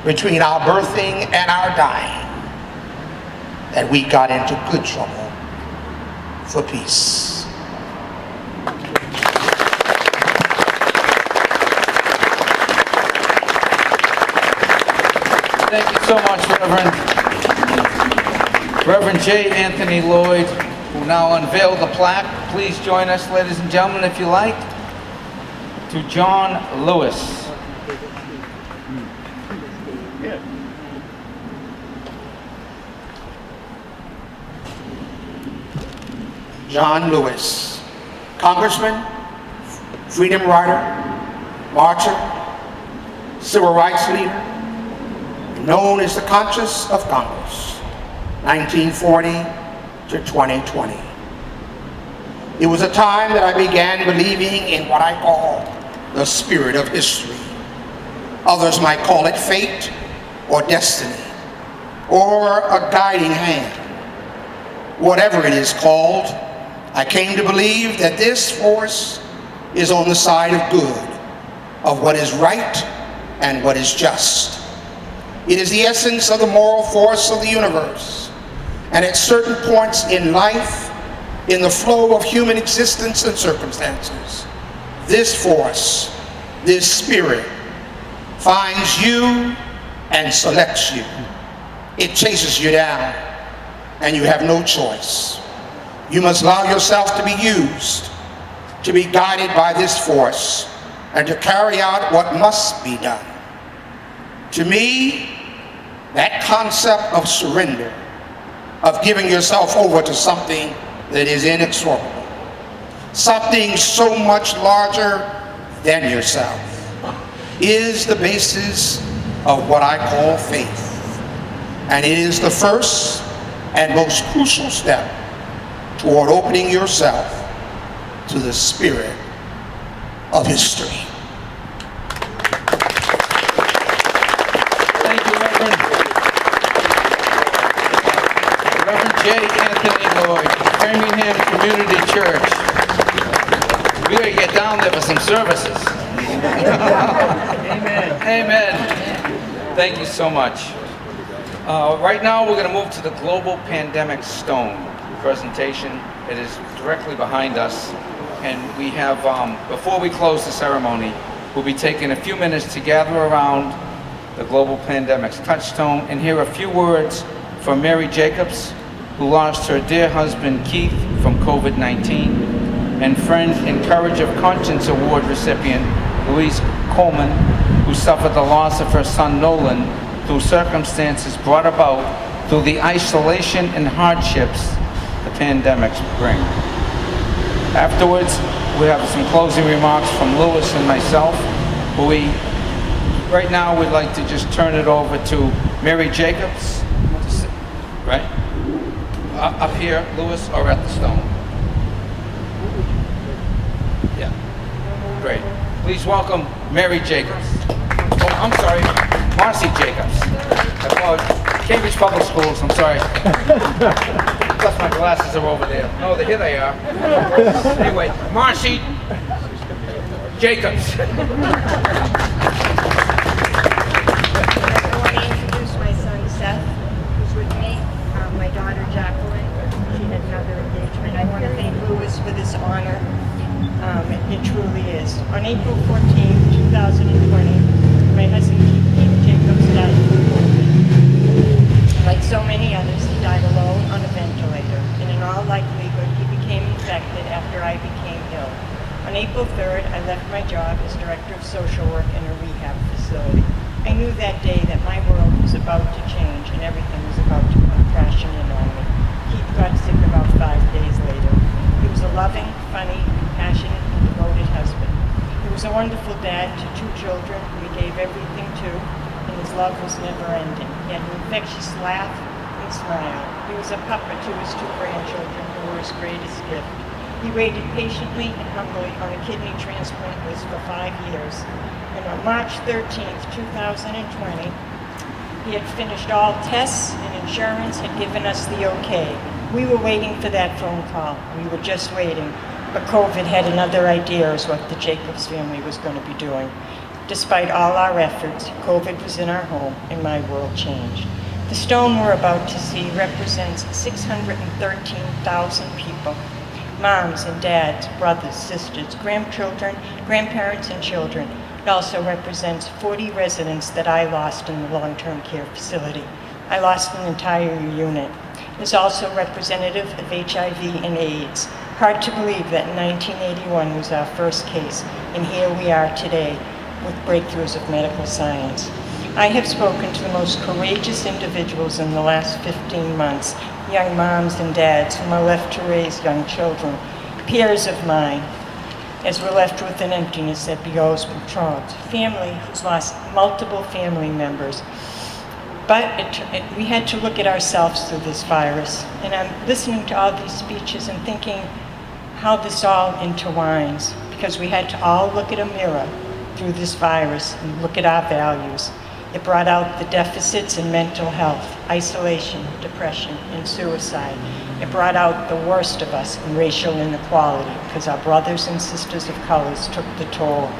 between our birthing and our dying, that we got into good trouble for peace. Thank you so much, Reverend J. Anthony Lloyd, who now unveiled the plaque. Please join us, ladies and gentlemen, if you like, to John Lewis. John Lewis, Congressman, Freedom Rider, Marcher, Civil Rights Leader, known as the Conscience of Congress, 1940 to 2020. It was a time that I began believing in what I call the spirit of history. Others might call it fate or destiny or a guiding hand. Whatever it is called, I came to believe that this force is on the side of good, of what is right and what is just. It is the essence of the moral force of the universe. And at certain points in life, in the flow of human existence and circumstances, this force, this spirit, finds you and selects you. It chases you down, and you have no choice. You must allow yourself to be used, to be guided by this force, and to carry out what must be done. To me, that concept of surrender, of giving yourself over to something that is inexorable, something so much larger than yourself, is the basis of what I call faith. And it is the first and most crucial step toward opening yourself to the spirit of history. Thank you, Reverend J. Anthony Lloyd, Framingham Community Church. We gotta get down there for some services. Amen. Amen. Thank you so much. Right now, we're going to move to the Global Pandemic Stone presentation. It is directly behind us. And we have, before we close the ceremony, we'll be taking a few minutes to gather around the Global Pandemic's touchstone and hear a few words from Mary Jacobs, who lost her dear husband Keith from COVID-19, and friend and Courage of Conscience Award recipient Louise Coleman, who suffered the loss of her son Nolan through circumstances brought about through the isolation and hardships the pandemics bring. Afterwards, we have some closing remarks from Louis and myself. Right now, we'd like to just turn it over to Mary Jacobs, right? Up here, Louis, or at the stone? Yeah, great. Please welcome Mary Jacobs. Oh, I'm sorry, Marcy Jacobs. Cambridge Public Schools, I'm sorry. Plus my glasses are over there. No, here they are. Anyway, Marcy Jacobs. I want to introduce my son Seth, who's with me, my daughter Jacqueline. She had another engagement. I want to thank Louis for this honor. It truly is. On April 14, 2020, my husband Keith Jacobs died from COVID. Like so many others, he died alone on a ventilator, and in all likelihood, he became infected after I became ill. On April 3rd, I left my job as Director of Social Work in a rehab facility. I knew that day that my world was about to change and everything was about to come crashing in on me. Keith got sick about 5 days later. He was a loving, funny, compassionate, and devoted husband. He was a wonderful dad to 2 children who he gave everything to, and his love was never ending. He had an infectious laugh and smile. He was a puppet to his 2 grandchildren who were his greatest gift. He waited patiently and humbly on a kidney transplant list for 5 years. And on March 13th, 2020, he had finished all tests and insurance had given us the okay. We were waiting for that phone call. We were just waiting. But COVID had another idea as what the Jacobs family was going to be doing. Despite all our efforts, COVID was in our home and my world changed. The stone we're about to see represents 613,000 people. Moms and dads, brothers, sisters, grandchildren, grandparents, and children. It also represents 40 residents that I lost in the long-term care facility. I lost an entire unit. It's also representative of HIV and AIDS. Hard to believe that 1981 was our first case, and here we are today with breakthroughs of medical science. I have spoken to the most courageous individuals in the last 15 months, young moms and dads whom are left to raise young children, peers of mine, as we're left with an emptiness that begoes betrothed, family who's lost multiple family members. But we had to look at ourselves through this virus, and I'm listening to all these speeches and thinking how this all intertwines, because we had to all look at a mirror through this virus and look at our values. It brought out the deficits in mental health, isolation, depression, and suicide. It brought out the worst of us in racial inequality, because our brothers and sisters of colors took the toll.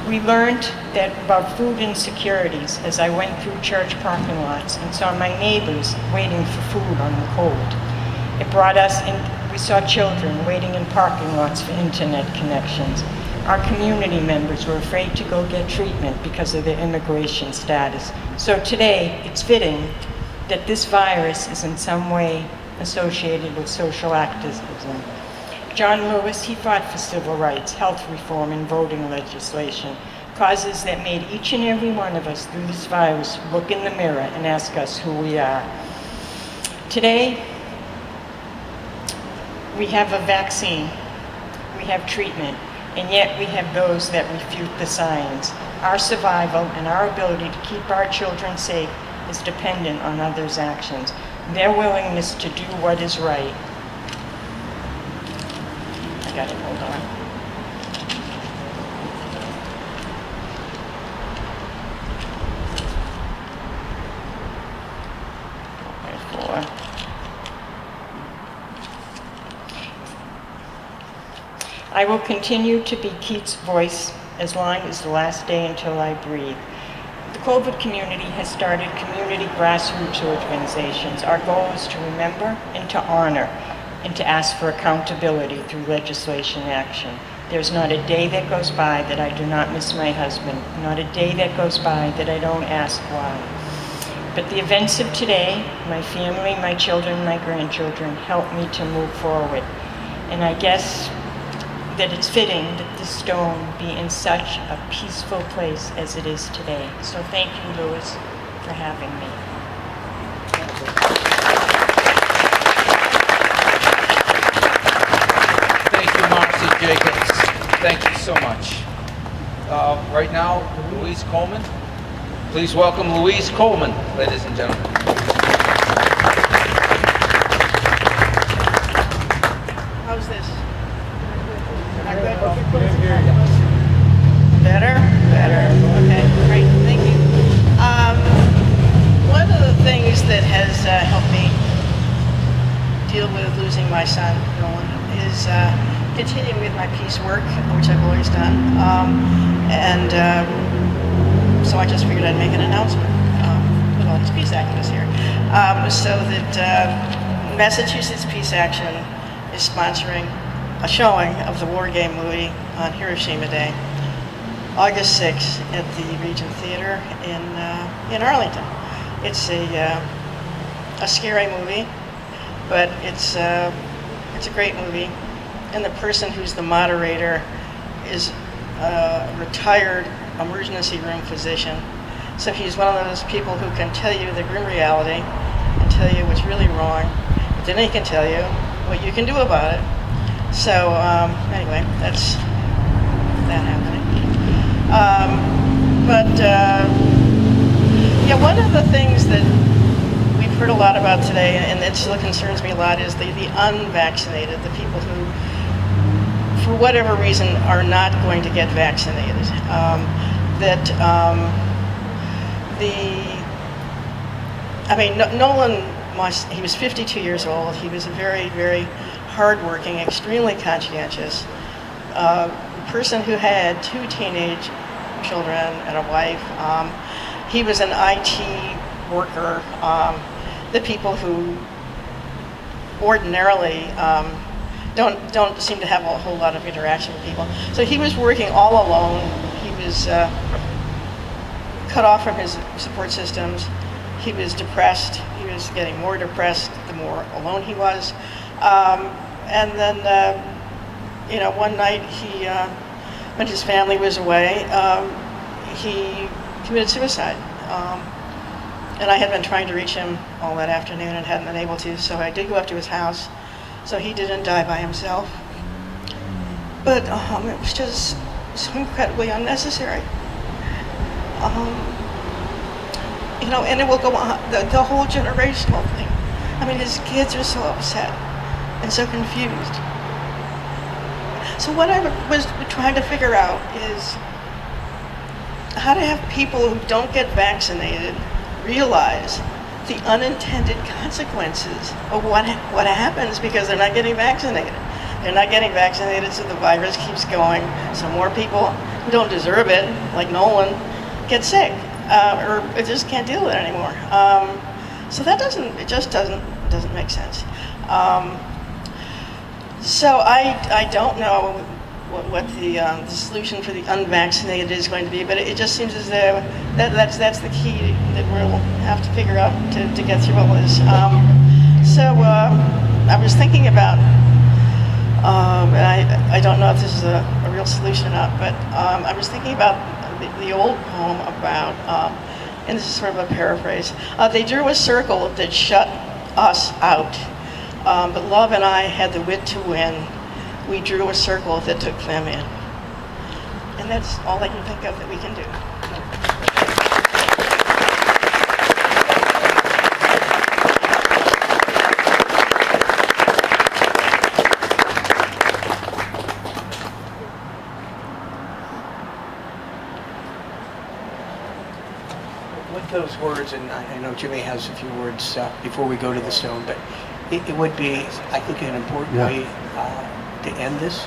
We learned that about food insecurities as I went through church parking lots and saw my neighbors waiting for food on the cold. It brought us in, we saw children waiting in parking lots for internet connections. Our community members were afraid to go get treatment because of their immigration status. So today, it's fitting that this virus is in some way associated with social activism. John Lewis, he fought for civil rights, health reform, and voting legislation, causes that made each and every one of us through this virus look in the mirror and ask us who we are. Today, we have a vaccine, we have treatment, and yet we have those that refute the science. Our survival and our ability to keep our children safe is dependent on others' actions, their willingness to do what is right. I got it, hold on. I will continue to be Keith's voice as long as the last day until I breathe. The Clover community has started community grassroots organizations. Our goal is to remember and to honor and to ask for accountability through legislation action. There's not a day that goes by that I do not miss my husband, not a day that goes by that I don't ask why. But the events of today, my family, my children, my grandchildren, help me to move forward. And I guess that it's fitting that this stone be in such a peaceful place as it is today. So thank you, Louise, for having me. Thank you, Marcy Jacobs. Thank you so much. Right now, Louise Coleman. Please welcome Louise Coleman, ladies and gentlemen. How's this? Not good? Better? Better. Okay, great. Thank you. One of the things that has helped me deal with losing my son, Nolan, is continuing with my peace work, which I've always done. So I just figured I'd make an announcement with all these peace activists here. So that Massachusetts Peace Action is sponsoring a showing of the War Game movie on Hiroshima Day, August 6th at the Regent Theater in Arlington. It's a scary movie, but it's a great movie. And the person who's the moderator is a retired emergency room physician. So he's one of those people who can tell you the grim reality and tell you what's really wrong, but then he can tell you what you can do about it. So anyway, that's that happening. Yeah, one of the things that we've heard a lot about today, and it still concerns me a lot, is the unvaccinated, the people who, for whatever reason, are not going to get vaccinated. Nolan, he was 52 years old. He was a very, very hardworking, extremely conscientious person who had 2 teenage children and a wife. He was an IT worker. The people who ordinarily don't seem to have a whole lot of interaction with people. So he was working all alone. He was cut off from his support systems. He was depressed. He was getting more depressed the more alone he was. And then, one night when his family was away, he committed suicide. And I had been trying to reach him all that afternoon and hadn't been able to, so I did go up to his house. So he didn't die by himself. But it was just so incredibly unnecessary. And it will go on, the whole generational thing. I mean, his kids are so upset and so confused. So what I was trying to figure out is how to have people who don't get vaccinated realize the unintended consequences of what happens because they're not getting vaccinated. They're not getting vaccinated, so the virus keeps going. So more people who don't deserve it, like Nolan, get sick or just can't deal with it anymore. So it just doesn't make sense. So I don't know what the solution for the unvaccinated is going to be, but it just seems as though that's the key that we'll have to figure out to get through all this. I was thinking about, and I don't know if this is a real solution or not, but I was thinking about the old poem about, and this is sort of a paraphrase, they drew a circle that shut us out, but love and I had the wit to win. We drew a circle that took them in. And that's all I can think of that we can do. With those words, and I know Jimmy has a few words before we go to the stone, but it would be, I think, an important way to end this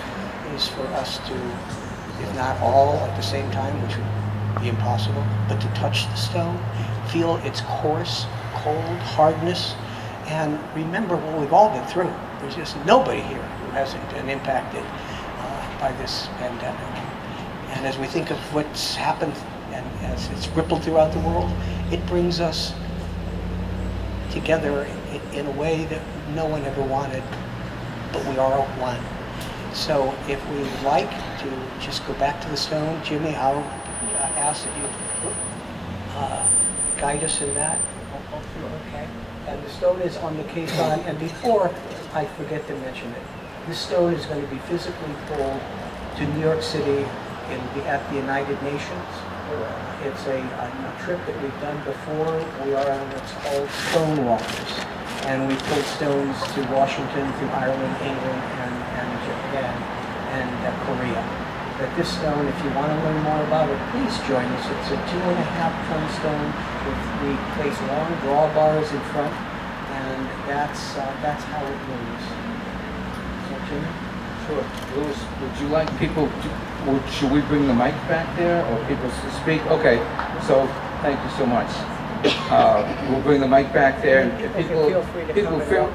is for us to, if not all at the same time, which would the impossible, but to touch the stone, feel its coarse, cold hardness, and remember what we've all been through. There's just nobody here who hasn't been impacted by this pandemic. And as we think of what's happened and as it's rippled throughout the world, it brings us together in a way that no one ever wanted, but we are one. So if we'd like to just go back to the stone, Jimmy, I'll ask that you guide us in that. Okay. And the stone is on the caisson, and before I forget to mention it, this stone is going to be physically pulled to New York City at the United Nations. It's a trip that we've done before. We are on what's called Stonewalkers, and we pulled stones to Washington, through Ireland, England, and Japan, and Korea. But this stone, if you want to learn more about it, please join us. It's a 2.5-ton stone. We place long drawbars in front, and that's how it moves. So, Jimmy? Sure. Louis, would you like people, should we bring the mic back there, or people to speak? Okay, so thank you so much. We'll bring the mic back there, and if people feel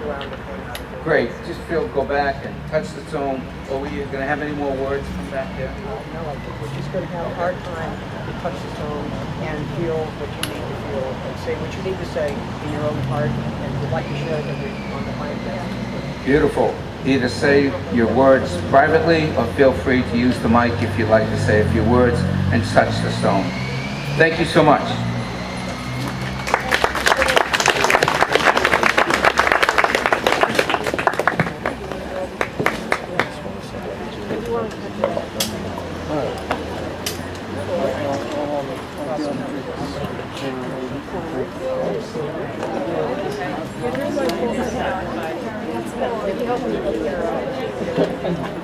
great, just go back and touch the stone. Or were you going to have any more words from back there? No, I think we're just going to have a hard time to touch the stone and feel what you need to feel and say what you need to say in your own heart, and we'd like to share it on the podcast. Beautiful. Either say your words privately, or feel free to use the mic if you'd like to say a few words and touch the stone. Thank you so much. Thank you.